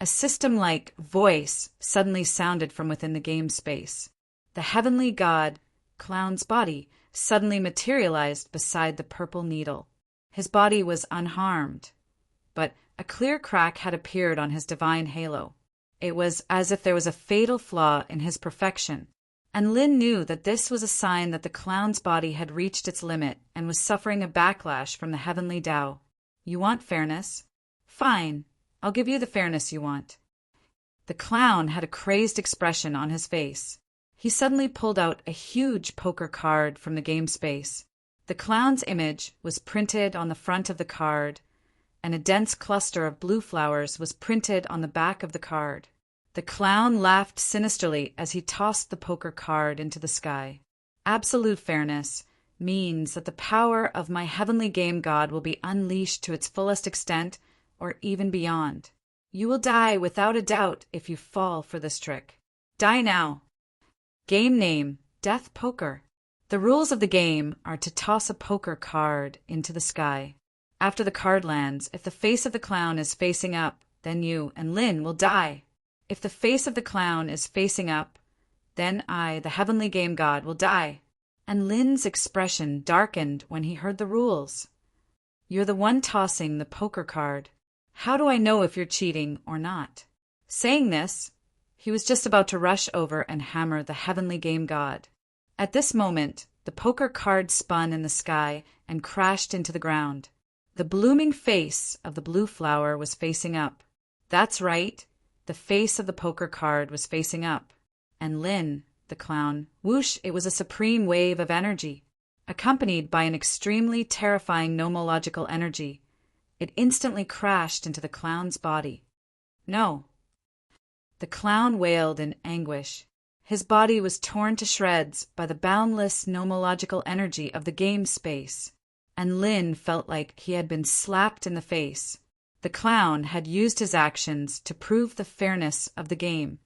A system-like voice suddenly sounded from within the game space. The heavenly god, clown's body, suddenly materialized beside the purple needle. His body was unharmed, but a clear crack had appeared on his divine halo. It was as if there was a fatal flaw in his perfection, and Lin knew that this was a sign that the clown's body had reached its limit and was suffering a backlash from the heavenly Tao. "You want fairness? Fine, I'll give you the fairness you want." The clown had a crazed expression on his face. He suddenly pulled out a huge poker card from the game space. The clown's image was printed on the front of the card, and a dense cluster of blue flowers was printed on the back of the card. The clown laughed sinisterly as he tossed the poker card into the sky. "Absolute fairness means that the power of my heavenly game god will be unleashed to its fullest extent or even beyond. You will die without a doubt if you fall for this trick. Die now." Game name, Death Poker. The rules of the game are to toss a poker card into the sky. After the card lands, if the face of the clown is facing up, then you and Lin will die. If the face of the clown is facing up, then I, the heavenly game god, will die. And Lin's expression darkened when he heard the rules. "You're the one tossing the poker card. How do I know if you're cheating or not?" Saying this, he was just about to rush over and hammer the heavenly game god. At this moment, the poker card spun in the sky and crashed into the ground. The blooming face of the blue flower was facing up. That's right, the face of the poker card was facing up. And Lin, the clown, whoosh, it was a supreme wave of energy, accompanied by an extremely terrifying nomological energy. It instantly crashed into the clown's body. No. The clown wailed in anguish. His body was torn to shreds by the boundless nomological energy of the game space, and Lin felt like he had been slapped in the face. The clown had used his actions to prove the fairness of the game.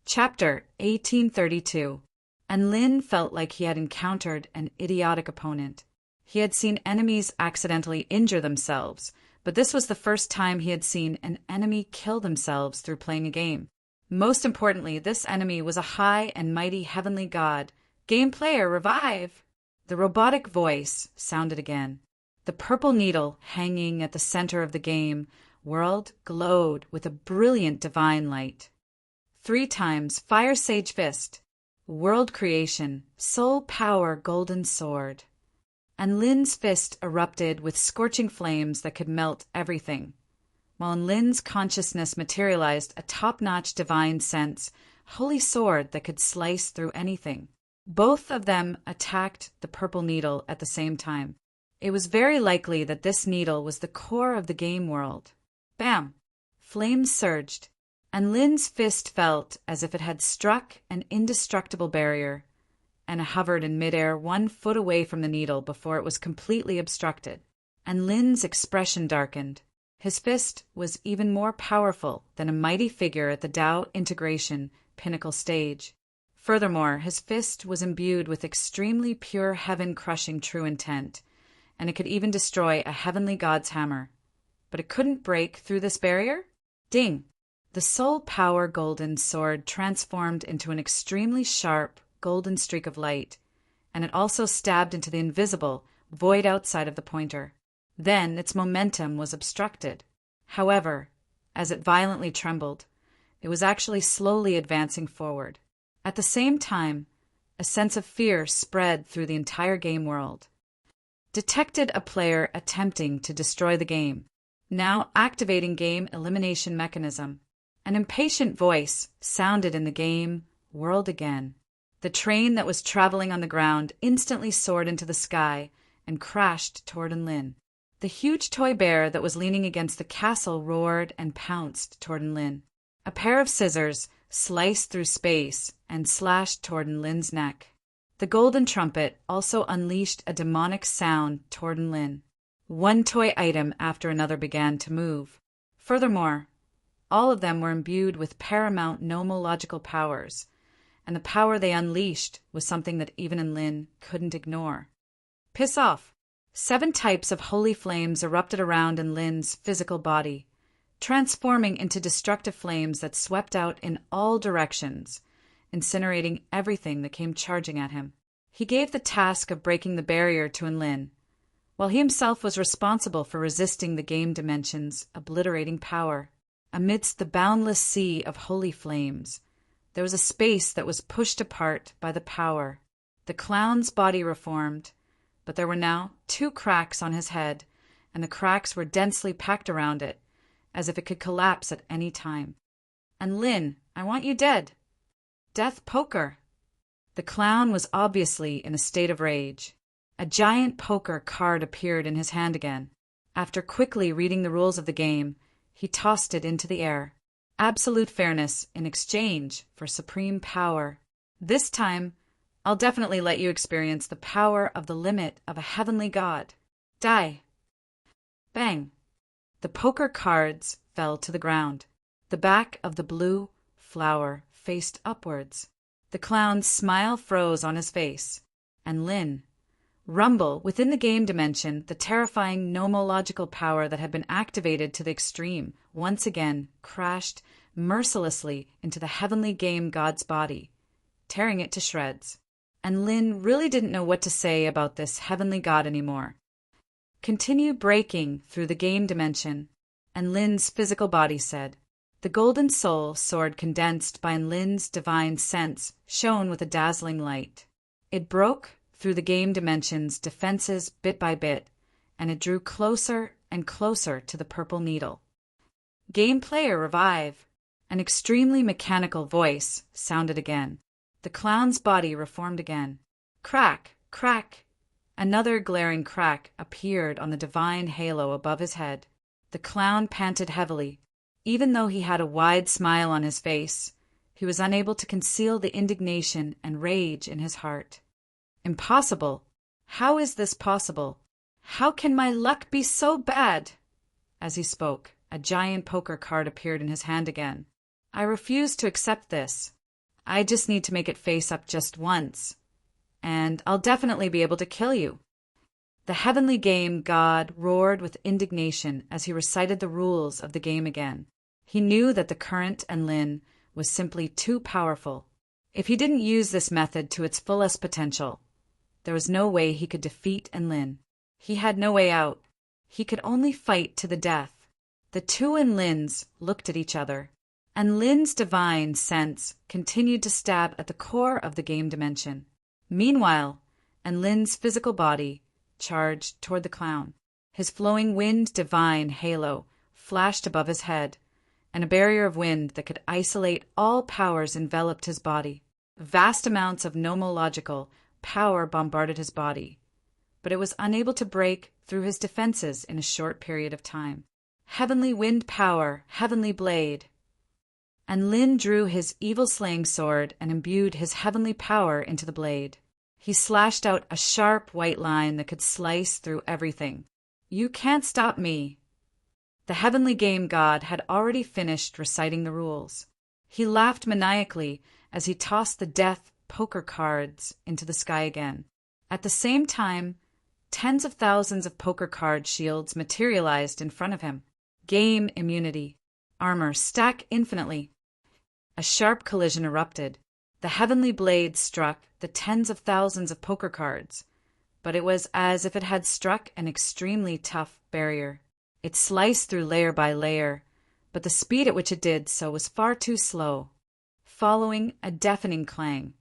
Chapter 1832. And Lin felt like he had encountered an idiotic opponent. He had seen enemies accidentally injure themselves, but this was the first time he had seen an enemy kill themselves through playing a game. Most importantly, this enemy was a high and mighty heavenly god. Game player, revive! The robotic voice sounded again. The purple needle hanging at the center of the game world glowed with a brilliant divine light. 3 times fire sage fist, world creation, soul power golden sword. And Lin's fist erupted with scorching flames that could melt everything, while in Lin's consciousness materialized a top-notch divine sense, holy sword that could slice through anything. Both of them attacked the purple needle at the same time. It was very likely that this needle was the core of the game world. Bam! Flames surged, and Lin's fist felt as if it had struck an indestructible barrier, and hovered in midair 1 foot away from the needle before it was completely obstructed. And Lin's expression darkened. His fist was even more powerful than a mighty figure at the Tao integration pinnacle stage. Furthermore, his fist was imbued with extremely pure heaven-crushing true intent, and it could even destroy a heavenly god's hammer. But it couldn't break through this barrier? Ding! The soul power golden sword transformed into an extremely sharp golden streak of light, and it also stabbed into the invisible void outside of the pointer. Then its momentum was obstructed. However, as it violently trembled, it was actually slowly advancing forward. At the same time, a sense of fear spread through the entire game world. Detected a player attempting to destroy the game, now activating game elimination mechanism. An impatient voice sounded in the game world again. The train that was traveling on the ground instantly soared into the sky and crashed toward Lin. The huge toy bear that was leaning against the castle roared and pounced toward Lin. A pair of scissors sliced through space and slashed toward Lin's neck. The golden trumpet also unleashed a demonic sound toward Lin. 1 toy item after another began to move. Furthermore, all of them were imbued with paramount nomological powers, and the power they unleashed was something that even Lin couldn't ignore. Piss off! 7 types of holy flames erupted around Lin's physical body, transforming into destructive flames that swept out in all directions, incinerating everything that came charging at him. He gave the task of breaking the barrier to Lin, while he himself was responsible for resisting the game dimension's obliterating power. Amidst the boundless sea of holy flames, there was a space that was pushed apart by the power. The clown's body reformed, but there were now 2 cracks on his head, and the cracks were densely packed around it, as if it could collapse at any time. And Lin, I want you dead. Death poker. The clown was obviously in a state of rage. A giant poker card appeared in his hand again. After quickly reading the rules of the game, he tossed it into the air. Absolute fairness in exchange for supreme power. This time, I'll definitely let you experience the power of the limit of a heavenly god. Die. Bang. The poker cards fell to the ground. The back of the blue flower faced upwards. The clown's smile froze on his face, and Lin, rumble within the game dimension, the terrifying nomological power that had been activated to the extreme, once again crashed mercilessly into the heavenly game god's body, tearing it to shreds. And Lin really didn't know what to say about this heavenly god anymore. Continue breaking through the game dimension, and Lin's physical body said. The golden soul sword condensed by Lin's divine sense shone with a dazzling light. It broke through the game dimension's defenses bit by bit, and it drew closer and closer to the purple needle. Game player revive. An extremely mechanical voice sounded again. The clown's body reformed again. Crack, crack. Another glaring crack appeared on the divine halo above his head. The clown panted heavily. Even though he had a wide smile on his face, he was unable to conceal the indignation and rage in his heart. Impossible! How is this possible? How can my luck be so bad? As he spoke, a giant poker card appeared in his hand again. I refuse to accept this. I just need to make it face up just once, and I'll definitely be able to kill you. The heavenly game god roared with indignation as he recited the rules of the game again. He knew that the current and Lin was simply too powerful. If he didn't use this method to its fullest potential, there was no way he could defeat Enlin. He had no way out. He could only fight to the death. The two Enlins looked at each other, and Lin's divine sense continued to stab at the core of the game dimension. Meanwhile, Enlin's physical body charged toward the clown. His flowing wind divine halo flashed above his head, and a barrier of wind that could isolate all powers enveloped his body. Vast amounts of nomological power bombarded his body, but it was unable to break through his defenses in a short period of time. Heavenly wind power, heavenly blade. And Lin drew his evil-slaying sword and imbued his heavenly power into the blade. He slashed out a sharp white line that could slice through everything. You can't stop me. The heavenly game god had already finished reciting the rules. He laughed maniacally as he tossed the death poker cards into the sky again. At the same time, tens of thousands of poker card shields materialized in front of him. Game immunity. Armor stack infinitely. A sharp collision erupted. The heavenly blade struck the tens of thousands of poker cards, but it was as if it had struck an extremely tough barrier. It sliced through layer by layer, but the speed at which it did so was far too slow. Following a deafening clang,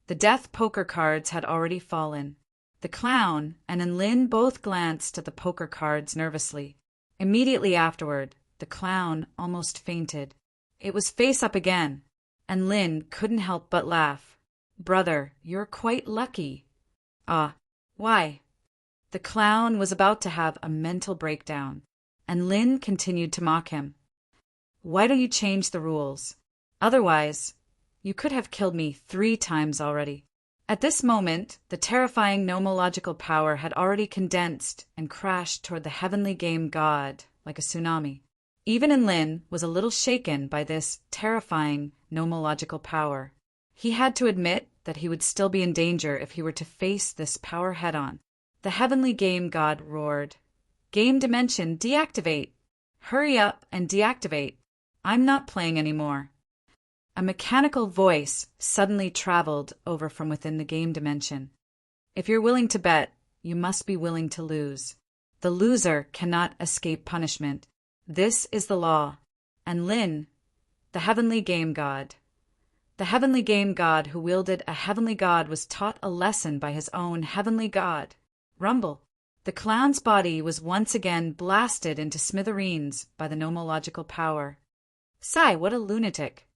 the death poker cards had already fallen. The clown and Enlin both glanced at the poker cards nervously. Immediately afterward, the clown almost fainted. It was face up again, and Lin couldn't help but laugh. Brother, you're quite lucky. Ah, why? The clown was about to have a mental breakdown, and Lin continued to mock him. Why don't you change the rules? Otherwise, you could have killed me 3 times already. At this moment, the terrifying nomological power had already condensed and crashed toward the heavenly game god like a tsunami. Even Enlin was a little shaken by this terrifying nomological power. He had to admit that he would still be in danger if he were to face this power head-on. The heavenly game god roared, "Game dimension, deactivate! Hurry up and deactivate! I'm not playing anymore." A mechanical voice suddenly traveled over from within the game dimension. "If you're willing to bet, you must be willing to lose. The loser cannot escape punishment. This is the law." And Lin, the heavenly game god, who wielded a heavenly god, was taught a lesson by his own heavenly god. Rumble. The clown's body was once again blasted into smithereens by the nomological power. Sigh, what a lunatic.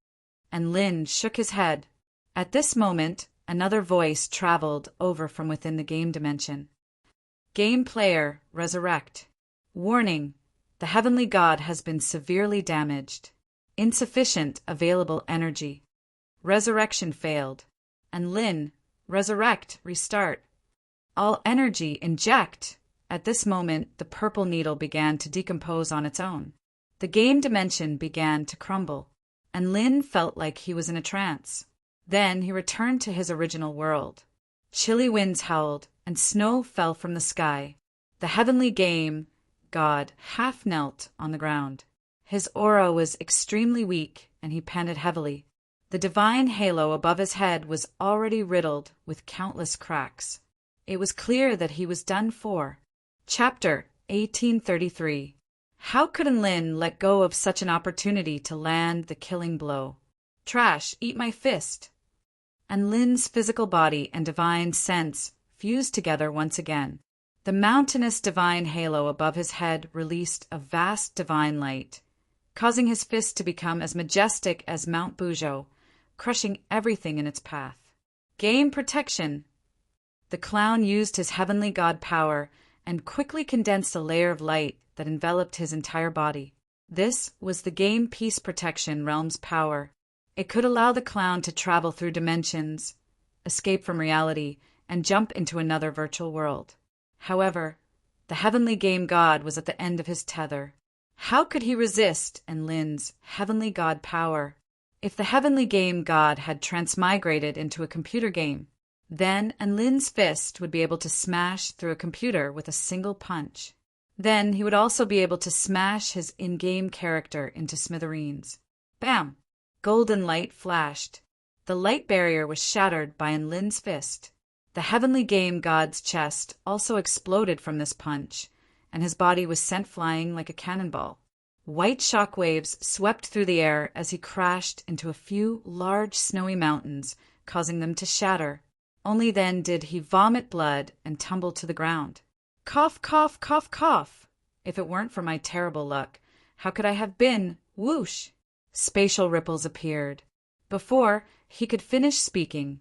And Lin shook his head. At this moment, another voice traveled over from within the game dimension. Game player, resurrect. Warning, the heavenly god has been severely damaged. Insufficient available energy. Resurrection failed. And Lin, resurrect, restart. All energy inject. At this moment, the purple needle began to decompose on its own. The game dimension began to crumble, and Lin felt like he was in a trance. Then he returned to his original world. Chilly winds howled, and snow fell from the sky. The heavenly game god half knelt on the ground. His aura was extremely weak, and he panted heavily. The divine halo above his head was already riddled with countless cracks. It was clear that he was done for. Chapter 1833. How could Enlin let go of such an opportunity to land the killing blow? Trash, eat my fist. And Lin's physical body and divine sense fused together once again. The mountainous divine halo above his head released a vast divine light, causing his fist to become as majestic as Mount Bujo, crushing everything in its path. Game protection! The clown used his heavenly god power and quickly condensed a layer of light that enveloped his entire body. This was the game peace protection realm's power. It could allow the clown to travel through dimensions, escape from reality, and jump into another virtual world. However, the heavenly game god was at the end of his tether. How could he resist Enlin's heavenly god power? If the heavenly game god had transmigrated into a computer game, then Enlin's fist would be able to smash through a computer with a single punch. Then he would also be able to smash his in-game character into smithereens. Bam! Golden light flashed. The light barrier was shattered by Enlin's fist. The heavenly game god's chest also exploded from this punch, and his body was sent flying like a cannonball. White shockwaves swept through the air as he crashed into a few large snowy mountains, causing them to shatter. Only then did he vomit blood and tumble to the ground. Cough, cough, cough, cough! If it weren't for my terrible luck, how could I have been? Whoosh! Spatial ripples appeared. Before he could finish speaking,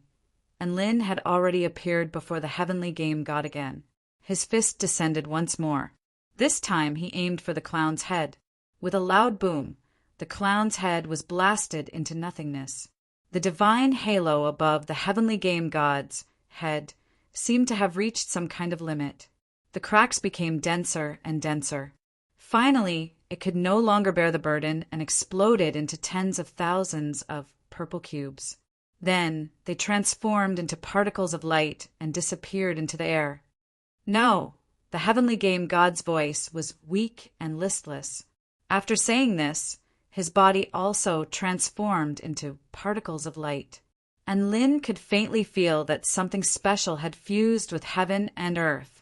Enlin had already appeared before the heavenly game god again. His fist descended once more. This time he aimed for the clown's head. With a loud boom, the clown's head was blasted into nothingness. The divine halo above the heavenly game god's head seemed to have reached some kind of limit. The cracks became denser and denser. Finally, it could no longer bear the burden and exploded into tens of thousands of purple cubes. Then they transformed into particles of light and disappeared into the air. No, the heavenly game god's voice was weak and listless. After saying this, his body also transformed into particles of light. And Lin could faintly feel that something special had fused with heaven and earth,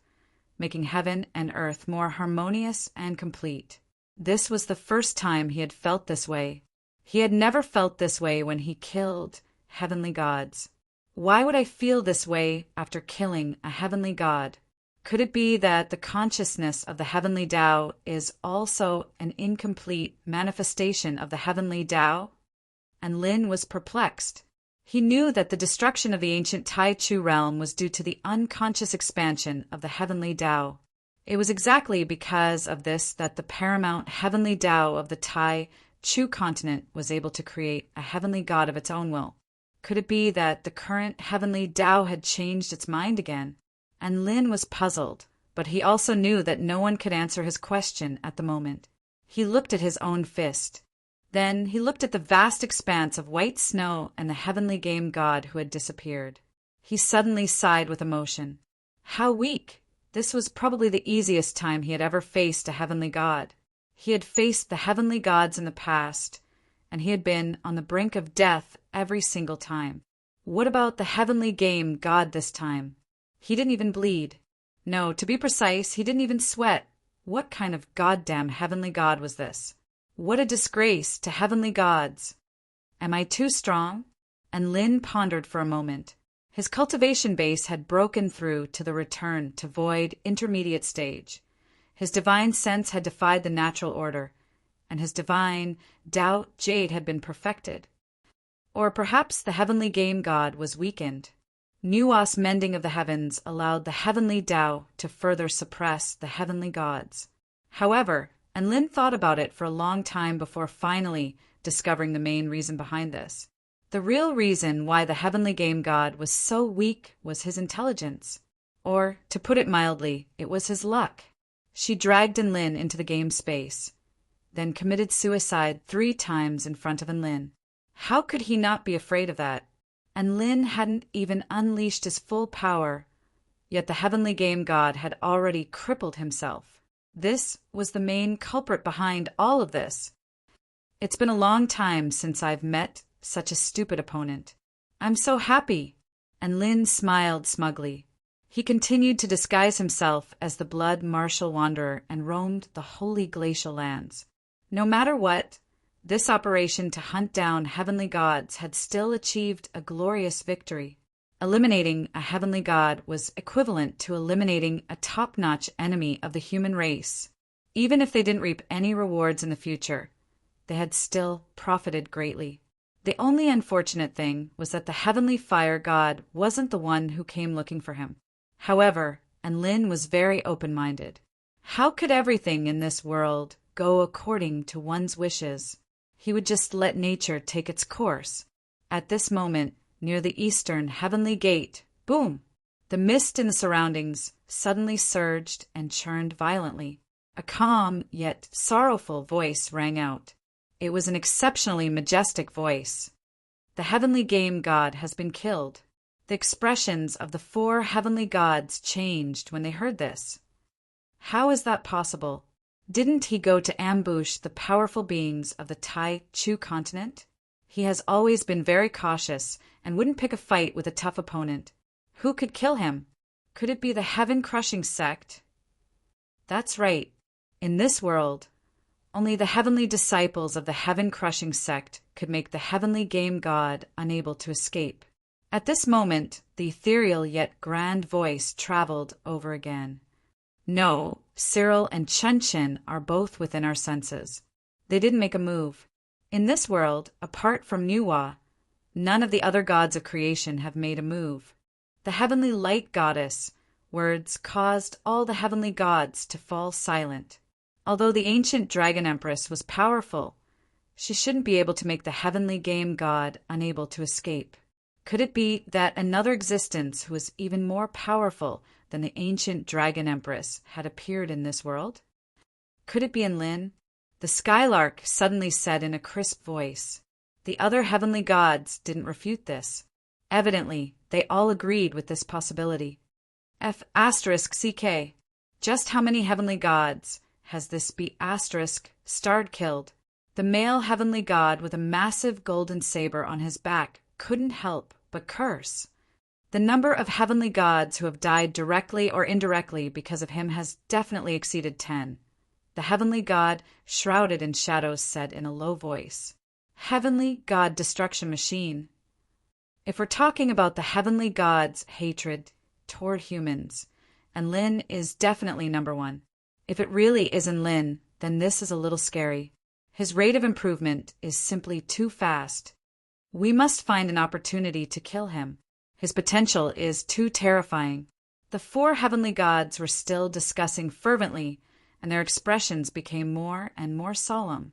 making heaven and earth more harmonious and complete. This was the first time he had felt this way. He had never felt this way when he killed heavenly gods. Why would I feel this way after killing a heavenly god? Could it be that the consciousness of the heavenly Tao is also an incomplete manifestation of the heavenly Tao? And Lin was perplexed. He knew that the destruction of the ancient Tai Chu realm was due to the unconscious expansion of the heavenly Tao. It was exactly because of this that the paramount heavenly Tao of the Tai Chu continent was able to create a heavenly god of its own will. Could it be that the current heavenly Tao had changed its mind again? And Lin was puzzled, but he also knew that no one could answer his question at the moment. He looked at his own fist. Then he looked at the vast expanse of white snow and the heavenly game god who had disappeared. He suddenly sighed with emotion. How weak! This was probably the easiest time he had ever faced a heavenly god. He had faced the heavenly gods in the past, and he had been on the brink of death every single time. What about the heavenly game god this time? He didn't even bleed. No, to be precise, he didn't even sweat. What kind of goddamn heavenly god was this? What a disgrace to heavenly gods. Am I too strong? And Lin pondered for a moment. His cultivation base had broken through to the return to void intermediate stage. His divine sense had defied the natural order, and his divine Tao Jade had been perfected. Or perhaps the heavenly game god was weakened. Nua's mending of the heavens allowed the heavenly Tao to further suppress the heavenly gods. However, Enlin thought about it for a long time before finally discovering the main reason behind this. The real reason why the heavenly game god was so weak was his intelligence. Or, to put it mildly, it was his luck. She dragged Enlin into the game space, then committed suicide 3 times in front of Enlin. How could he not be afraid of that? And Lin hadn't even unleashed his full power, yet the heavenly game god had already crippled himself. This was the main culprit behind all of this. It's been a long time since I've met such a stupid opponent. I'm so happy. And Lin smiled smugly. He continued to disguise himself as the blood martial wanderer and roamed the holy glacial lands. No matter what, this operation to hunt down heavenly gods had still achieved a glorious victory. Eliminating a heavenly god was equivalent to eliminating a top-notch enemy of the human race. Even if they didn't reap any rewards in the future, they had still profited greatly. The only unfortunate thing was that the heavenly fire god wasn't the one who came looking for him. However, and Lin was very open-minded. How could everything in this world go according to one's wishes? He would just let nature take its course. At this moment, near the eastern heavenly gate, boom! The mist in the surroundings suddenly surged and churned violently. A calm yet sorrowful voice rang out. It was an exceptionally majestic voice. The heavenly game god has been killed. The expressions of the 4 heavenly gods changed when they heard this. How is that possible? Didn't he go to ambush the powerful beings of the Tai Chu continent? He has always been very cautious and wouldn't pick a fight with a tough opponent. Who could kill him? Could it be the heaven-crushing sect? That's right. In this world, only the heavenly disciples of the heaven-crushing sect could make the heavenly game god unable to escape. At this moment, the ethereal yet grand voice traveled over again. No, Cyril and Chun-Chin are both within our senses. They didn't make a move. In this world, apart from Nuwa, none of the other gods of creation have made a move. The heavenly light goddess words caused all the heavenly gods to fall silent. Although the ancient dragon empress was powerful, she shouldn't be able to make the heavenly game god unable to escape. Could it be that another existence who was even more powerful than the ancient dragon empress had appeared in this world? Could it be in Lin? The skylark suddenly said in a crisp voice. The other heavenly gods didn't refute this. Evidently, they all agreed with this possibility. F***CK. Just how many heavenly gods has this B***starred killed? The male heavenly god with a massive golden saber on his back couldn't help but curse. The number of heavenly gods who have died directly or indirectly because of him has definitely exceeded 10. The heavenly god, shrouded in shadows, said in a low voice. Heavenly god destruction machine. If we're talking about the heavenly god's hatred toward humans, and Lin is definitely number 1. If it really is in Lin, then this is a little scary. His rate of improvement is simply too fast. We must find an opportunity to kill him. His potential is too terrifying. The 4 heavenly gods were still discussing fervently, and their expressions became more and more solemn.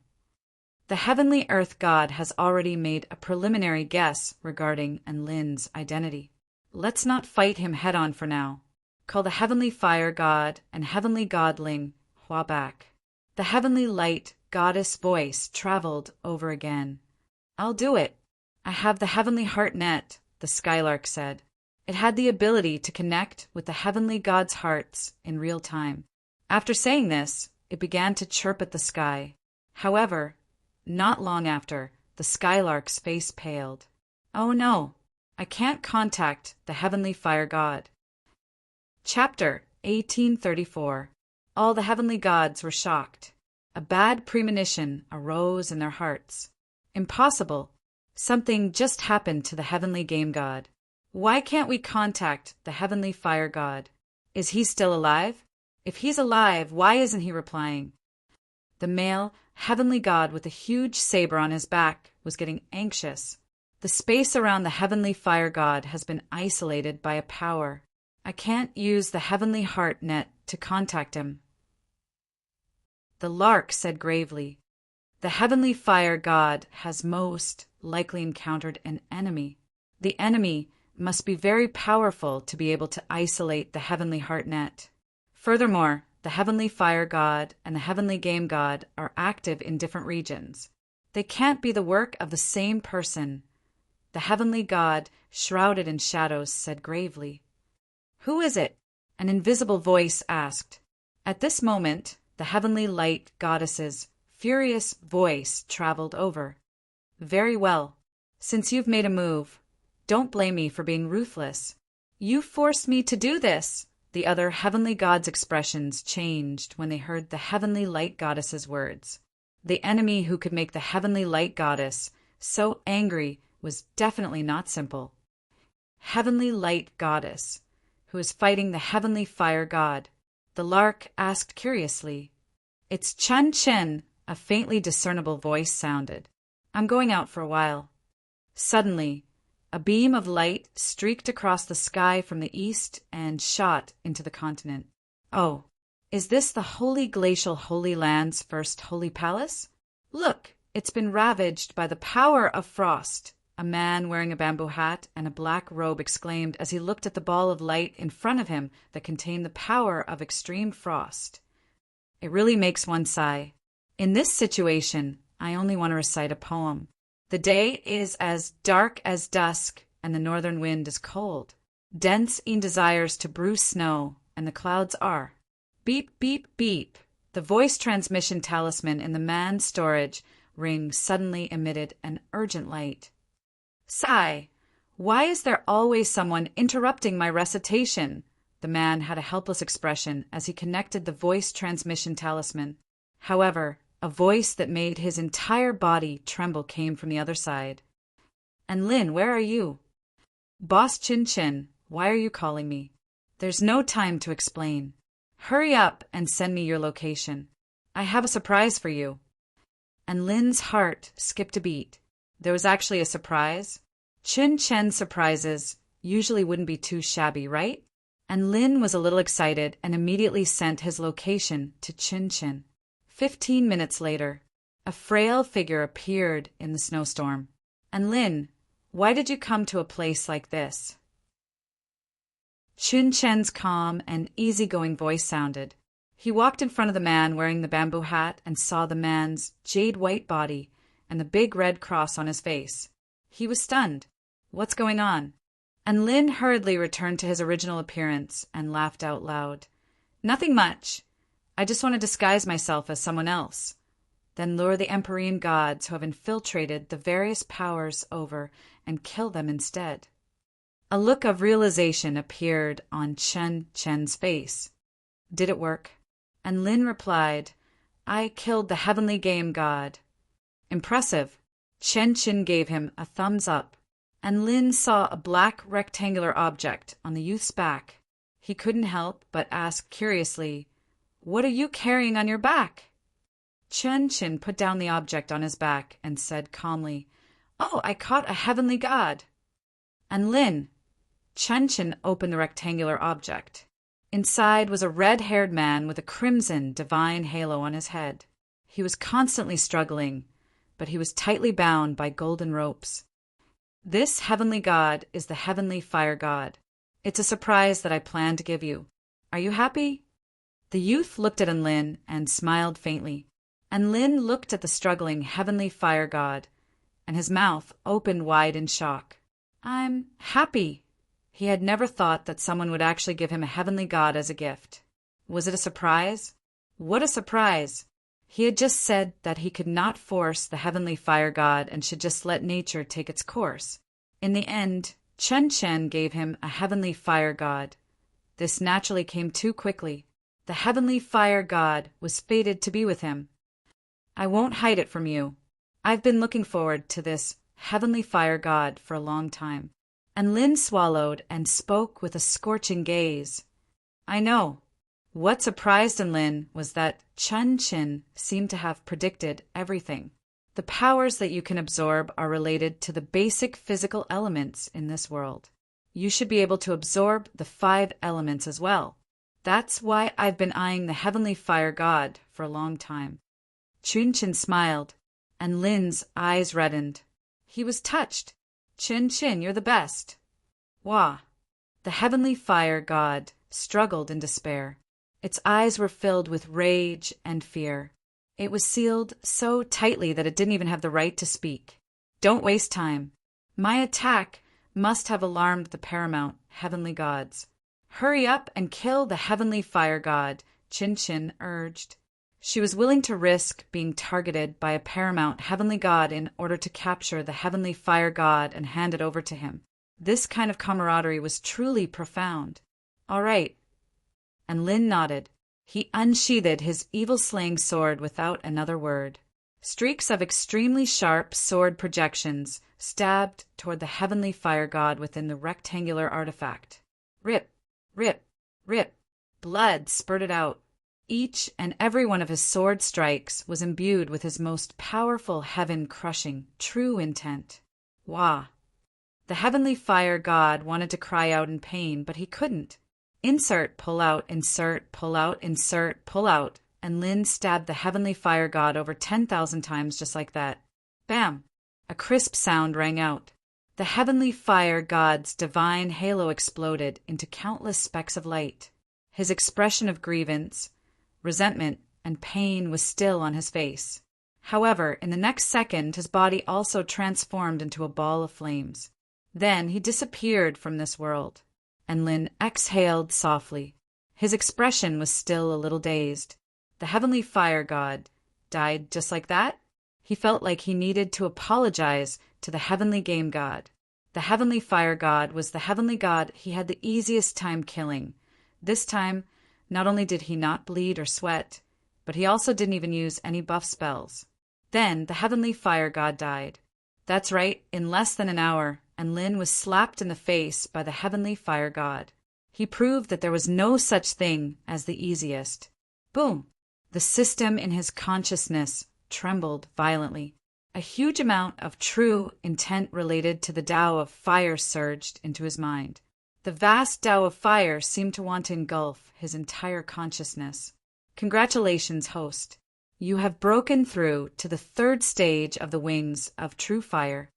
The heavenly earth god has already made a preliminary guess regarding Lin's identity. Let's not fight him head-on for now. Call the heavenly fire god and heavenly godling Hua back. The heavenly light goddess voice traveled over again. I'll do it. I have the heavenly heart net, the skylark said. It had the ability to connect with the heavenly gods' hearts in real time. After saying this, it began to chirp at the sky. However, not long after, the skylark's face paled. Oh no, I can't contact the heavenly fire god. Chapter 1834. All the heavenly gods were shocked. A bad premonition arose in their hearts. Impossible. Something just happened to the heavenly game god. Why can't we contact the heavenly fire god? Is he still alive? If he's alive, why isn't he replying? The male heavenly god with a huge saber on his back was getting anxious. The space around the heavenly fire god has been isolated by a power. I can't use the heavenly heart net to contact him. The lark said gravely, the heavenly fire god has most likely encountered an enemy. The enemy must be very powerful to be able to isolate the heavenly heart net. Furthermore, the heavenly fire god and the heavenly game god are active in different regions. They can't be the work of the same person. The heavenly god, shrouded in shadows, said gravely. Who is it? An invisible voice asked. At this moment, the heavenly light goddess's furious voice traveled over. Very well. Since you've made a move, don't blame me for being ruthless. You forced me to do this. The other heavenly gods' expressions changed when they heard the heavenly light goddess's words. The enemy who could make the heavenly light goddess so angry was definitely not simple. heavenly light goddess, who is fighting the heavenly fire god. The lark asked curiously. "It's Chun Chen," a faintly discernible voice sounded. "I'm going out for a while." Suddenly, a beam of light streaked across the sky from the east and shot into the continent. "Oh, is this the holy glacial Holy Land's first holy palace? Look, it's been ravaged by the power of frost," a man wearing a bamboo hat and a black robe exclaimed as he looked at the ball of light in front of him that contained the power of extreme frost. It really makes one sigh. In this situation, I only want to recite a poem. The day is as dark as dusk, and the northern wind is cold. Dense in desires to brew snow, and the clouds are. Beep, beep, beep. The voice transmission talisman in the man's storage ring suddenly emitted an urgent light. Sigh. Why is there always someone interrupting my recitation? The man had a helpless expression as he connected the voice transmission talisman. However, a voice that made his entire body tremble came from the other side. "And Lin, where are you?" "Boss Chin Chin, why are you calling me?" "There's no time to explain. Hurry up and send me your location. I have a surprise for you." And Lin's heart skipped a beat. There was actually a surprise. Chin Chen surprises usually wouldn't be too shabby, right? And Lin was a little excited and immediately sent his location to Chin Chin. 15 minutes later, a frail figure appeared in the snowstorm. "And Lin, why did you come to a place like this?" Chin Chen's calm and easygoing voice sounded. He walked in front of the man wearing the bamboo hat and saw the man's jade-white body and the big red cross on his face. He was stunned. "What's going on?" And Lin hurriedly returned to his original appearance and laughed out loud. "Nothing much. I just want to disguise myself as someone else, then lure the Empyrean gods who have infiltrated the various powers over and kill them instead." A look of realization appeared on Chen Chen's face. "Did it work?" And Lin replied, "I killed the heavenly game god." "Impressive." Chen Chen gave him a thumbs up, and Lin saw a black rectangular object on the youth's back. He couldn't help but ask curiously, "What are you carrying on your back?" Chen Chen put down the object on his back and said calmly, "Oh, I caught a heavenly god." "And Lin." Chen Chen opened the rectangular object. Inside was a red-haired man with a crimson divine halo on his head. He was constantly struggling, but he was tightly bound by golden ropes. "This heavenly god is the heavenly fire god. It's a surprise that I plan to give you. Are you happy?" The youth looked at Lin and smiled faintly. And Lin looked at the struggling heavenly fire god, and his mouth opened wide in shock. "I'm happy." He had never thought that someone would actually give him a heavenly god as a gift. Was it a surprise? What a surprise! He had just said that he could not force the heavenly fire god and should just let nature take its course. In the end, Chen Chen gave him a heavenly fire god. This naturally came too quickly. The heavenly fire god was fated to be with him. "I won't hide it from you. I've been looking forward to this heavenly fire god for a long time." And Lin swallowed and spoke with a scorching gaze. "I know." What surprised Lin was that Chun Chin seemed to have predicted everything. The powers that you can absorb are related to the basic physical elements in this world. You should be able to absorb the 5 elements as well. That's why I've been eyeing the heavenly fire god for a long time. Chun Chin smiled, and Lin's eyes reddened. He was touched. "Chin Chin, you're the best." "Wah." The heavenly fire god struggled in despair. Its eyes were filled with rage and fear. It was sealed so tightly that it didn't even have the right to speak. "Don't waste time. My attack must have alarmed the paramount heavenly gods. Hurry up and kill the heavenly fire god," Chin Chin urged. She was willing to risk being targeted by a paramount heavenly god in order to capture the heavenly fire god and hand it over to him. This kind of camaraderie was truly profound. "All right." And Lin nodded. He unsheathed his evil-slaying sword without another word. Streaks of extremely sharp sword projections stabbed toward the heavenly fire god within the rectangular artifact. Rip, rip, rip. Blood spurted out. Each and every one of his sword strikes was imbued with his most powerful heaven-crushing, true intent. Wah! The heavenly fire god wanted to cry out in pain, but he couldn't. Insert, pull out, insert, pull out, insert, pull out, and Lin stabbed the heavenly fire god over 10,000 times just like that. Bam! A crisp sound rang out. The heavenly fire god's divine halo exploded into countless specks of light. His expression of grievance, resentment, and pain was still on his face. However, in the next second, his body also transformed into a ball of flames. Then he disappeared from this world, and Lin exhaled softly. His expression was still a little dazed. The heavenly fire god died just like that? He felt like he needed to apologize to the heavenly game god. The heavenly fire god was the heavenly god he had the easiest time killing. This time, not only did he not bleed or sweat, but he also didn't even use any buff spells. Then the heavenly fire god died. That's right, in less than an hour, and Lin was slapped in the face by the heavenly fire god. He proved that there was no such thing as the easiest. Boom! The system in his consciousness trembled violently. A huge amount of true intent related to the Tao of fire surged into his mind. The vast Tao of fire seemed to want to engulf his entire consciousness. Congratulations, host. You have broken through to the third stage of the wings of true fire.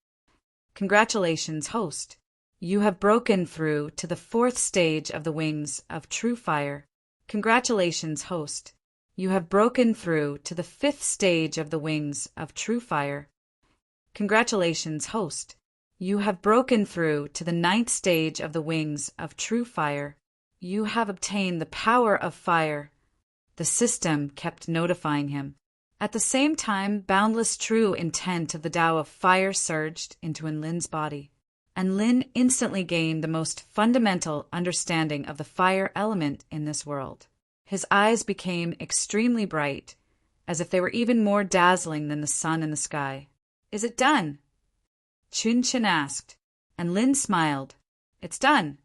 Congratulations, host. You have broken through to the fourth stage of the wings of true fire. Congratulations, host. You have broken through to the fifth stage of the wings of true fire. Congratulations, host. You have broken through to the ninth stage of the wings of true fire. You have obtained the power of fire. The system kept notifying him. At the same time, boundless true intent of the Tao of fire surged into Lin's body, and Lin instantly gained the most fundamental understanding of the fire element in this world. His eyes became extremely bright, as if they were even more dazzling than the sun in the sky. Is it done? Chun Chen asked, and Lin smiled. It's done.